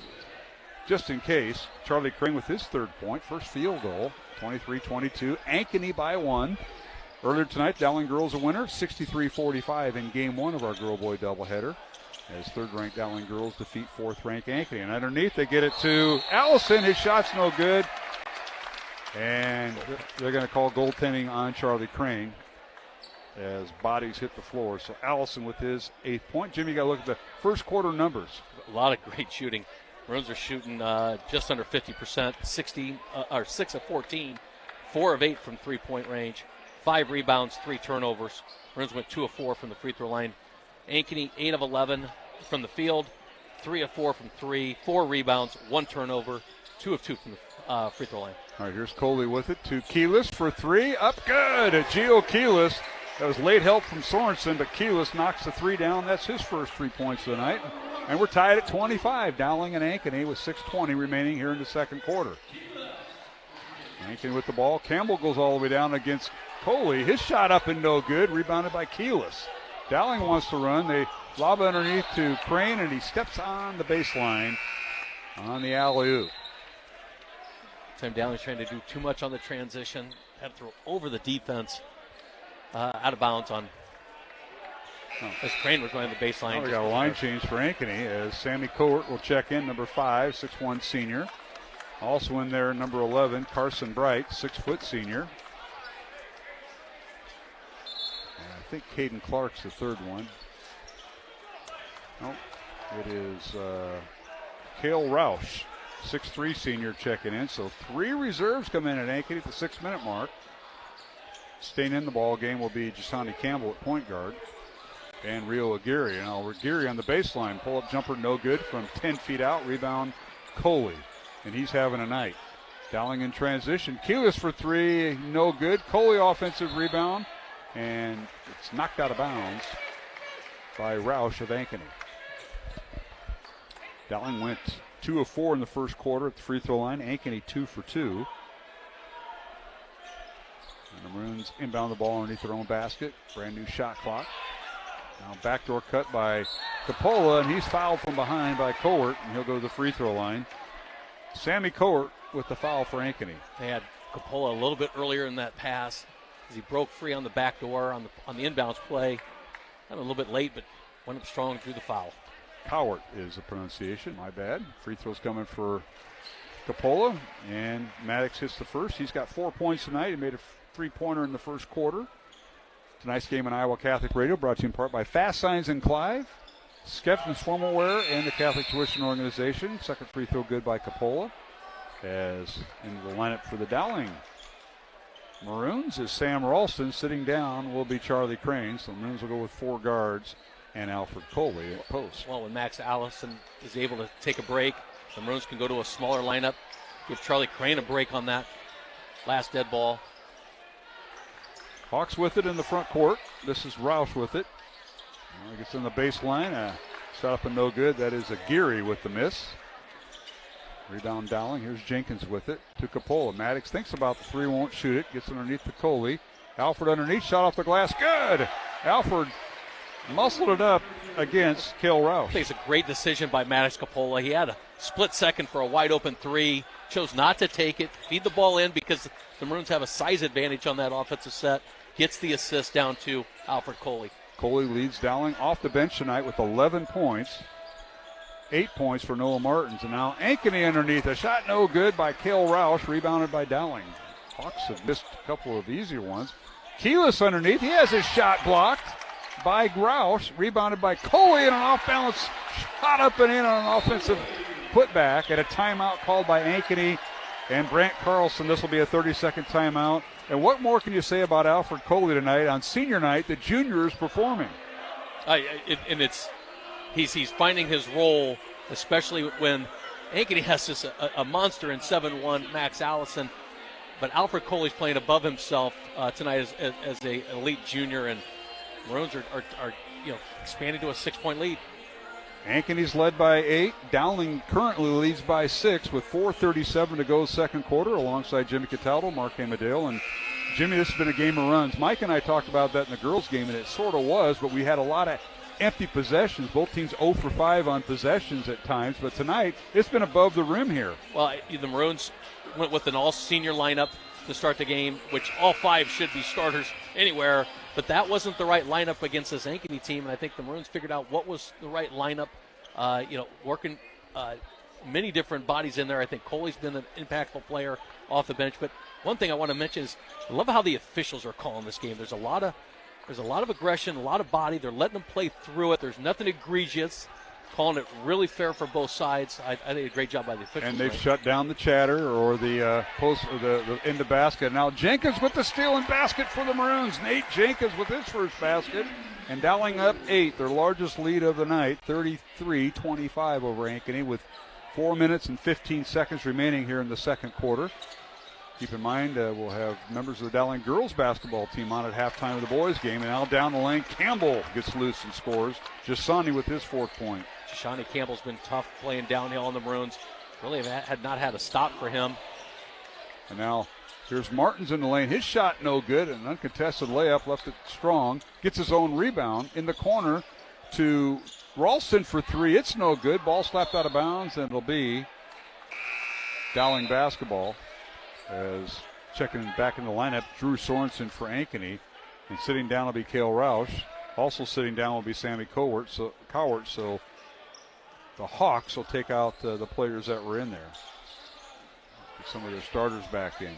just in case. Charlie Crane with his third point, first field goal, 23-22. Ankeny by 1. Earlier tonight, Dowling girls a winner, 63-45 in game 1 of our girl-boy doubleheader, as third-ranked Dowling girls defeat fourth-ranked Ankeny. And underneath, they get it to Allison. His shot's no good. And they're going to call goaltending on Charlie Crane as bodies hit the floor. So Allison with his 8th point. Jimmy, you got to look at the first quarter numbers. A lot of great shooting. Maroons are shooting just under 50%, 6 of 14, 4 of 8 from three-point range, 5 rebounds, 3 turnovers. Maroons went 2 of 4 from the free throw line. Ankeny 8 of 11 from the field, 3 of 4 from 3, 4 rebounds, 1 turnover, 2 of 2 from the free throw line. All right, here's Coley with it to Keelis for 3. Up good. Gio Keelis. That was late help from Sorensen, but Keelis knocks the 3 down. That's his first 3 points of the night. And we're tied at 25. Dowling and Ankeny with 6:20 remaining here in the second quarter. Ankeny with the ball. Campbell goes all the way down against Coley. His shot up and no good. Rebounded by Keelis. Dowling wants to run. They lob underneath to Crane, and he steps on the baseline on the alley-oop. Dowling's trying to do too much on the transition. Had to throw over the defense, out of bounds on. As Crane was going to the baseline. We got a line change for Ankeny as Sammy Cowart will check in, number 5, 6'1" senior. Also in there, number 11, Carson Bright, 6-foot senior. And I think Caden Clark's the third one. Nope, it is Cale Roush. 6'3" senior checking in. So 3 reserves come in at Ankeny at the 6-minute mark. Staying in the ball game will be Jasani Campbell at point guard and Rio Aguirre. Now Aguirre on the baseline. Pull-up jumper no good from 10 feet out. Rebound Coley. And he's having a night. Dowling in transition. Keelis for 3. No good. Coley offensive rebound. And it's knocked out of bounds by Roush of Ankeny. Dowling went 2 of 4 in the first quarter at the free throw line. Ankeny 2 for 2. And the Maroons inbound the ball underneath their own basket. Brand new shot clock. Now backdoor cut by Coppola, and he's fouled from behind by Cowart, and he'll go to the free throw line. Sammy Cowart with the foul for Ankeny. They had Coppola a little bit earlier in that pass as he broke free on the back door on the inbounds play. Kind of a little bit late, but went up strong through the foul. Cowart is the pronunciation, my bad. Free throws coming for Coppola, and Maddox hits the first. He's got 4 points tonight. He made a 3-pointer in the first quarter. Tonight's game on Iowa Catholic Radio brought to you in part by Fast Signs in Clive, Skeffton's Formal Wear, and the Catholic Tuition Organization. Second free throw good by Coppola. As in the lineup for the Dowling Maroons is Sam Ralston. Sitting down will be Charlie Crane. So the Maroons will go with 4 guards and Alfred Coley at post. Well, when Max Allison is able to take a break, the Maroons can go to a smaller lineup, give Charlie Crane a break on that last dead ball. Hawks with it in the front court. This is Roush with it. He gets in the baseline. Shot up and no good. That is Aguirre with the miss. Rebound Dowling. Here's Jenkins with it to Coppola. Maddox thinks about the 3, won't shoot it. Gets underneath to Coley. Alfred underneath. Shot off the glass. Good. Alfred muscled it up against Cale Roush. I think it's a great decision by Maddox Coppola. He had a split second for a wide open 3. Chose not to take it. Feed the ball in because the Maroons have a size advantage on that offensive set. Gets the assist down to Alfred Coley. Coley leads Dowling off the bench tonight with 11 points. 8 points for Noah Martins. And now Ankeny underneath. A shot no good by Cale Roush. Rebounded by Dowling. Hawks have missed a couple of easier ones. Keelis underneath. He has his shot blocked by Roush. Rebounded by Coley, and an off-balance shot up and in on an offensive putback at a timeout called by Ankeny and Brant Carlson. This will be a 30-second timeout. And what more can you say about Alfred Coley tonight on senior night? The junior is performing. He's finding his role, especially when Ankeny has this a monster in 7'1", Max Allison. But Alfred Coley's playing above himself tonight as an elite junior, and Maroons are expanding to a 6-point lead. Ankeny's led by 8. Dowling currently leads by 6 with 4:37 to go second quarter, alongside Jimmy Cataldo, Mark Amadale. And Jimmy, this has been a game of runs. Mike and I talked about that in the girls' game, and it sort of was, but we had a lot of empty possessions. Both teams 0 for 5 on possessions at times, but tonight it's been above the rim here. Well, the Maroons went with an all-senior lineup to start the game, which all 5 should be starters anywhere, but that wasn't the right lineup against this Ankeny team, and I think the Maroons figured out what was the right lineup, working many different bodies in there. I think Coley's been an impactful player off the bench, but one thing I want to mention is I love how the officials are calling this game. There's a lot of aggression, a lot of body. They're letting them play through it. There's nothing egregious. Calling it really fair for both sides. I think a great job by the officials. And they've shut down the chatter or the post or the into basket. Now Jenkins with the steal and basket for the Maroons. Nate Jenkins with his first basket. And Dowling up 8, their largest lead of the night, 33-25 over Ankeny, with 4 minutes and 15 seconds remaining here in the second quarter. Keep in mind, we'll have members of the Dowling girls basketball team on at halftime of the boys game. And now down the lane, Campbell gets loose and scores. Jasani with his 4th point. Shawnee Campbell's been tough playing downhill on the Maroons. Really had not had a stop for him. And now here's Martins in the lane. His shot no good. An uncontested layup, left it strong. Gets his own rebound in the corner to Ralston for 3. It's no good. Ball slapped out of bounds, and it'll be Dowling basketball. As checking back in the lineup, Drew Sorensen for Ankeny. And sitting down will be Cale Roush. Also sitting down will be Sammy Cowart. So the Hawks will take out the players that were in there. Get some of their starters back in.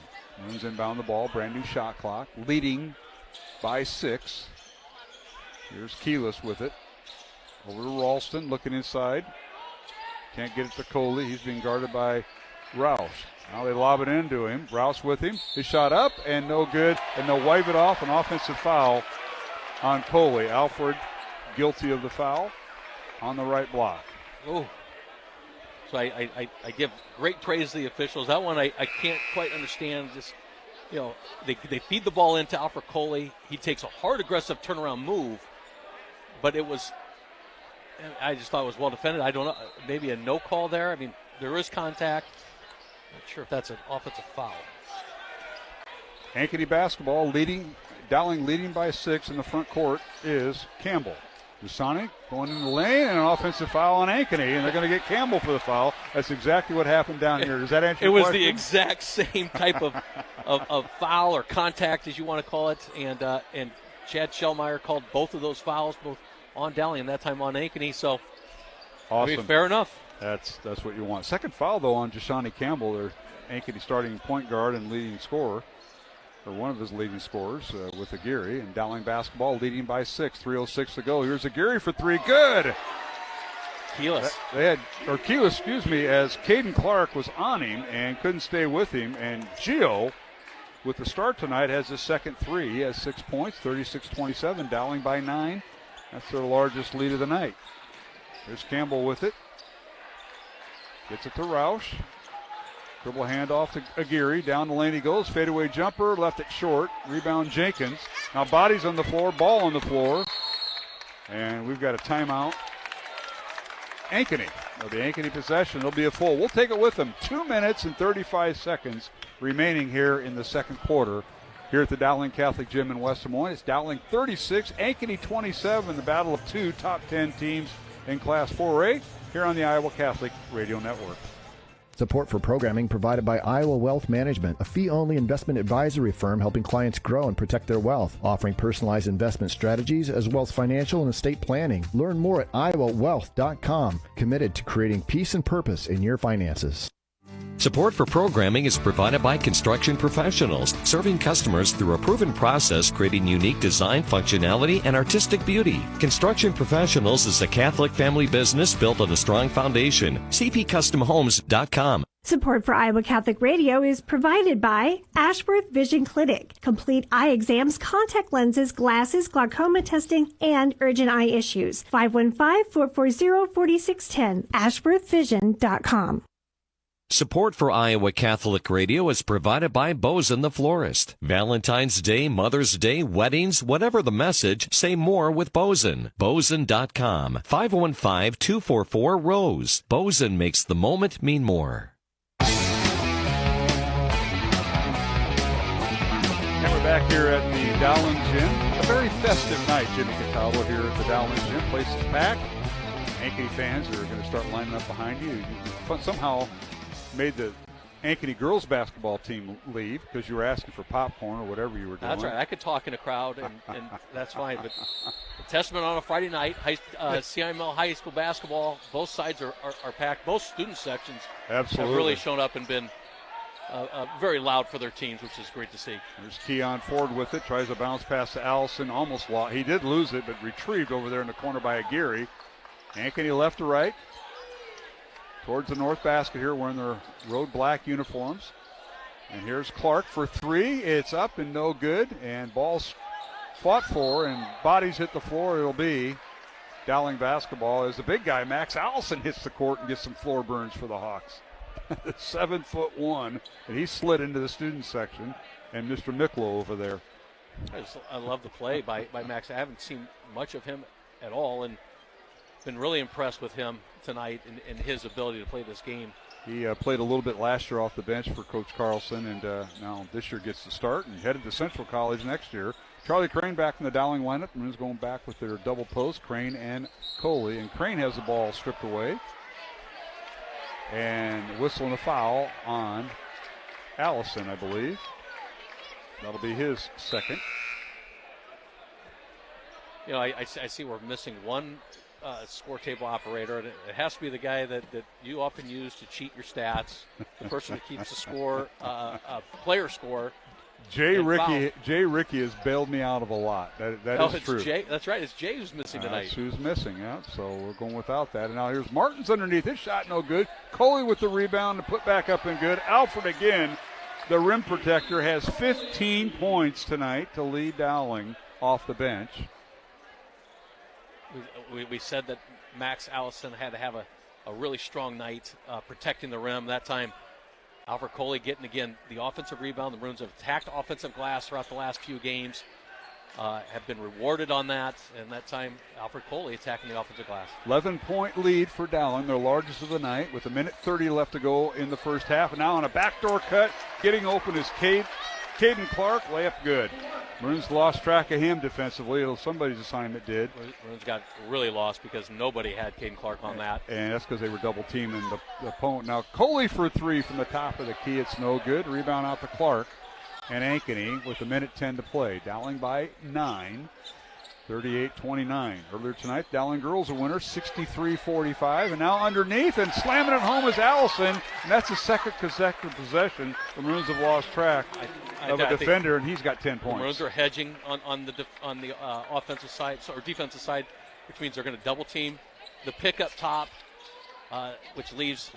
Moons inbound the ball. Brand new shot clock. Leading by 6. Here's Keyless with it. Over to Ralston, looking inside. Can't get it to Coley. He's being guarded by Roush. Now they lob it into him. Rouse with him. His shot up and no good. And they'll wipe it off. An offensive foul on Coley. Alfred guilty of the foul on the right block. Oh. So I give great praise to the officials. That one I can't quite understand. Just, they feed the ball into Alfred Coley. He takes a hard, aggressive turnaround move. But I just thought it was well defended. I don't know. Maybe a no call there. I mean, there is contact. Not sure if that's an offensive foul. Ankeny basketball Dowling leading by 6 in the front court is Campbell. Dusani going in the lane and an offensive foul on Ankeny, and they're going to get Campbell for the foul. That's exactly what happened down here. Does that answer your question? It was the exact same type of foul or contact, as you want to call it, and Chad Shellmeyer called both of those fouls, both on Dowling and that time on Ankeny. So, awesome. Fair enough. That's what you want. Second foul, though, on Jasani Campbell, their Ankeny starting point guard and leading scorer, or one of his leading scorers with Aguirre. And Dowling basketball leading by 6, 3:06 to go. Here's Aguirre for 3. Good. Keyless. Keyless, as Caden Clark was on him and couldn't stay with him. And Gio, with the start tonight, has his second 3. He has 6 points, 36-27. Dowling by 9. That's their largest lead of the night. There's Campbell with it. Gets it to Roush. Dribble handoff to Aguirre. Down the lane he goes. Fadeaway jumper. Left it short. Rebound Jenkins. Now bodies on the floor. Ball on the floor. And we've got a timeout. Ankeny. The Ankeny possession. It'll be a full. We'll take it with them. 2 minutes and 35 seconds remaining here in the second quarter. Here at the Dowling Catholic Gym in West Des Moines. It's Dowling 36, Ankeny 27. The battle of 2 top 10 teams in Class 4A. Here on the Iowa Catholic Radio Network. Support for programming provided by Iowa Wealth Management, a fee-only investment advisory firm helping clients grow and protect their wealth, offering personalized investment strategies as well as financial and estate planning. Learn more at iowawealth.com, committed to creating peace and purpose in your finances. Support for programming is provided by Construction Professionals, serving customers through a proven process, creating unique design, functionality, and artistic beauty. Construction Professionals is a Catholic family business built on a strong foundation. cpcustomhomes.com. Support for Iowa Catholic Radio is provided by Ashworth Vision Clinic. Complete eye exams, contact lenses, glasses, glaucoma testing, and urgent eye issues. 515-440-4610. AshworthVision.com. Support for Iowa Catholic Radio is provided by Bozen the Florist. Valentine's Day, Mother's Day, weddings, whatever the message, say more with Bozen. Bozen.com. 515-244-ROSE. Bozen makes the moment mean more. And we're back here at the Dowling Gym. A very festive night, Jimmy Cataldo here at the Dowling Gym. Place is packed. Ankeny fans are going to start lining up behind you. You somehow made the Ankeny girls basketball team leave because you were asking for popcorn or whatever you were doing. That's right. I could talk in a crowd, and that's fine. But Testament on a Friday night, CIML high school basketball, both sides are packed. Both student sections Absolutely have really shown up and been very loud for their teams, which is great to see. There's Keon Ford with it. Tries to bounce pass to Allison. Almost lost. He did lose it, but retrieved over there in the corner by Aguirre. Ankeny left to right. Towards the north basket here, wearing their road black uniforms. And here's Clark for three. It's up and no good. And ball's fought for, and bodies hit the floor. It'll be Dowling basketball as the big guy, Max Allison, hits the court and gets some floor burns for the Hawks. 7'1", and he slid into the student section. And Mr. Miklo over there. I love the play by Max. I haven't seen much of him at all, and been really impressed with him tonight and his ability to play this game. He played a little bit last year off the bench for Coach Carlson, and now this year gets to start and headed to Central College next year. Charlie Crane back in the Dowling lineup. Maroons going back with their double post, Crane and Coley. And Crane has the ball stripped away. And whistling a foul on Allison, I believe. That'll be his second. You know, I see we're missing one score table operator, and it has to be the guy that you often use to cheat your stats, the person who keeps the score, player score. Jay Ricky has bailed me out of a lot. That is true. That's right. It's Jay who's missing tonight. That's who's missing, yeah. So we're going without that. And now here's Martin's underneath. His shot no good. Coley with the rebound and put back up and good. Alfred again, the rim protector, has 15 points tonight to lead Dowling off the bench. We said that Max Allison had to have a really strong night protecting the rim. That time, Alfred Coley getting, again, the offensive rebound. The Maroons have attacked offensive glass throughout the last few games, have been rewarded on that. And that time, Alfred Coley attacking the offensive glass. 11-point lead for Dowling, their largest of the night, with 1:30 left to go in the first half. And now on a backdoor cut, getting open is Caden Clark. Layup good. Maroons lost track of him defensively. Somebody's assignment did. Maroons got really lost because nobody had Caden Clark on that. And that's because they were double teaming the opponent. Now Coley for three from the top of the key. It's no good. Rebound out to Clark and Ankeny with 1:10 to play. Dowling by 9, 38-29. Earlier tonight, Dowling girls a winner, 63-45. And now underneath and slamming it home is Allison. And that's the second consecutive possession. The Maroons have lost track of a defender, and he's got 10 points. The Maroons are hedging on the offensive side, or defensive side, which means they're going to double team the pick up top, which leaves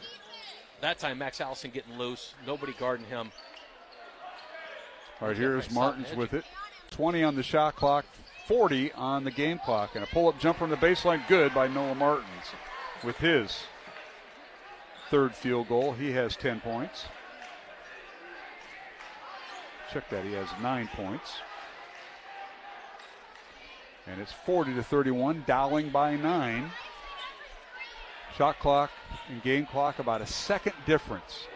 that time Max Allison getting loose. Nobody guarding him. All right, here's Martins with it. 20 on the shot clock, 40 on the game clock, and a pull-up jumper on the baseline, good by Noah Martins with his third field goal. He has 10 points. Check that, he has 9 points. And it's 40-31, Dowling by 9. Shot clock and game clock about a second difference.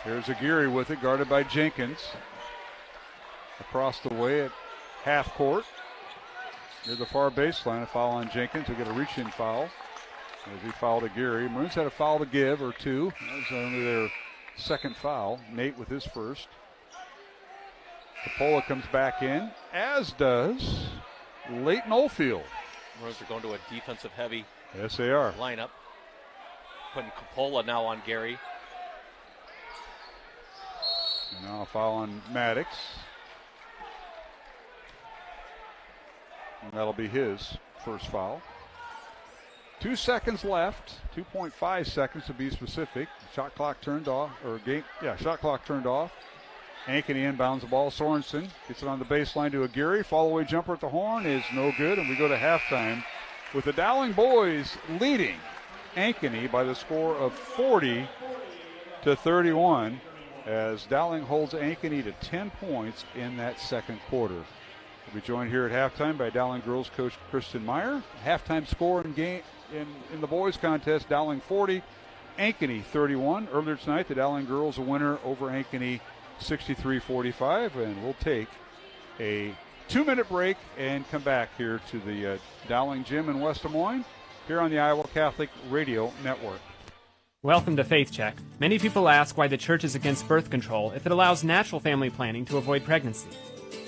Here's Aguirre with it, guarded by Jenkins. Across the way at half court. Near the far baseline, a foul on Jenkins. He'll get a reach-in foul as he fouled Aguirre. Maroons had a foul to give, or two. That was only their second foul. Nate with his first. Capola comes back in, as does Leighton Oldfield. Maroons are going to a defensive-heavy yes, they are. lineup. Putting Capola now on Gary. And now a foul on Maddox. And that'll be his first foul. 2 seconds left, 2.5 seconds to be specific. Shot clock turned off, shot clock turned off. Ankeny inbounds the ball. Sorensen gets it on the baseline to Aguirre. Fall-away jumper at the horn is no good, and we go to halftime with the Dowling boys leading Ankeny by the score of 40-31 as Dowling holds Ankeny to 10 points in that second quarter. We'll be joined here at halftime by Dowling girls coach Kristen Meyer. Halftime score in the boys contest, Dowling 40, Ankeny 31. Earlier tonight, the Dowling girls a winner over Ankeny 63-45, and we'll take a 2-minute break and come back here to the Dowling Gym in West Des Moines here on the Iowa Catholic Radio Network. Welcome to Faith Check. Many people ask why the church is against birth control if it allows natural family planning to avoid pregnancy.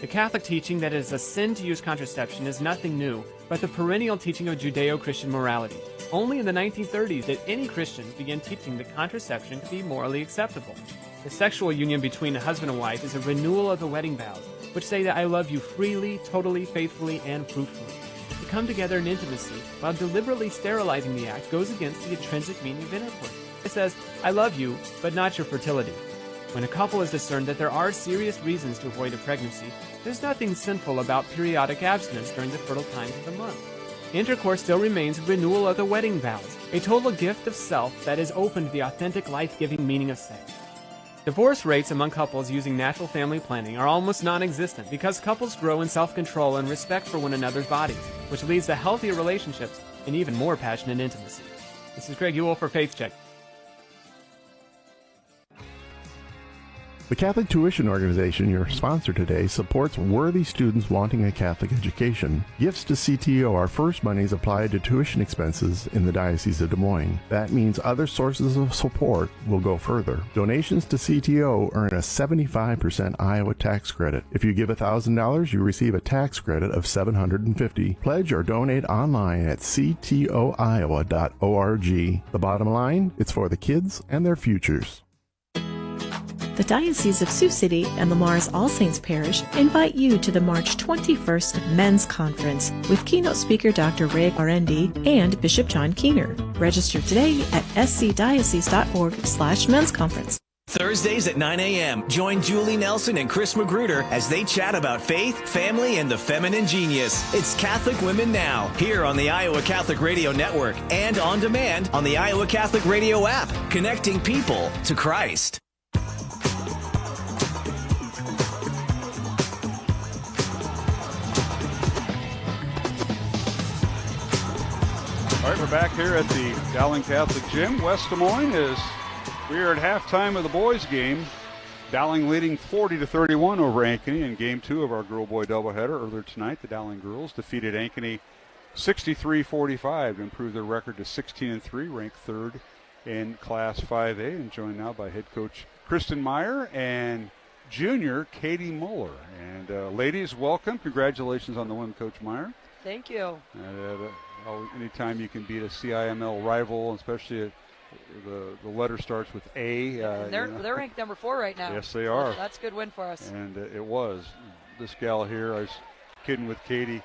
The Catholic teaching that it is a sin to use contraception is nothing new, but the perennial teaching of Judeo-Christian morality. Only in the 1930s did any Christians begin teaching that contraception to be morally acceptable. The sexual union between a husband and wife is a renewal of the wedding vows, which say that I love you freely, totally, faithfully, and fruitfully. To come together in intimacy while deliberately sterilizing the act goes against the intrinsic meaning of intercourse. It says, I love you, but not your fertility. When a couple has discerned that there are serious reasons to avoid a pregnancy, there's nothing sinful about periodic abstinence during the fertile times of the month. Intercourse still remains a renewal of the wedding vows, a total gift of self that is open to the authentic life-giving meaning of sex. Divorce rates among couples using natural family planning are almost non-existent because couples grow in self-control and respect for one another's bodies, which leads to healthier relationships and even more passionate intimacy. This is Greg Ewell for Faith Check. The Catholic Tuition Organization, your sponsor today, supports worthy students wanting a Catholic education. Gifts to CTO are first monies applied to tuition expenses in the Diocese of Des Moines. That means other sources of support will go further. Donations to CTO earn a 75% Iowa tax credit. If you give $1,000, you receive a tax credit of $750. Pledge or donate online at ctoiowa.org. The bottom line, it's for the kids and their futures. The Diocese of Sioux City and Lamar's All Saints Parish invite you to the March 21st Men's Conference with keynote speaker Dr. Ray Arendi and Bishop John Keener. Register today at scdiocese.org/men's conference. Thursdays at 9 a.m., join Julie Nelson and Chris Magruder as they chat about faith, family, and the feminine genius. It's Catholic Women Now, here on the Iowa Catholic Radio Network and on demand on the Iowa Catholic Radio app, connecting people to Christ. All right, we're back here at the Dowling Catholic Gym, West Des Moines, as we are at halftime of the boys' game. Dowling leading 40-31 over Ankeny in Game 2 of our girl-boy doubleheader. Earlier tonight, the Dowling girls defeated Ankeny 63-45 to improve their record to 16-3, ranked third in Class 5A, and joined now by head coach Kristen Meyer and junior Katie Muller. And ladies, welcome. Congratulations on the win, Coach Meyer. Thank you. Anytime you can beat a CIML rival, especially the letter starts with A. They're ranked number 4 right now. Yes, they are. That's a good win for us. And it was. This gal here, I was kidding with Katie.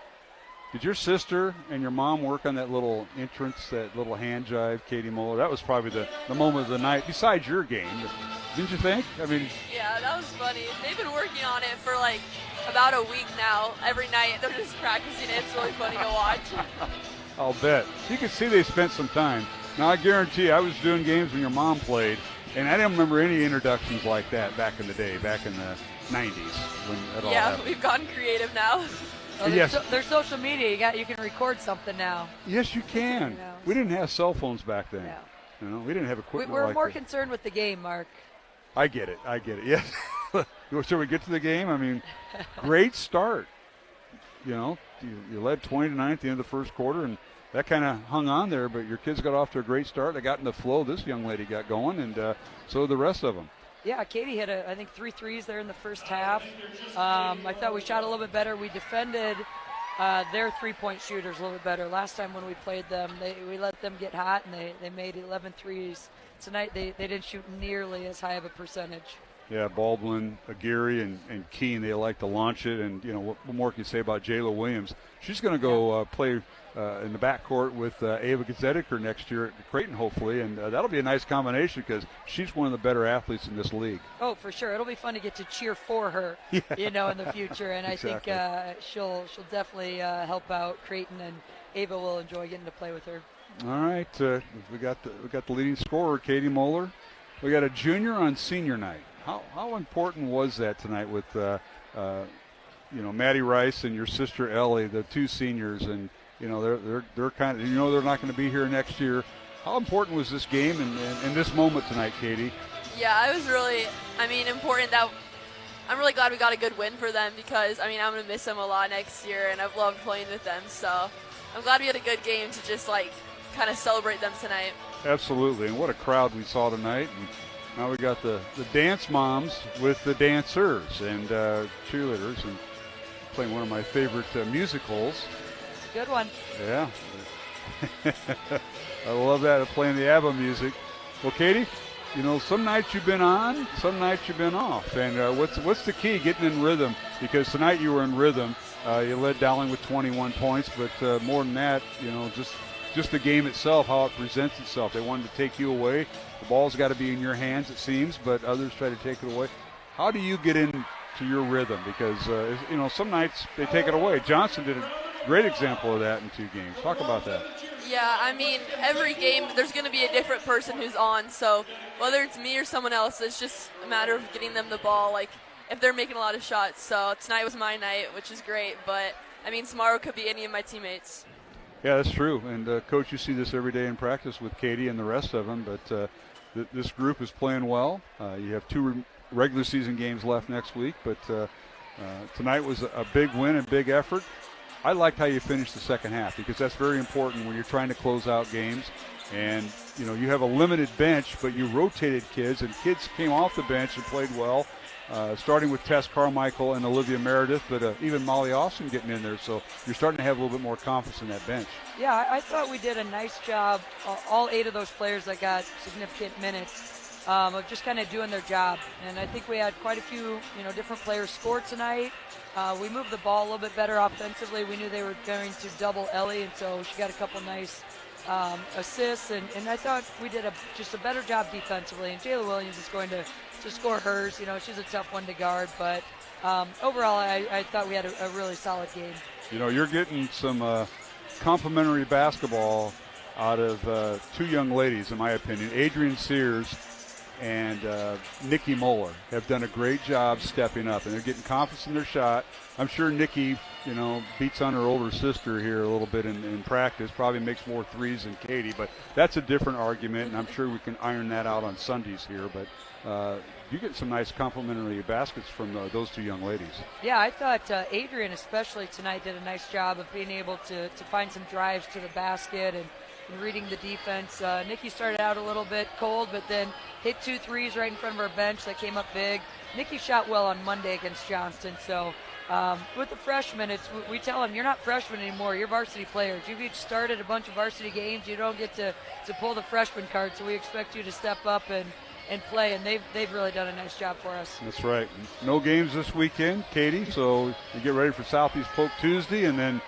Did your sister and your mom work on that little entrance, that little hand jive, Katie Muller? That was probably the moment of the night, besides your game. Didn't you think? I mean, yeah, that was funny. They've been working on it for like about a week now. Every night they're just practicing it. It's really funny to watch. I'll bet. You can see they spent some time. Now, I guarantee I was doing games when your mom played, and I didn't remember any introductions like that back in the day, back in the 90s. When it all happened. We've gotten creative now. Well, there's social media. You can record something now. Yes, you can. We didn't have cell phones back then. No. You know, we didn't have equipment We're like more this. concerned with the game, Mark. I get it. Yes. Shall we get to the game? I mean, great start. You know, you led 20-9 at the end of the first quarter, and that kind of hung on there, but your kids got off to a great start. They got in the flow. This young lady got going, and so did the rest of them. Yeah, Katie hit, I think, 3 threes there in the first half. I thought we shot a little bit better. We defended their three-point shooters a little bit better. Last time when we played them, we let them get hot, and they made 11 threes. Tonight they didn't shoot nearly as high of a percentage. Yeah, Baldwin, Aguirre, and Keene, they like to launch it. And, you know, what more can you say about Jayla Williams? She's going to go play in the backcourt with Ava Gazedeker next year at Creighton, hopefully. And that'll be a nice combination because she's one of the better athletes in this league. Oh, for sure. It'll be fun to get to cheer for her, in the future. And Exactly. I think she'll definitely help out Creighton Ava will enjoy getting to play with her. All right, we got the leading scorer, Katie Moeller. We got a junior on senior night. How important was that tonight with Maddie Rice and your sister Ellie, the two seniors, and they're kind of they're not going to be here next year. How important was this game and this moment tonight, Katie? Yeah, it was really, important that I'm really glad we got a good win for them because, I'm going to miss them a lot next year, and I've loved playing with them. So I'm glad we had a good game to just, kind of celebrate them tonight. Absolutely, and what a crowd we saw tonight. And now we got the dance moms with the dancers and cheerleaders and playing one of my favorite musicals. Good one. Yeah. I love that, playing the ABBA music. Well, Katie, some nights you've been on, some nights you've been off. And what's the key, getting in rhythm? Because tonight you were in rhythm. You led Dowling with 21 points, but more than that, just the game itself, how it presents itself. They wanted to take you away. The ball's got to be in your hands, it seems, but others try to take it away. How do you get into your rhythm? Because, some nights they take it away. Johnson did a great example of that in 2 games. Talk about that. Yeah, every game there's going to be a different person who's on. So whether it's me or someone else, it's just a matter of getting them the ball, if they're making a lot of shots. So tonight was my night, which is great. But, tomorrow could be any of my teammates. Yeah, that's true. And, Coach, you see this every day in practice with Katie and the rest of them. But this group is playing well. You have 2 regular season games left next week. But tonight was a big win and big effort. I liked how you finished the second half because that's very important when you're trying to close out games. And, you have a limited bench, but you rotated kids, and kids came off the bench and played well, starting with Tess Carmichael and Olivia Meredith, but even Molly Austin getting in there. So you're starting to have a little bit more confidence in that bench. Yeah, I thought we did a nice job, all 8 of those players that got significant minutes, of just kind of doing their job. And I think we had quite a few, different players score tonight. We moved the ball a little bit better offensively. We knew they were going to double Ellie, and so she got a couple nice assists. And I thought we did just a better job defensively. And Jayla Williams is going to score hers. She's a tough one to guard. But overall, I thought we had a really solid game. You're getting some complimentary basketball out of 2 young ladies, in my opinion. Adrian Sears and Nikki Moeller have done a great job stepping up, and they're getting confidence in their shot. I'm sure Nikki, beats on her older sister here a little bit in practice, probably makes more threes than Katie, but that's a different argument, and I'm sure we can iron that out on Sundays here. But you get some nice complimentary baskets from those 2 young ladies. Yeah, I thought Adrian especially tonight did a nice job of being able to find some drives to the basket and reading the defense. Nikki started out a little bit cold, but then hit 2 threes right in front of our bench that came up big. Nikki shot well on Monday against Johnston. So with the freshmen, we tell them, you're not freshmen anymore. You're varsity players. You've each started a bunch of varsity games. You don't get to pull the freshman card, so we expect you to step up and play, and they've really done a nice job for us. That's right. No games this weekend, Katie, so you get ready for Southeast Polk Tuesday, and then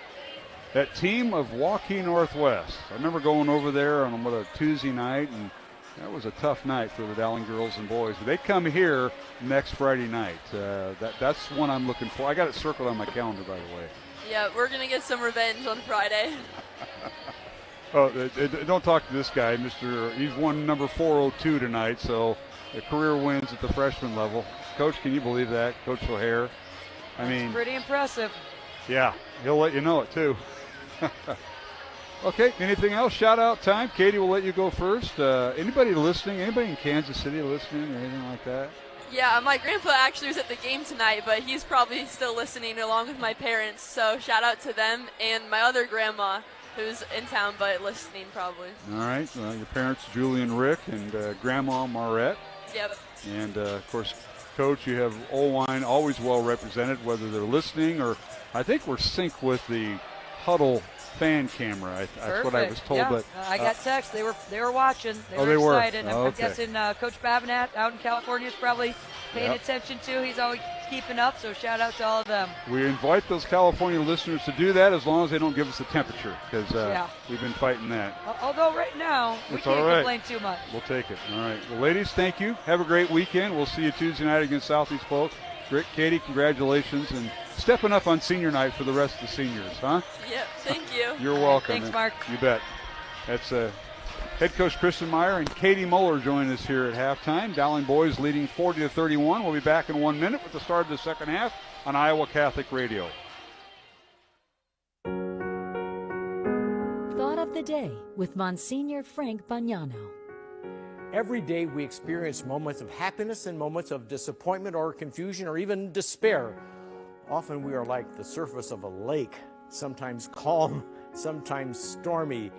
that team of Waukee Northwest. I remember going over there on a Tuesday night, and that was a tough night for the Dowling girls and boys. But they come here next Friday night. That's one I'm looking for. I got it circled on my calendar, by the way. Yeah, we're going to get some revenge on Friday. Don't talk to this guy, he's won number 402 tonight, so the career wins at the freshman level. Coach, can you believe that? Coach O'Hare. That's pretty impressive. Yeah, he'll let you know it, too. Okay, anything else? Shout-out time. Katie, will let you go first. Anybody listening? Anybody in Kansas City listening or anything like that? Yeah, my grandpa actually was at the game tonight, but he's probably still listening along with my parents. So shout-out to them and my other grandma, who's in town but listening probably. All right. Your parents, Julie and Rick, and Grandma Marette. Yep. And, of course, Coach, you have Olwine always well represented, whether they're listening or I think we're synced with the Huddle fan camera. That's what I was told. Yeah. But I got text. They were watching. They were excited. I'm guessing Coach Babinet out in California is probably paying attention too. He's always keeping up. So shout out to all of them. We invite those California listeners to do that as long as they don't give us the temperature, because we've been fighting that. Although right now we can't complain too much. We'll take it. All right. Well, ladies, thank you. Have a great weekend. We'll see you Tuesday night against Southeast Polk. Rick, Katie, congratulations, and stepping up on senior night for the rest of the seniors, huh? Yep, thank you. You're welcome. Thanks, Mark. You bet. That's head coach Kristen Meyer and Katie Muller join us here at halftime. Dowling boys leading 40-31. We'll be back in 1 minute with the start of the second half on Iowa Catholic Radio. Thought of the day with Monsignor Frank Bagnano. Every day we experience moments of happiness and moments of disappointment or confusion or even despair. Often we are like the surface of a lake, sometimes calm, sometimes stormy.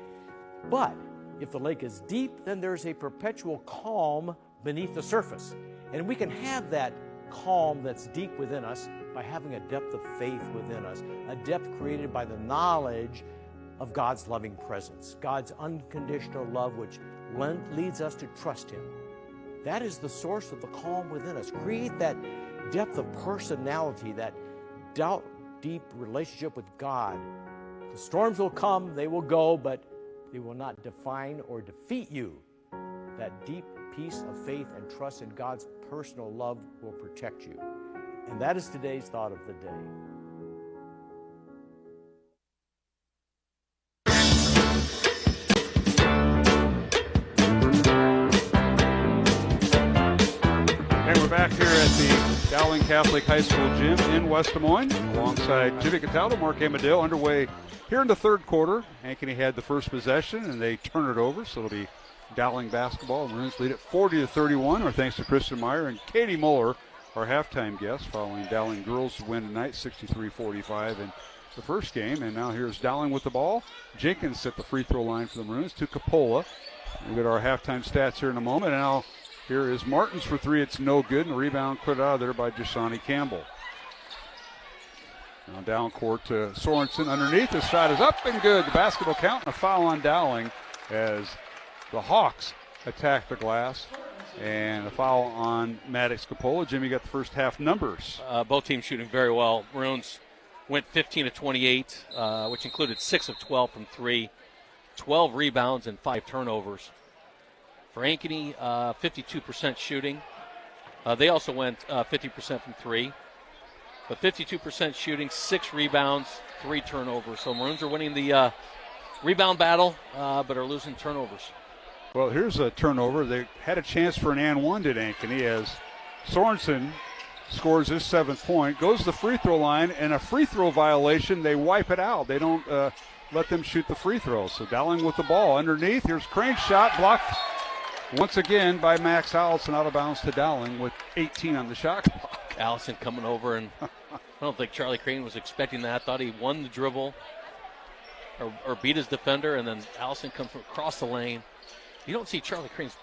But if the lake is deep, then there's a perpetual calm beneath the surface. And we can have that calm that's deep within us by having a depth of faith within us, a depth created by the knowledge of God's loving presence, God's unconditional love, which leads us to trust Him. That is the source of the calm within us. Create that depth of personality, that deep relationship with God. The storms will come, they will go, but they will not define or defeat you. That deep peace of faith and trust in God's personal love will protect you. And that is today's thought of the day. And we're back here at the Dowling Catholic High School gym in West Des Moines alongside Jimmy Cataldo, Mark Amadale, underway here in the third quarter. Ankeny had the first possession, and they turn it over, so it'll be Dowling basketball. Maroons lead at 40-31, our thanks to Kristen Meyer and Katie Muller, our halftime guest, following Dowling girls' win tonight, 63-45 in the first game. And now here's Dowling with the ball. Jenkins at the free throw line for the Maroons to Capola. We'll get our halftime stats here in a moment. And now here is Martins for three. It's no good, and a rebound put out of there by Jasani Campbell. Now down court to Sorensen underneath. His shot is up and good. The basket will count, and a foul on Dowling as the Hawks attack the glass. And a foul on Maddox Capola. Jimmy got the first half numbers. Both teams shooting very well. Maroons went 15-28, which included 6 of 12 from three, 12 rebounds and 5 turnovers. For Ankeny, 52% shooting. They also went 50% from three. But 52% shooting, 6 rebounds, 3 turnovers. So Maroons are winning the rebound battle, but are losing turnovers. Well, here's a turnover. They had a chance for an and one, did Ankeny, as Sorensen scores his 7th point, goes to the free throw line, and a free throw violation. They wipe it out. They don't let them shoot the free throw. So Dowling with the ball underneath. Here's Crane's shot, blocked once again by Max Allison, out of bounds to Dowling with 18 on the shot clock. Allison coming over, and I don't think Charlie Crane was expecting that. Thought he won the dribble or beat his defender, and then Allison comes from across the lane. You don't see Charlie Crane's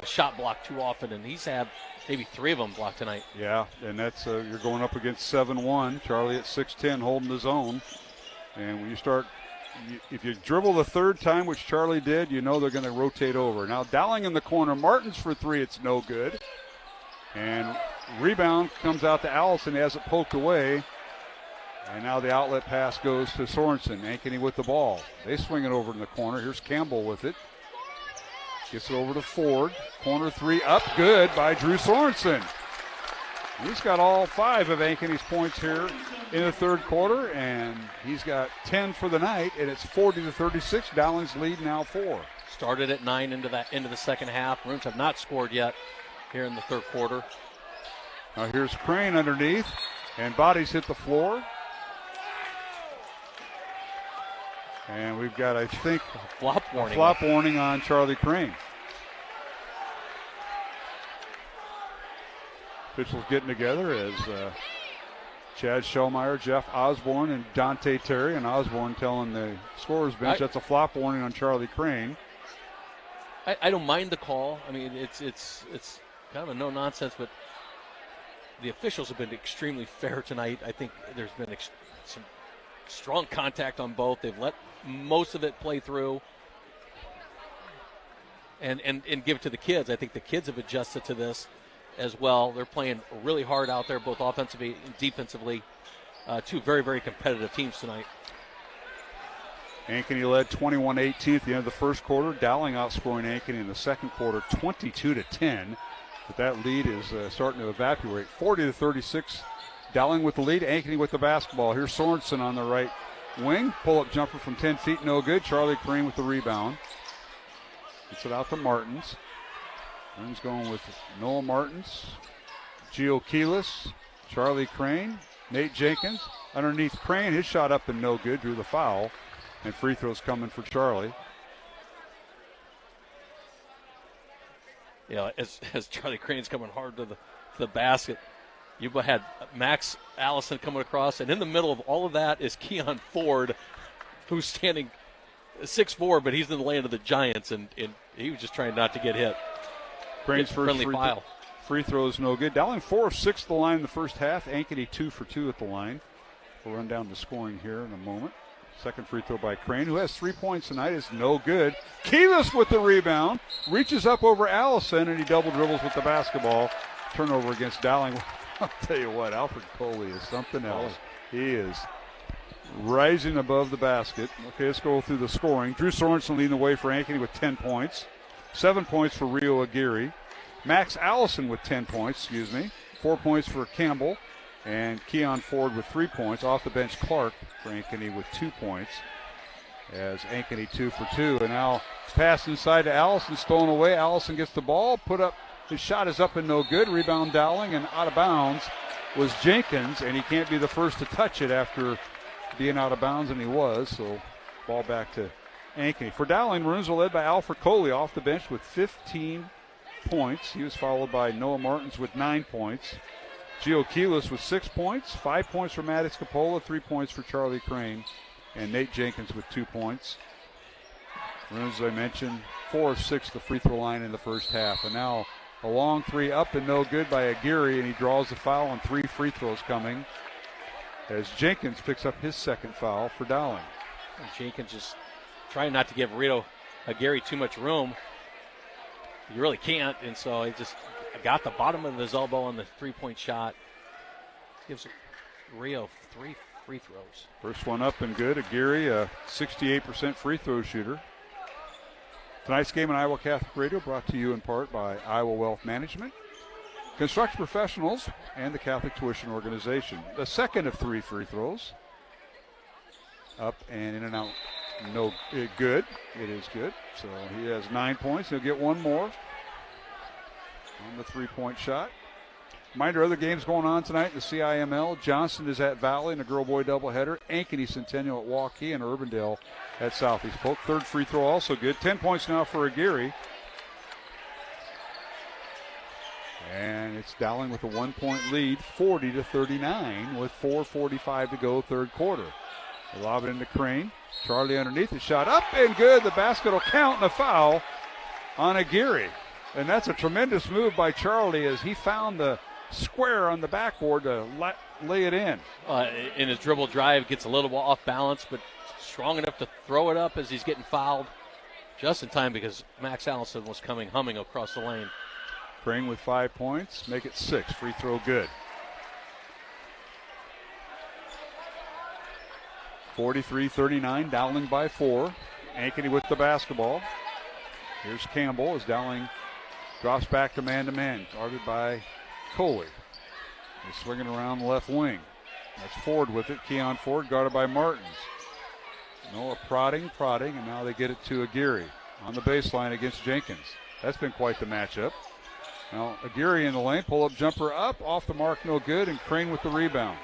shot blocked too often, and he's had maybe 3 of them blocked tonight. Yeah, and that's you're going up against 7-1. Charlie at 6'10", holding his own. And when you start, if you dribble the third time, which Charlie did, you know they're going to rotate over. Now Dowling in the corner. Martins for 3. It's no good. And rebound comes out to Allison. He has it poked away. And now the outlet pass goes to Sorensen. Ankeny with the ball. They swing it over in the corner. Here's Campbell with it. Gets it over to Ford. Corner 3 up, good by Drew Sorensen. He's got all 5 of Ankeny's points here in the third quarter, and he's got 10 for the night, and it's 40-36. Dowling's lead now 4. Started at 9 into the second half. Maroons have not scored yet here in the third quarter. Now here's Crane underneath, and bodies hit the floor. And we've got, I think, a flop warning on Charlie Crane. Officials getting together as Chad Shellmeyer, Jeff Osborne, and Dante Terry. And Osborne telling the scorer's bench that's a flop warning on Charlie Crane. I don't mind the call. I mean, it's kind of a no-nonsense, but the officials have been extremely fair tonight. I think there's been some strong contact on both. They've let most of it play through and give it to the kids. I think the kids have adjusted to this as well. They're playing really hard out there, both offensively and defensively. 2 very, very competitive teams tonight. Ankeny led 21-18 at the end of the first quarter. Dowling outscoring Ankeny in the second quarter 22-10. But that lead is starting to evaporate. 40-36 Dowling with the lead, Ankeny with the basketball. Here's Sorensen on the right wing. Pull-up jumper from 10 feet, no good. Charlie Crane with the rebound. Gets it out to Martins. Runs going with Noah Martins, Gio Keelis, Charlie Crane, Nate Jenkins. Underneath Crane, his shot up and no good, drew the foul. And free throws coming for Charlie. Yeah, as Charlie Crane's coming hard to the basket, you had Max Allison coming across, and in the middle of all of that is Keon Ford, who's standing 6'4", but he's in the land of the Giants, and he was just trying not to get hit. Crane's first free throw is no good. Dowling 4 of 6 at the line in the first half. Ankeny 2 for 2 at the line. We'll run down the scoring here in a moment. Second free throw by Crane, who has 3 points tonight, is no good. Keelis with the rebound, reaches up over Allison, and he double dribbles with the basketball. Turnover against Dowling. I'll tell you what, Alfred Coley is something else. He is rising above the basket. Okay, let's go through the scoring. Drew Sorensen leading the way for Ankeny with 10 points. 7 points for Rio Aguirre. Max Allison with 10 points, 4 points for Campbell. And Keon Ford with 3 points. Off the bench, Clark for Ankeny with 2 points. As Ankeny 2 for 2. And now pass inside to Allison, stolen away. Allison gets the ball, put up. His shot is up and no good. Rebound Dowling, and out of bounds was Jenkins. And he can't be the first to touch it after being out of bounds, and he was. So ball back to Ankeny. For Dowling, Maroons are led by Alfred Coley off the bench with 15 points. He was followed by Noah Martins with 9 points. Gio Keelis with 6 points, 5 points for Maddox Capola, 3 points for Charlie Crane, and Nate Jenkins with 2 points. Maroons, as I mentioned, 4 of 6 the free throw line in the first half. And now a long three up and no good by Aguirre, and he draws the foul, and 3 free throws coming as Jenkins picks up his second foul for Dowling. And Jenkins just trying not to give Rito Aguirre too much room. You really can't, and so he just got the bottom of his elbow on the three-point shot. Gives Rio 3 free throws. First one up and good. Aguirre, a 68% free throw shooter. Tonight's game on Iowa Catholic Radio brought to you in part by Iowa Wealth Management, Construction Professionals, and the Catholic Tuition Organization. The second of 3 free throws. Up and in and out. No good. It is good. So he has 9 points. He'll get one more on the 3-point shot. Reminder, other games going on tonight in the CIML. Johnston is at Valley in a girl-boy doubleheader. Ankeny Centennial at Waukee, and Urbandale at Southeast Polk. Third free throw also good. 10 points now for Aguirre. And it's Dowling with a 1-point lead, 40-39, with 4:45 to go, third quarter. They lob it into Crane. Charlie underneath, the shot up and good. The basket will count, and a foul on Aguirre. And that's a tremendous move by Charlie as he found the square on the backboard to lay it in. In his dribble drive, gets a little off balance, but strong enough to throw it up as he's getting fouled just in time because Max Allison was coming humming across the lane. Crane with 5 points, make it 6. Free throw good. 43-39, Dowling by 4. Ankeny with the basketball. Here's Campbell as Dowling drops back to man, guarded by Coley. He's swinging around the left wing. That's Ford with it. Keon Ford guarded by Martins. Noah prodding, and now they get it to Aguirre on the baseline against Jenkins. That's been quite the matchup. Now Aguirre in the lane, pull-up jumper up, off the mark, no good, and Crane with the rebound.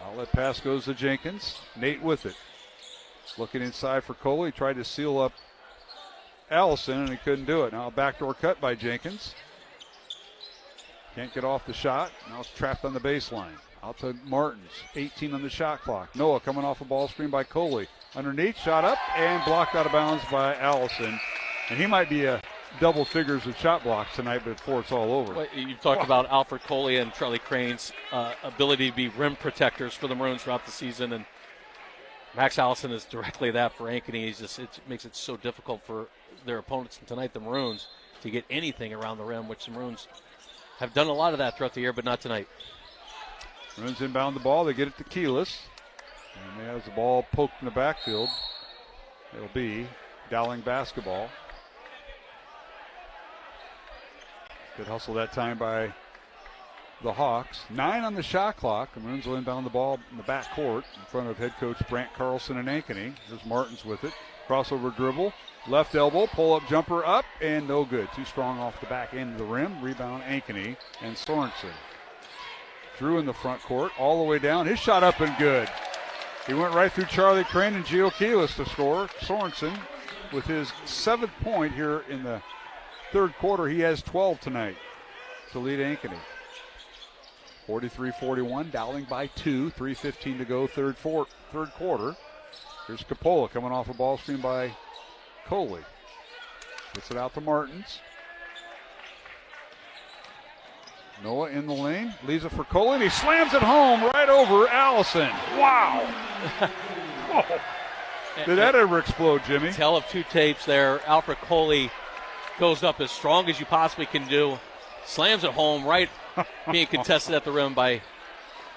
Outlet pass goes to Jenkins. Nate with it. Looking inside for Coley, tried to seal up Allison, and he couldn't do it. Now a backdoor cut by Jenkins. Can't get off the shot. Now it's trapped on the baseline. Out to Martins. 18 on the shot clock. Noah coming off a ball screen by Coley. Underneath, shot up, and blocked out of bounds by Allison. And he might be a double figures of shot blocks tonight, but before it's all over. Well, you've talked about Alfred Coley and Charlie Crane's ability to be rim protectors for the Maroons throughout the season, and Max Allison is directly that for Ankeny. It makes it so difficult for their opponents tonight, the Maroons, to get anything around the rim, which the Maroons have done a lot of that throughout the year, but not tonight. Maroons inbound the ball. They get it to Keelis. And as the ball poked in the backfield, it'll be Dowling basketball. Good hustle that time by the Hawks. 9 on the shot clock. The Maroons will inbound the ball in the back court in front of head coach Brant Carlson and Ankeny. Here's Martins with it. Crossover dribble. Left elbow. Pull-up jumper up. And no good. Too strong off the back end of the rim. Rebound Ankeny and Sorensen. Drew in the front court. All the way down. His shot up and good. He went right through Charlie Crane and Gio Keelis to score. Sorensen with his 7th point here in the third quarter. He has 12 tonight to lead Ankeny. 43-41, Dowling by 2, 3:15 to go, third quarter. Here's Capola coming off a ball screen by Coley. Gets it out to Martins. Noah in the lane, leaves it for Coley, and he slams it home right over Allison. Wow! Did that ever explode, Jimmy? Tell of two tapes there. Alfred Coley goes up as strong as you possibly can do, slams it home right, being contested at the rim by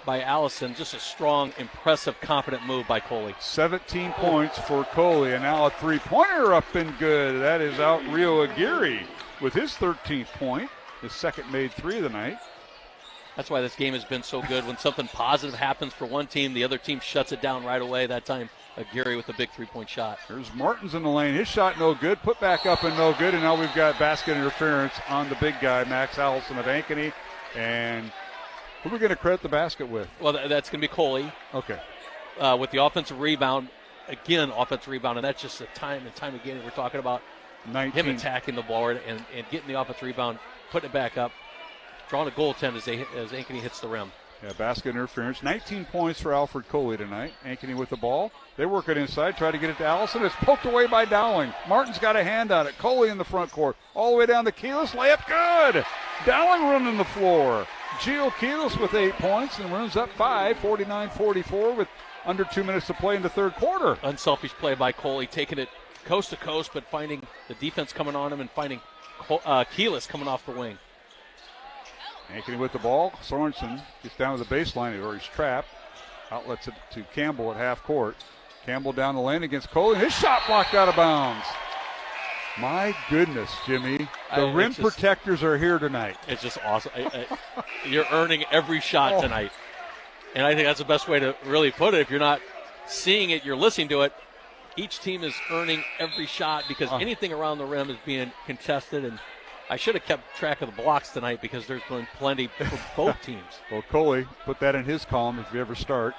Allison. Just a strong, impressive, confident move by Coley. 17 points for Coley, and now a three-pointer up and good. That is out Rio Aguirre with his 13th point, his second made three of the night. That's why this game has been so good. When something positive happens for one team, the other team shuts it down right away. That time, Aguirre with a big three-point shot. There's Martins in the lane. His shot no good. Put back up and no good. And now we've got basket interference on the big guy, Max Allison of Ankeny. And who are we going to credit the basket with? Well, that's going to be Coley. Okay. With the offensive rebound. Again, offensive rebound. And that's just the time and time again we're talking about 19. him attacking the ball and getting the offensive rebound, putting it back up, drawing a goaltend as Ankeny hits the rim. Yeah, basket interference. 19 points for Alfred Coley tonight. Ankeny with the ball. They work it inside, try to get it to Allison. It's poked away by Dowling. Martin's got a hand on it. Coley in the front court. All the way down to Keelis. Layup good. Dowling running the floor. Gio Keelis with 8 points and runs up 5, 49-44 with under 2 minutes to play in the third quarter. Unselfish play by Coley, taking it coast to coast, but finding the defense coming on him and finding Keelis coming off the wing. Ankeny with the ball. Sorensen gets down to the baseline, or he's trapped. Outlets it to Campbell at half court. Campbell down the lane against Coley. His shot blocked out of bounds. My goodness, Jimmy. The rim protectors are here tonight. It's just awesome. You're earning every shot tonight. And I think that's the best way to really put it. If you're not seeing it, you're listening to it. Each team is earning every shot because anything around the rim is being contested. And I should have kept track of the blocks tonight because there's been plenty for both teams. Well, Coley, put that in his column if you ever start.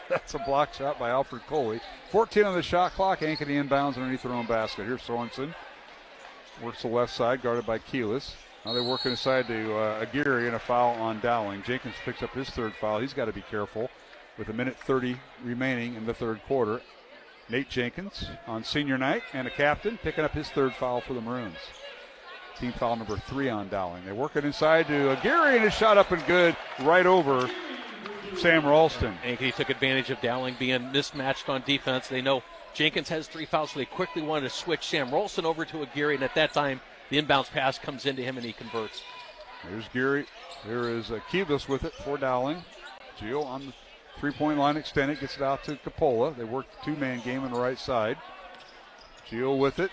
That's a block shot by Alfred Coley. 14 on the shot clock. Ankeny inbounds underneath their own basket. Here's Sorensen. Works the left side, guarded by Keelis. Now they work inside to Aguirre and a foul on Dowling. Jenkins picks up his third foul. He's got to be careful with 1:30 remaining in the third quarter. Nate Jenkins on senior night and a captain picking up his third foul for the Maroons. Team foul number 3 on Dowling. They work it inside to Aguirre and his shot up and good right over Sam Ralston. Ankeny took advantage of Dowling being mismatched on defense. They know Jenkins has 3 fouls, so they quickly wanted to switch Sam Ralston over to Aguirre, and at that time, the inbounds pass comes into him and he converts. There's Geary. There is Keelis with it for Dowling. Gio on the three-point line extended, gets it out to Capola. They work the two-man game on the right side. Gio with it.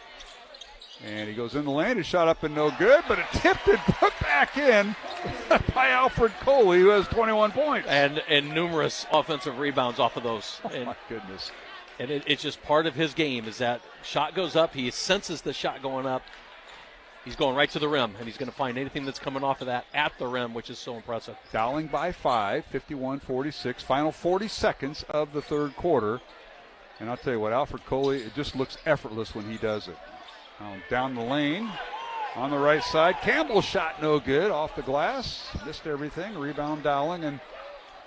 And he goes in the lane. His shot up and no good, but it tipped and put back in by Alfred Coley, who has 21 points. And numerous offensive rebounds off of those. Oh, my goodness. And it's just part of his game is that shot goes up. He senses the shot going up. He's going right to the rim, and he's going to find anything that's coming off of that at the rim, which is so impressive. Dowling by 5, 51-46. Final 40 seconds of the third quarter. And I'll tell you what, Alfred Coley, it just looks effortless when he does it. Down the lane on the right side. Campbell's shot no good off the glass. Missed everything. Rebound Dowling, and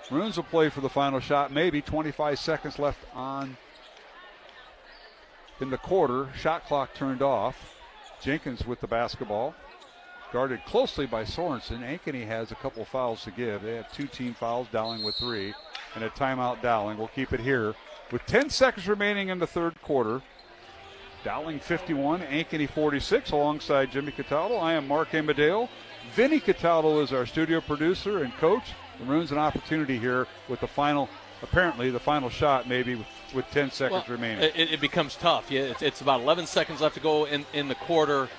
Maroons will play for the final shot. Maybe 25 seconds left on in the quarter. Shot clock turned off. Jenkins with the basketball. Guarded closely by Sorensen. Ankeny has a couple of fouls to give. They have 2 team fouls, Dowling with 3. And a timeout Dowling. We'll keep it here. With 10 seconds remaining in the third quarter. Dowling 51, Ankeny 46, alongside Jimmy Cataldo. I am Mark Amadeo. Vinny Cataldo is our studio producer and coach. The Maroons an opportunity here with the final, apparently the final shot maybe with 10 seconds remaining. It becomes tough. Yeah, it's about 11 seconds left to go in the quarter,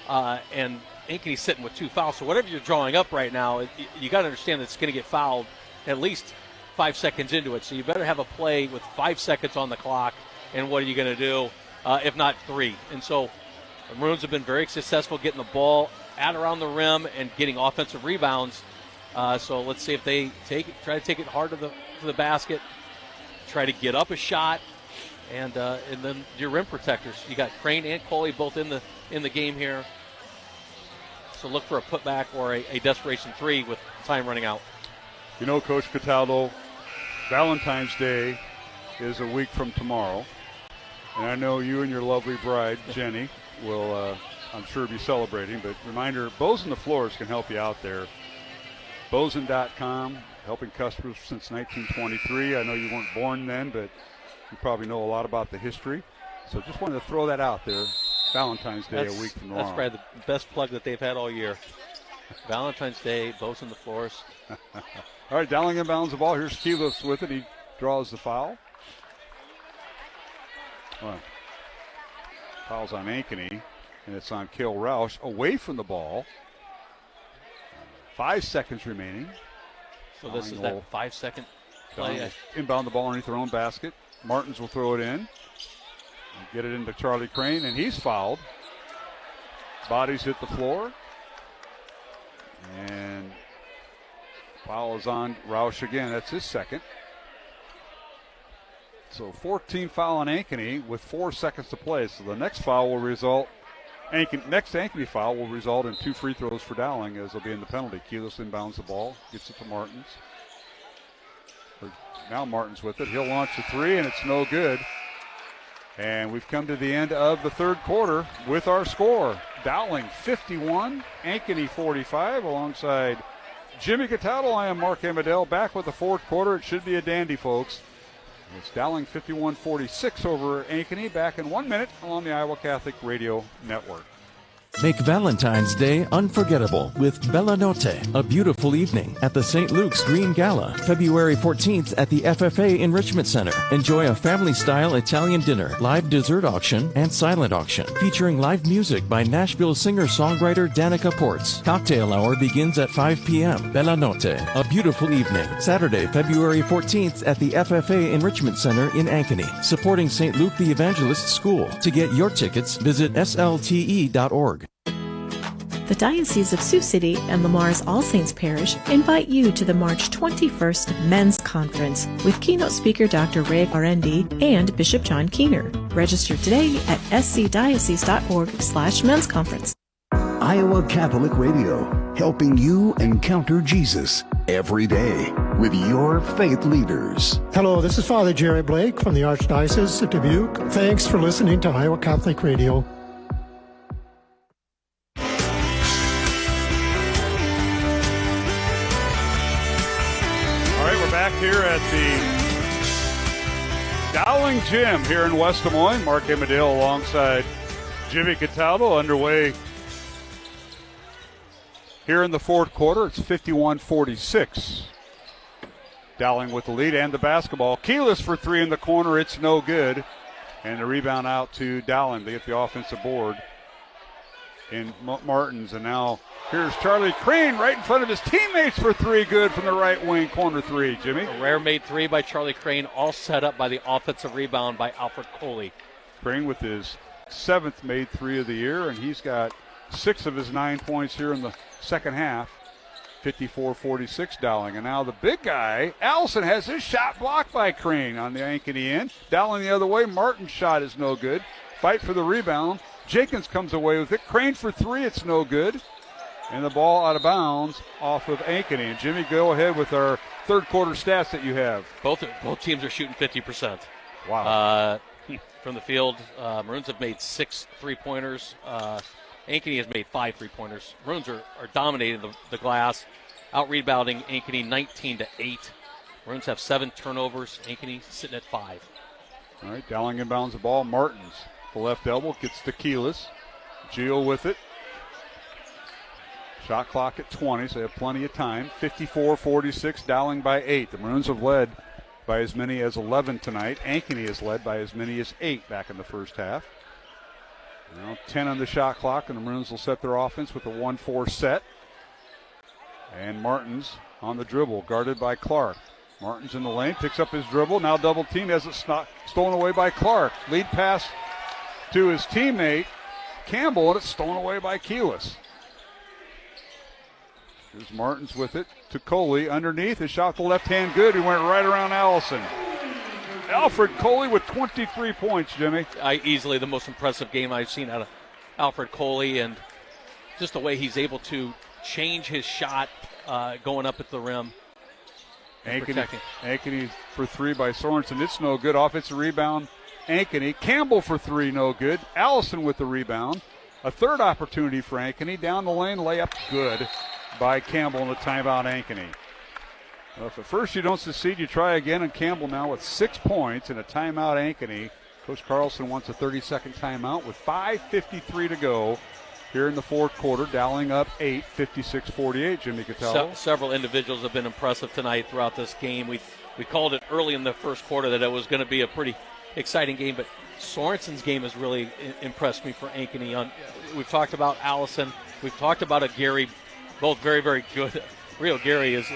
and Ankeny's sitting with 2 fouls. So whatever you're drawing up right now, you got to understand that it's going to get fouled at least 5 seconds into it. So you better have a play with 5 seconds on the clock. And what are you going to do, if not 3? And so the Maroons have been very successful getting the ball at around the rim and getting offensive rebounds. So let's see if they try to take it hard to the basket, try to get up a shot, and then your rim protectors. You got Crane and Coley both in the game here. So look for a putback or a desperation 3 with time running out. You know, Coach Cataldo, Valentine's Day is a week from tomorrow. And I know you and your lovely bride, Jenny, will, I'm sure, be celebrating. But reminder, Bows on the Floors can help you out there. Bosun.com, helping customers since 1923. I know you weren't born then, but you probably know a lot about the history. So just wanted to throw that out there. Valentine's Day a week from tomorrow. That's probably the best plug that they've had all year. Valentine's Day, Bows on the Floors. All right, Dowling inbounds the ball. Here's Keyless with it. He draws the foul. Well, foul's on Ankeny, and it's on Cale Roush away from the ball. 5 seconds remaining. So this is that 5-second play. Inbound the ball underneath their own basket. Martins will throw it in. Get it into Charlie Crane, and he's fouled. Bodies hit the floor. And foul is on Roush again. That's his second. So 14 foul on Ankeny with 4 seconds to play. So the next foul will result, next Ankeny foul will result in 2 free throws for Dowling, as they'll be in the penalty. Keyless inbounds the ball, gets it to Martins. Now Martins with it. He'll launch a 3, and it's no good. And we've come to the end of the third quarter with our score. Dowling 51, Ankeny 45, alongside Jimmy Cataldo. I am Mark Amadell, back with the fourth quarter. It should be a dandy, folks. It's Dowling 51-46 over Ankeny. Back in 1 minute along the Iowa Catholic Radio Network. Make Valentine's Day unforgettable with Bella Notte, a beautiful evening at the St. Luke's Green Gala, February 14th at the FFA Enrichment Center. Enjoy a family-style Italian dinner, live dessert auction, and silent auction, featuring live music by Nashville singer-songwriter Danica Ports. Cocktail hour begins at 5 p.m. Bella Notte, a beautiful evening, Saturday, February 14th at the FFA Enrichment Center in Ankeny, supporting St. Luke the Evangelist School. To get your tickets, visit slte.org. The Diocese of Sioux City and Lamar's All Saints Parish invite you to the March 21st Men's Conference with keynote speaker Dr. Ray Arendi and Bishop John Keener. Register today at scdiocese.org/men's conference. Iowa Catholic Radio, helping you encounter Jesus every day with your faith leaders. Hello, this is Father Jerry Blake from the Archdiocese of Dubuque. Thanks for listening to Iowa Catholic Radio. Back here at the Dowling Gym here in West Des Moines. Mark Amadale alongside Jimmy Cataldo, underway here in the fourth quarter. It's 51-46. Dowling with the lead and the basketball. Keyless for 3 in the corner. It's no good. And the rebound out to Dowling. They get the offensive board in Martins. And now here's Charlie Crane right in front of his teammates for 3, good from the right wing, corner 3, Jimmy. A rare made 3 by Charlie Crane, all set up by the offensive rebound by Alfred Coley. Crane with his 7th made 3 of the year, and he's got 6 of his 9 points here in the second half. 54-46 Dowling. And now the big guy, Allison, has his shot blocked by Crane on the Ankeny end. Dowling the other way. Martin's shot is no good. Fight for the rebound. Jenkins comes away with it. Crane for 3, it's no good. And the ball out of bounds off of Ankeny. And Jimmy, go ahead with our third quarter stats that you have. Both teams are shooting 50%. Wow. From the field. Maroons have made 6 3-pointers. Ankeny has made 5 3-pointers. Maroons are dominating the glass, out-rebounding Ankeny 19-8. Maroons have 7 turnovers. Ankeny sitting at 5. All right, Dowling inbounds the ball. Martins, the left elbow, gets to Keyless. Gio with it. Shot clock at 20, so they have plenty of time. 54-46, Dowling by 8. The Maroons have led by as many as 11 tonight. Ankeny has led by as many as 8 back in the first half. Now 10 on the shot clock, and the Maroons will set their offense with a 1-4 set. And Martins on the dribble, guarded by Clark. Martins in the lane, picks up his dribble, now double team, has it stolen away by Clark. Lead pass to his teammate, Campbell, and it's stolen away by Keelis. Here's Martins with it to Coley underneath. His shot the left hand good. He went right around Allison. Alfred Coley with 23 points, Jimmy. Easily the most impressive game I've seen out of Alfred Coley, and just the way he's able to change his shot going up at the rim. Ankeny for three by Sorensen. It's no good. Offensive rebound, Ankeny. Campbell for three, no good. Allison with the rebound. A third opportunity for Ankeny. Down the lane, layup good by Campbell in the timeout, Ankeny. Well, if at first you don't succeed, you try again, and Campbell now with 6 points and a timeout, Ankeny. Coach Carlson wants a 30-second timeout with 5:53 to go here in the fourth quarter. Dowling up 8, 56-48, Jimmy Cataldo. Several individuals have been impressive tonight throughout this game. We called it early in the first quarter that it was going to be a pretty exciting game, but Sorensen's game has really impressed me for Ankeny. We've talked about Allison. We've talked about Gary, both very, very good. Rio Gary is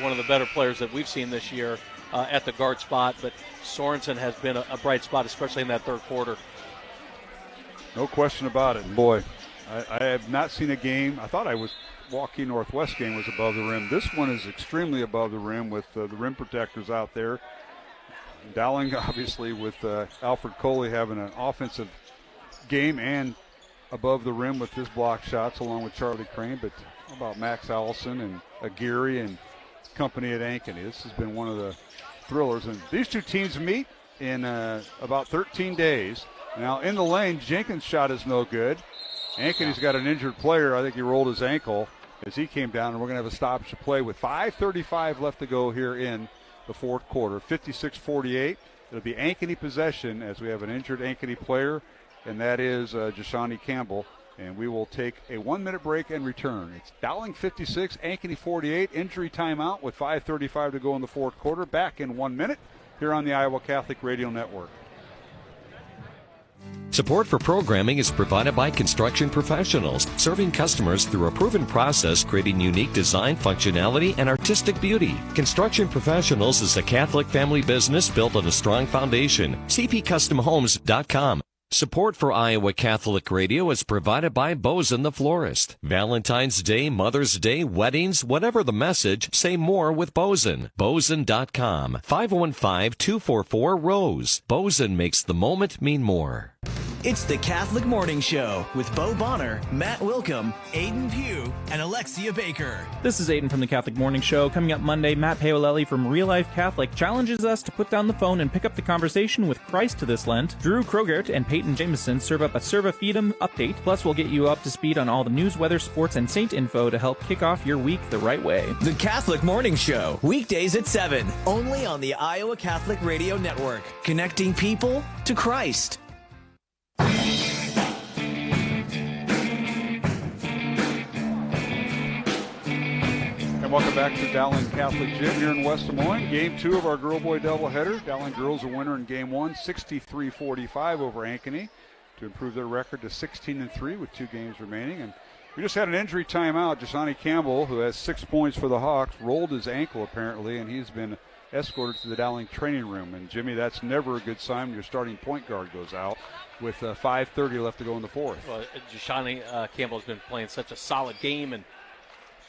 one of the better players that we've seen this year at the guard spot, but Sorensen has been a bright spot, especially in that third quarter. No question about it. Boy, I have not seen a game. I thought Waukee Northwest game was above the rim. This one is extremely above the rim with the rim protectors out there. Dowling, obviously, with Alfred Coley having an offensive game and above the rim with his block shots along with Charlie Crane. But how about Max Allison and Aguirre and company at Ankeny? This has been one of the thrillers. And these two teams meet in about 13 days. Now, in the lane, Jenkins' shot is no good. Ankeny's got an injured player. I think he rolled his ankle as he came down, and we're going to have a stoppage to play with 5:35 left to go here in the fourth quarter. 56-48. It'll be Ankeny possession as we have an injured Ankeny player, and that is Jashani Campbell. And we will take a 1-minute break and return. It's Dowling 56, Ankeny 48. Injury timeout with 5:35 to go in the fourth quarter. Back in 1 minute here on the Iowa Catholic Radio Network. Support for programming is provided by Construction Professionals, serving customers through a proven process, creating unique design, functionality, and artistic beauty. Construction Professionals is a Catholic family business built on a strong foundation. CPCustomHomes.com. Support for Iowa Catholic Radio is provided by Bozen the Florist. Valentine's Day, Mother's Day, weddings, whatever the message, say more with Bozen. Bozen.com. 515-244-ROSE. Bozen makes the moment mean more. It's the Catholic Morning Show with Bo Bonner, Matt Wilkham, Aiden Pugh, and Alexia Baker. This is Aiden from the Catholic Morning Show. Coming up Monday, Matt Paolelli from Real Life Catholic challenges us to put down the phone and pick up the conversation with Christ to this Lent. Drew Krogert and Peyton Jameson serve up a Serva Fiedem update. Plus, we'll get you up to speed on all the news, weather, sports, and saint info to help kick off your week the right way. The Catholic Morning Show, weekdays at 7, only on the Iowa Catholic Radio Network, connecting people to Christ. And welcome back to Dowling Catholic Gym here in West Des Moines. Game 2 of our girl-boy doubleheader. Dowling girls a winner in Game 1, 63-45 over Ankeny to improve their record to 16-3 with 2 games remaining. And we just had an injury timeout. Jashani Campbell, who has 6 points for the Hawks, rolled his ankle apparently, and he's been escorted to the Dowling training room. And Jimmy, that's never a good sign when your starting point guard goes out with 5:30 left to go in the fourth. Well, Jashani Campbell's been playing such a solid game and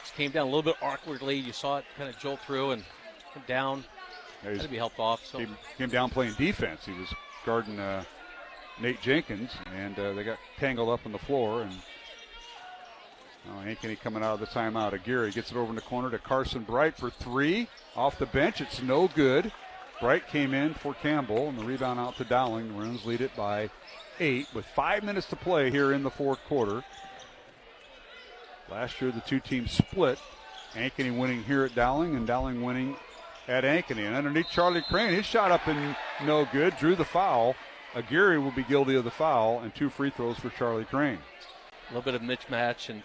just came down a little bit awkwardly. You saw it kind of jolt through and come down. Had to be helped off. So came down playing defense. He was guarding Nate Jenkins, and they got tangled up on the floor. And Ankeny coming out of the timeout. Aguirre gets it over in the corner to Carson Bright for 3. Off the bench, it's no good. Bright came in for Campbell, and the rebound out to Dowling. The Maroons lead it by 8 with 5 minutes to play here in the fourth quarter. Last year, the two teams split. Ankeny winning here at Dowling, and Dowling winning at Ankeny. And underneath Charlie Crane, his shot up and no good. Drew the foul. Aguirre will be guilty of the foul, and 2 free throws for Charlie Crane. A little bit of mismatch, and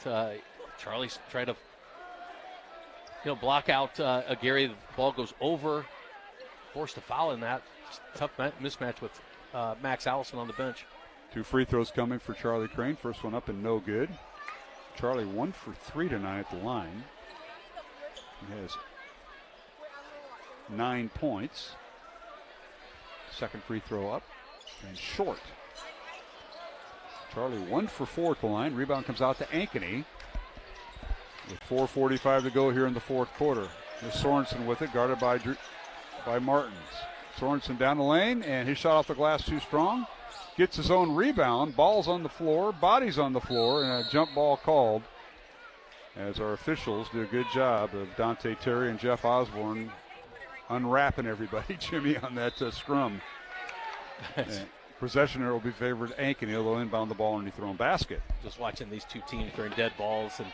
Charlie's trying to block out Aguirre. The ball goes over. Forced a foul in that. Tough mismatch with Max Allison on the bench. 2 free throws coming for Charlie Crane. First one up and no good. Charlie 1 for 3 tonight at the line. He has 9 points. Second free throw up and short. Charlie 1 for 4 at the line. Rebound comes out to Ankeny with 4:45 to go here in the fourth quarter. There's Sorensen with it, guarded by Martins. Sorensen down the lane, and his shot off the glass too strong. Gets his own rebound. Ball's on the floor, body's on the floor, and a jump ball called as our officials do a good job of Dante Terry and Jeff Osborne unwrapping everybody, Jimmy, on that scrum. Possession here will be favored Ankeny. They'll inbound the ball underneath their own basket. Just watching these two teams during dead balls, and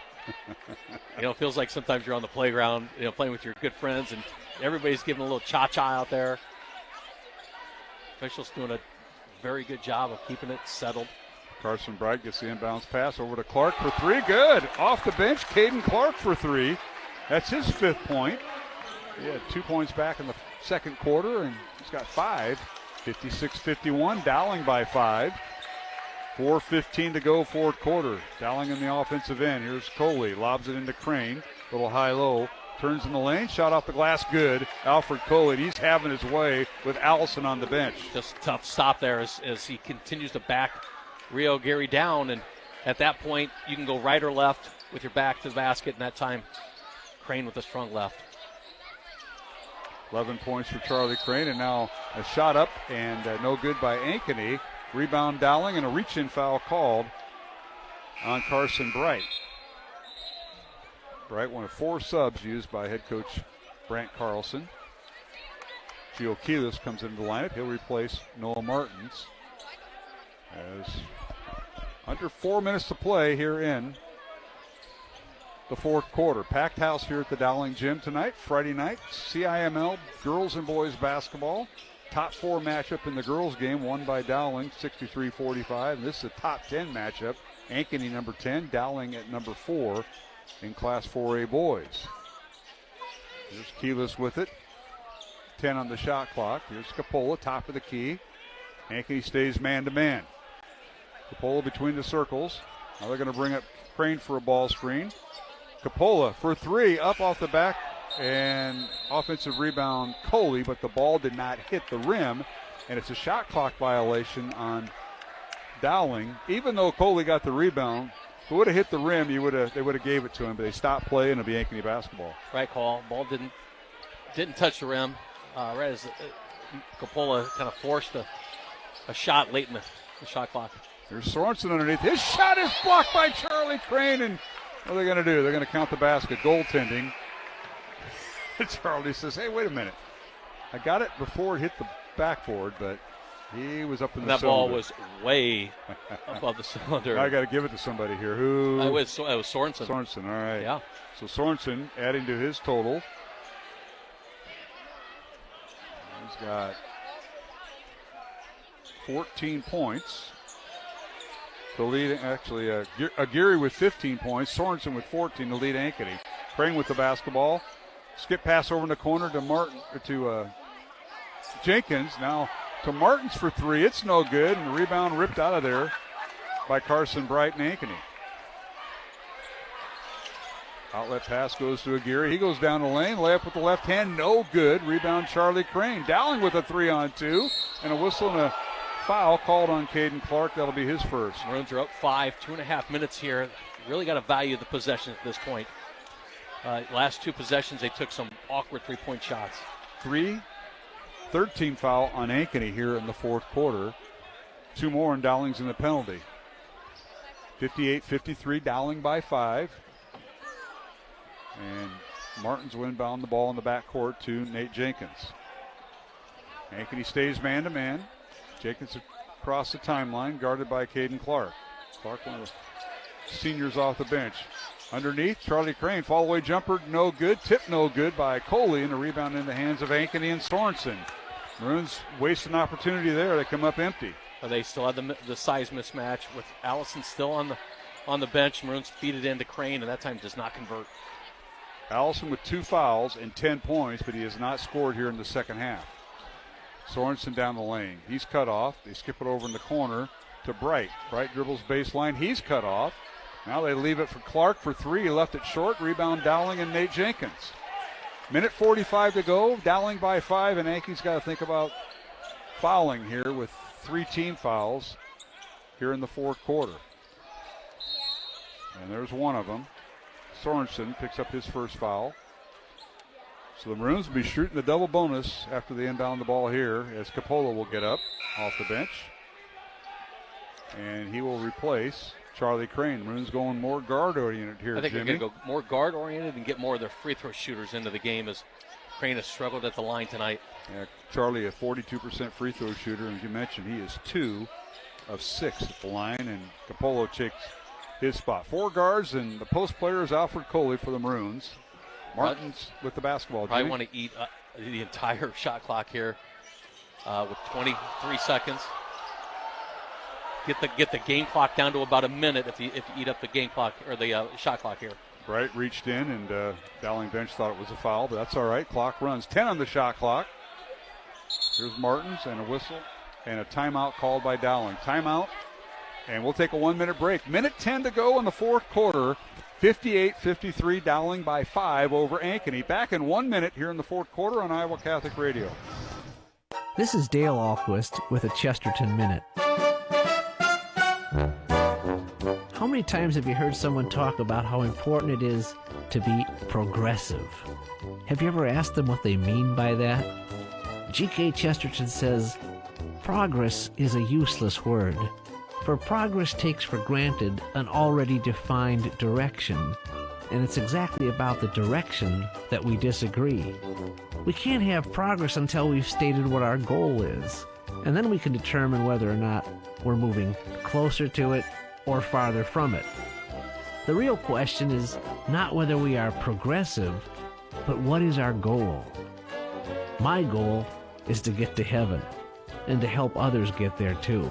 it feels like sometimes you're on the playground, playing with your good friends, and everybody's giving a little cha-cha out there. Officials doing a very good job of keeping it settled. Carson Bright gets the inbounds pass over to Clark for 3. Good. Off the bench, Caden Clark for 3. That's his 5th point. He had 2 points back in the second quarter, and he's got 5. 56-51, Dowling by 5. 4:15 to go, fourth quarter. Dowling in the offensive end. Here's Coley, lobs it into Crane. Little high-low, turns in the lane, shot off the glass, good. Alfred Coley, he's having his way with Allison on the bench. Just a tough stop there as he continues to back Rio Gary down, and at that point, you can go right or left with your back to the basket, and that time, Crane with a strong left. 11 points for Charlie Crane, and now a shot up and no good by Ankeny. Rebound Dowling, and a reach-in foul called on Carson Bright. Bright, one of 4 subs used by head coach Brant Carlson. Gio Keelis comes into the lineup. He'll replace Noah Martins. As under 4 minutes to play here in the fourth quarter. Packed house here at the Dowling Gym tonight. Friday night, CIML girls and boys basketball. Top 4 matchup in the girls game, won by Dowling, 63-45. And this is a top 10 matchup. Ankeny number 10, Dowling at number 4 in Class 4A boys. Here's Keelis with it. 10 on the shot clock. Here's Capola, top of the key. Ankeny stays man-to-man. Capola between the circles. Now they're going to bring up Crane for a ball screen. Capola for 3, up off the back, and offensive rebound Coley, but the ball did not hit the rim, and it's a shot clock violation on Dowling. Even though Coley got the rebound, if it would have hit the rim, they would have gave it to him, but they stopped play, and it'll be Ankeny basketball. Right call. Ball didn't touch the rim. Right as Capola kind of forced a shot late in the shot clock. There's Sorensen underneath. His shot is blocked by Charlie Crane, and what are they going to do? They're going to count the basket. Goaltending. Charlie says, hey, wait a minute. I got it before it hit the backboard, but he was up in the cylinder. That ball was way above the cylinder. I got to give it to somebody here. Who? It was Sorensen. Sorensen, all right. Yeah. So Sorensen adding to his total. He's got 14 points. The lead, actually, Aguirre with 15 points. Sorensen with 14 to lead Ankeny. Crane with the basketball. Skip pass over in the corner to Jenkins. Now to Martins for 3. It's no good. And the rebound ripped out of there by Carson Bright and Ankeny. Outlet pass goes to Aguirre. He goes down the lane. Layup with the left hand. No good. Rebound Charlie Crane. Dowling with a 3-on-2. And a whistle and a foul called on Caden Clark. That'll be his first. Maroons are up 5, 2.5 minutes here. Really got to value the possession at this point. Last 2 possessions, they took some awkward 3-point shots. 13 foul on Ankeny here in the fourth quarter. 2 more, and Dowling's in the penalty. 58-53, Dowling by 5. And Martins will inbound the ball in the backcourt to Nate Jenkins. Ankeny stays man-to-man. Jenkins across the timeline, guarded by Caden Clark. Clark, one of the seniors off the bench. Underneath, Charlie Crane, fall-away jumper, no good. Tip no good by Coley, and a rebound in the hands of Ankeny and Sorensen. Maroons waste an opportunity there. They come up empty. They still have the size mismatch with Allison still on the bench. Maroons feed it into Crane, and that time does not convert. Allison with 2 fouls and 10 points, but he has not scored here in the second half. Sorensen down the lane. He's cut off. They skip it over in the corner to Bright. Bright dribbles baseline. He's cut off. Now they leave it for Clark for three. He left it short. Rebound Dowling and Nate Jenkins. Minute 45 to go. Dowling by 5, and Ankey's got to think about fouling here with 3 team fouls here in the fourth quarter. And there's one of them. Sorensen picks up his first foul. So the Maroons will be shooting the double bonus after they inbound the ball here, as Capola will get up off the bench. And he will replace Charlie Crane. Maroons going more guard-oriented here, I think Jimmy. they're going to go more guard-oriented and get more of their free throw shooters into the game, as Crane has struggled at the line tonight. Yeah, Charlie, a 42% free throw shooter, and as you mentioned, he is 2 of 6 at the line, and Capola takes his spot. 4 guards, and the post player is Alfred Coley for the Maroons. Martin's with the basketball. Probably Jimmy. want to eat the entire shot clock here with 23 seconds. Get the game clock down to about a minute if you eat up the game clock or the shot clock here. Bright reached in, and Dowling bench thought it was a foul, but that's all right. Clock runs. 10 on the shot clock. Here's Martins and a whistle and a timeout called by Dowling. Timeout, and we'll take a 1-minute break. Minute 10 to go in the fourth quarter. 58-53, Dowling by 5 over Ankeny. Back in 1 minute here in the fourth quarter on Iowa Catholic Radio. This is Dale Ahlquist with a Chesterton Minute. How many times have you heard someone talk about how important it is to be progressive? Have you ever asked them what they mean by that? G.K. Chesterton says, progress is a useless word, for progress takes for granted an already defined direction, and it's exactly about the direction that we disagree. We can't have progress until we've stated what our goal is, and then we can determine whether or not we're moving closer to it or farther from it. The real question is not whether we are progressive, but what is our goal? My goal is to get to heaven and to help others get there too.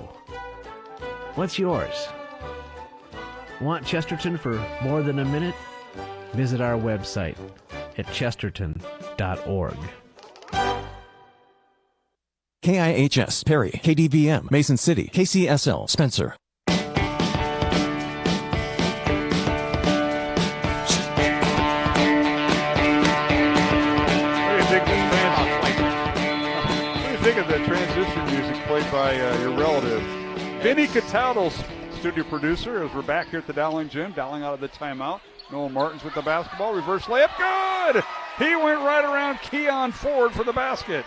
What's yours? Want Chesterton for more than a minute? Visit our website at chesterton.org. KIHS, Perry, KDVM, Mason City, KCSL, Spencer. The transition music played by your relative. Vinny Cataldo's studio producer, as we're back here at the Dowling Gym. Dowling out of the timeout. Noah Martins with the basketball. Reverse layup. Good! He went right around Keon Ford for the basket.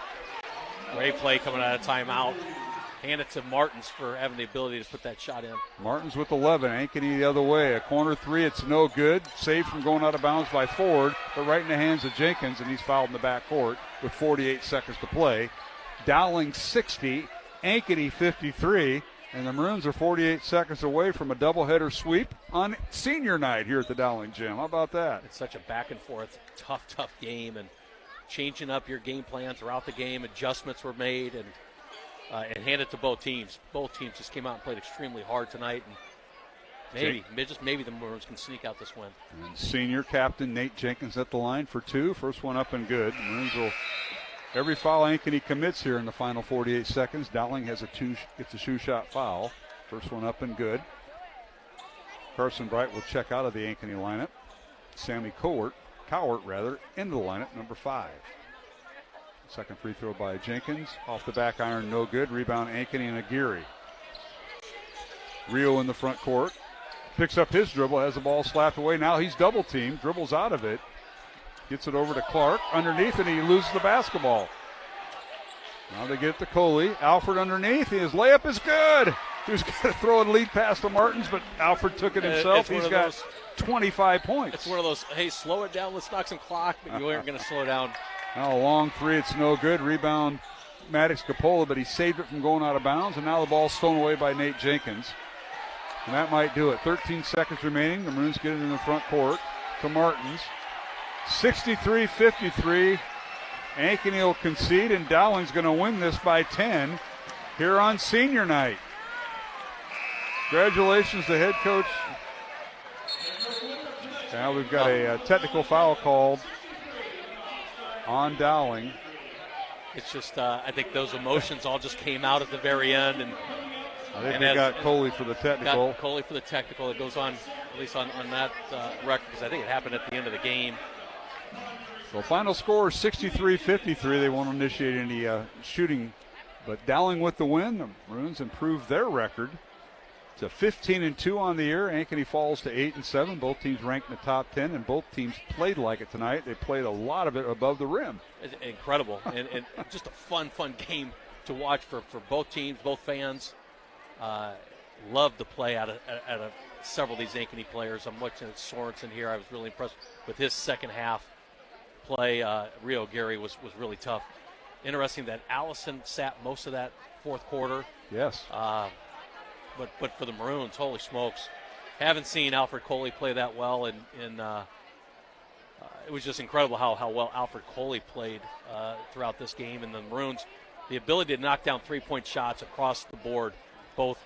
Great play coming out of timeout. Hand it to Martins for having the ability to put that shot in. Martins with 11. Ankeny the other way. A corner three. It's no good. Saved from going out of bounds by Ford, but right in the hands of Jenkins, and he's fouled in the backcourt with 48 seconds to play. Dowling 60, Ankeny 53, and the Maroons are 48 seconds away from a doubleheader sweep on senior night here at the Dowling Gym. How about that? It's such a back and forth, tough game, and changing up your game plan throughout the game. Adjustments were made, and handed to both teams. Both teams just came out and played extremely hard tonight, and maybe the Maroons can sneak out this win. And senior captain Nate Jenkins at the line for 2. First one up and good. The Maroons will. Every foul Ankeny commits here in the final 48 seconds. Dowling gets a shoe-shot foul. First one up and good. Carson Bright will check out of the Ankeny lineup. Sammy Cowart, into the lineup, number 5. Second free throw by Jenkins. Off the back iron, no good. Rebound Ankeny and Aguirre. Rio in the front court. Picks up his dribble, has the ball slapped away. Now he's double-teamed, dribbles out of it. Gets it over to Clark underneath, and he loses the basketball. Now they get it to Coley. Alfred underneath. His layup is good. He was going to throw a lead pass to Martins, but Alfred took it himself. He's got 25 points. It's one of those, hey, slow it down, let's knock some clock, but you aren't going to slow down. Now a long three, it's no good. Rebound Maddox Capola, but he saved it from going out of bounds, and now the ball's thrown away by Nate Jenkins. And that might do it. 13 seconds remaining. The Maroons get it in the front court to Martins. 63-53. Ankeny will concede, and Dowling's going to win this by 10 here on senior night. Congratulations to head coach. Now we've got a technical foul called on Dowling. It's just, I think those emotions all just came out at the very end, and I think they got Coley for the technical. Got Coley for the technical. It goes on, at least on that record, because I think it happened at the end of the game. So final score is 63-53. They won't initiate any shooting, but Dowling with the win. The Maroons improved their record to 15-2 on the year. Ankeny falls to 8-7. Both teams ranked in the top 10, and both teams played like it tonight. They played a lot of it above the rim. It's incredible, and just a fun game to watch for both teams, both fans. Loved the play out of several of these Ankeny players. I'm watching Sorensen here. I was really impressed with his second half play. Rio Gary was really tough. Interesting that Allison sat most of that fourth quarter. Yes. But for the Maroons, holy smokes, haven't seen Alfred Coley play that well, and it was just incredible how well Alfred Coley played throughout this game. And the Maroons, the ability to knock down three-point shots across the board, both,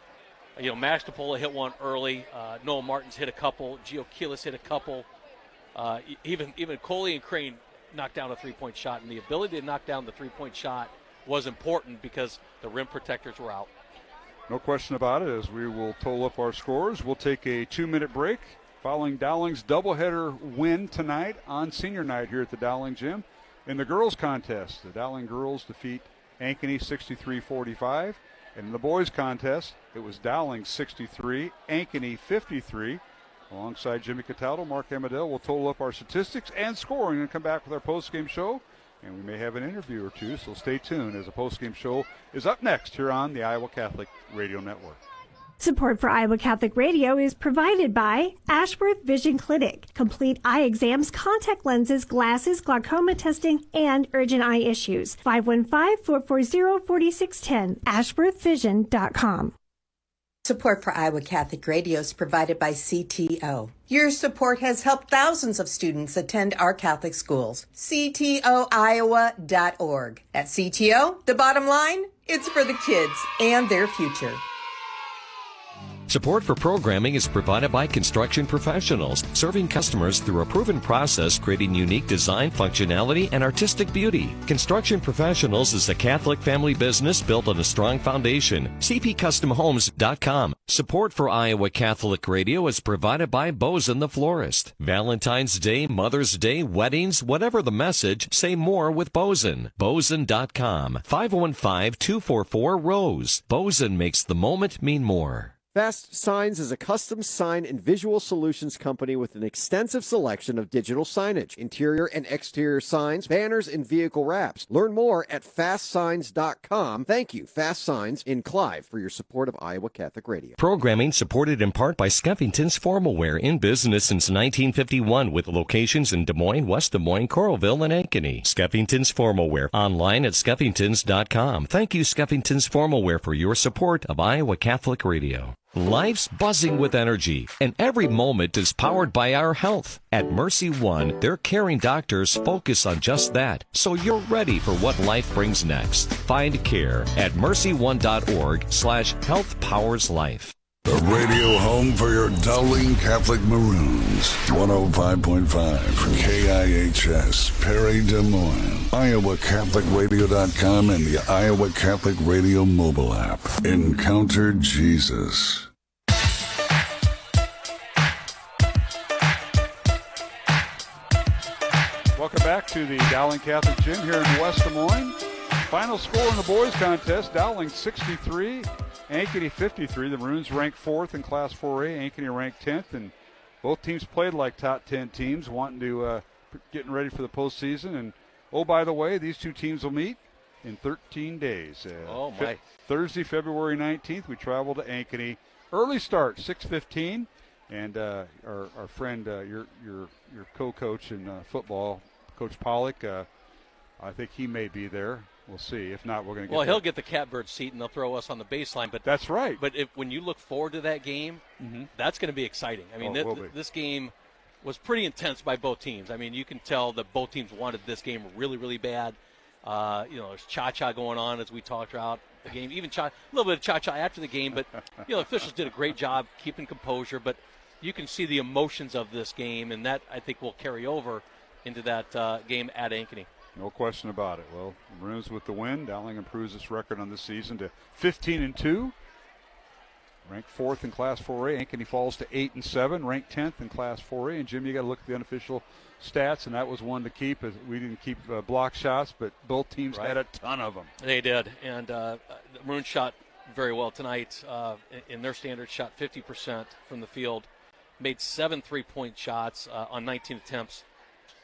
Max Capola hit one early, Noah Martins hit a couple, Gio Keelis hit a couple, even Coley and Crane knocked down a three-point shot, and the ability to knock down the three-point shot was important because the rim protectors were out. No question about it. As we will total up our scores, we'll take a 2-minute break following Dowling's doubleheader win tonight on senior night here at the Dowling Gym. In the girls contest, the Dowling girls defeat Ankeny 63-45. And in the boys contest, it was Dowling 63, Ankeny 53. Alongside Jimmy Cataldo, Mark Amadell will total up our statistics and scoring and come back with our postgame show. And we may have an interview or two, so stay tuned as the postgame show is up next here on the Iowa Catholic Radio Network. Support for Iowa Catholic Radio is provided by Ashworth Vision Clinic. Complete eye exams, contact lenses, glasses, glaucoma testing, and urgent eye issues. 515-440-4610. AshworthVision.com. Support for Iowa Catholic Radio is provided by CTO. Your support has helped thousands of students attend our Catholic schools. CTOIowa.org. At CTO, the bottom line, it's for the kids and their future. Support for programming is provided by Construction Professionals, serving customers through a proven process, creating unique design, functionality, and artistic beauty. Construction Professionals is a Catholic family business built on a strong foundation. CPCustomHomes.com. Support for Iowa Catholic Radio is provided by Bozen the Florist. Valentine's Day, Mother's Day, weddings, whatever the message, say more with Bozen. Bozen.com. 515-244-ROSE. Bozen makes the moment mean more. Fast Signs is a custom sign and visual solutions company with an extensive selection of digital signage, interior and exterior signs, banners, and vehicle wraps. Learn more at fastsigns.com. Thank you, Fast Signs in Clive, for your support of Iowa Catholic Radio. Programming supported in part by Skeffington's Formalwear, in business since 1951 with locations in Des Moines, West Des Moines, Coralville, and Ankeny. Skeffington's Formalwear, online at skeffingtons.com. Thank you, Skeffington's Formalwear, for your support of Iowa Catholic Radio. Life's buzzing with energy, and every moment is powered by our health. At Mercy One, their caring doctors focus on just that, so you're ready for what life brings next. Find care at mercyone.org/healthpowerslife. The radio home for your Dowling Catholic Maroons. 105.5 KIHS, Perry, Des Moines. IowaCatholicRadio.com and the Iowa Catholic Radio mobile app. Encounter Jesus. Welcome back to the Dowling Catholic Gym here in West Des Moines. Final score in the boys contest, Dowling 63, Ankeny 53. The Maroons ranked 4th in Class 4A. Ankeny ranked 10th, and both teams played like top 10 teams, wanting to getting ready for the postseason. And oh, by the way, these two teams will meet in 13 days. Thursday, February 19th, we travel to Ankeny. Early start, 6:15, and our friend, your co-coach in football, Coach Pollock, I think he may be there. We'll see. If not, we're going to get. Well, he'll get the catbird seat, and they'll throw us on the baseline. But that's right. But when you look forward to that game, that's going to be exciting. I mean, this game was pretty intense by both teams. I mean, you can tell that both teams wanted this game really, really bad. There's cha-cha going on as we talked about the game. Even a little bit of cha-cha after the game. But officials did a great job keeping composure. But you can see the emotions of this game, and that I think will carry over into that game at Ankeny. No question about it. Well, the Maroons with the win. Dowling improves its record on this season to 15-2. ranked 4th in Class 4A. Ankeny falls to 8-7, ranked 10th in Class 4A. And Jim, you got to look at the unofficial stats, and that was one to keep. We didn't keep block shots, but both teams had a ton of them. They did, and the Maroons shot very well tonight. In their standards, shot 50% from the field, made 7 3-point shots on 19 attempts.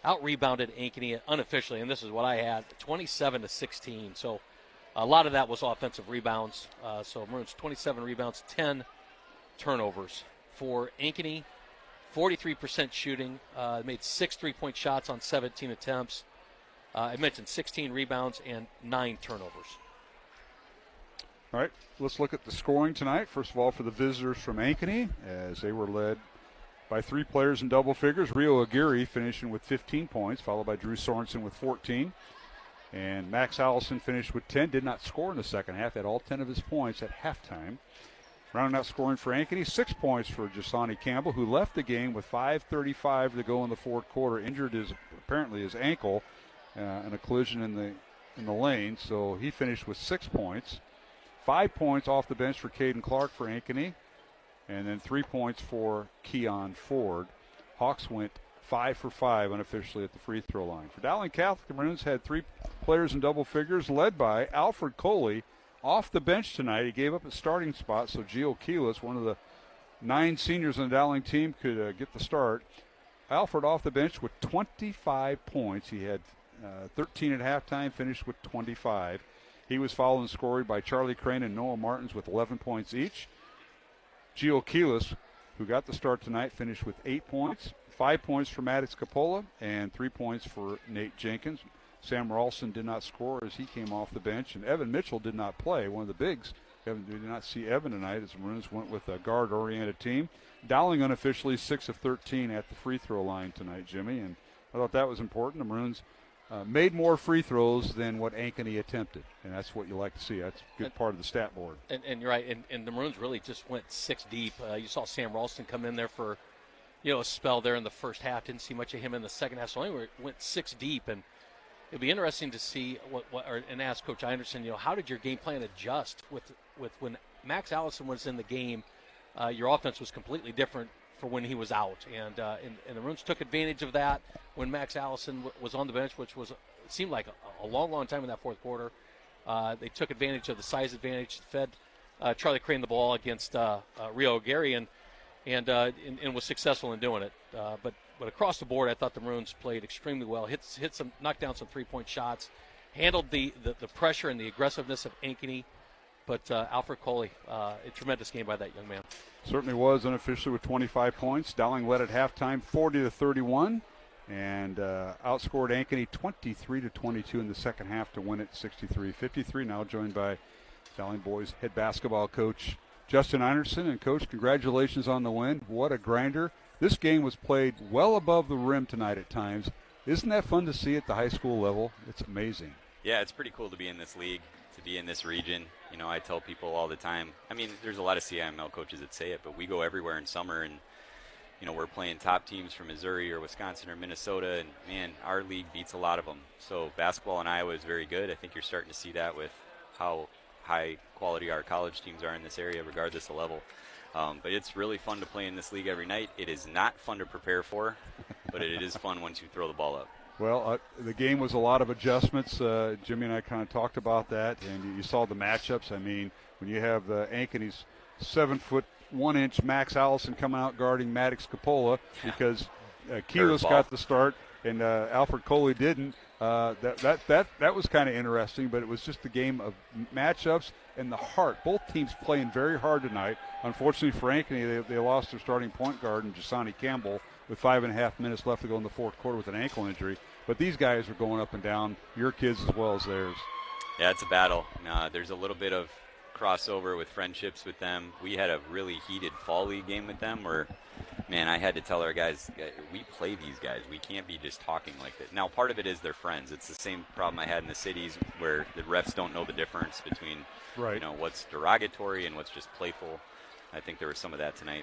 Out-rebounded Ankeny unofficially, and this is what I had, 27-16. So a lot of that was offensive rebounds. So Maroons 27 rebounds, 10 turnovers. For Ankeny, 43% shooting, made 6 3-point shots on 17 attempts. I mentioned 16 rebounds and 9 turnovers. All right, let's look at the scoring tonight. First of all, for the visitors from Ankeny, as they were led by 3 players in double figures. Rio Aguirre finishing with 15 points, followed by Drew Sorensen with 14. And Max Allison finished with 10, did not score in the second half, had all 10 of his points at halftime. Rounding out scoring for Ankeny, 6 points for Jasani Campbell, who left the game with 5:35 to go in the fourth quarter, injured apparently his ankle in a collision in the lane, so he finished with 6 points. 5 points off the bench for Caden Clark for Ankeny, and then 3 points for Keon Ford. Hawks went 5 for 5 unofficially at the free throw line. For Dowling Catholic, the Maroons had 3 players in double figures, led by Alfred Coley. Off the bench tonight, he gave up a starting spot, so Gio Keelis, one of the 9 seniors on the Dowling team, could get the start. Alfred off the bench with 25 points. He had 13 at halftime, finished with 25. He was followed in scoring by Charlie Crane and Noah Martins with 11 points each. Gio Keelis, who got the start tonight, finished with 8 points. 5 points for Maddox Capola and 3 points for Nate Jenkins. Sam Ralston did not score as he came off the bench, and Evan Mitchell did not play, one of the bigs. We did not see Evan tonight as the Maroons went with a guard-oriented team. Dowling unofficially 6 of 13 at the free throw line tonight, Jimmy, and I thought that was important. The Maroons made more free throws than what Ankeny attempted, and that's what you like to see. That's a good part of the stat board. And you're right, and the Maroons really just went 6 deep. You saw Sam Ralston come in there for a spell there in the first half. Didn't see much of him in the second half, so anyway, went 6 deep, and it'd be interesting to see and ask Coach Anderson, how did your game plan adjust with when Max Allison was in the game? Your offense was completely different for when he was out, and the Maroons took advantage of that when Max Allison was on the bench, which seemed like a long time in that fourth quarter. They took advantage of the size advantage, fed Charlie Crane the ball against Rio Aguirre, and was successful in doing it. But across the board, I thought the Maroons played extremely well. Knocked down some 3-point shots, handled the pressure and the aggressiveness of Ankeny. But Alfred Coley, a tremendous game by that young man. Certainly was, unofficially with 25 points. Dowling led at halftime 40-31 and outscored Ankeny 23-22 in the second half to win it 63-53. Now joined by Dowling boys head basketball coach Justin Einerson. And, Coach, congratulations on the win. What a grinder. This game was played well above the rim tonight at times. Isn't that fun to see at the high school level? It's amazing. Yeah, it's pretty cool to be in this league, to be in this region. I tell people all the time, there's a lot of CIML coaches that say it, but we go everywhere in summer, and, we're playing top teams from Missouri or Wisconsin or Minnesota, and, man, our league beats a lot of them. So basketball in Iowa is very good. I think you're starting to see that with how high quality our college teams are in this area, regardless of level. But it's really fun to play in this league every night. It is not fun to prepare for, but it is fun once you throw the ball up. Well, the game was a lot of adjustments. Jimmy and I kind of talked about that, and you saw the matchups. When you have Ankeny's 7'1" Max Allison coming out guarding Maddox Capola because Keelis got the start and Alfred Coley didn't. That was kind of interesting, but it was just a game of matchups and the heart. Both teams playing very hard tonight. Unfortunately for Ankeny, they lost their starting point guard in Jasani Campbell with 5.5 minutes left to go in the fourth quarter with an ankle injury. But these guys are going up and down, your kids as well as theirs. Yeah, it's a battle. There's a little bit of crossover with friendships with them. We had a really heated fall league game with them where, man, I had to tell our guys, we play these guys. We can't be just talking like that. Now, part of it is they're friends. It's the same problem I had in the cities where the refs don't know the difference between what's derogatory and what's just playful. I think there was some of that tonight.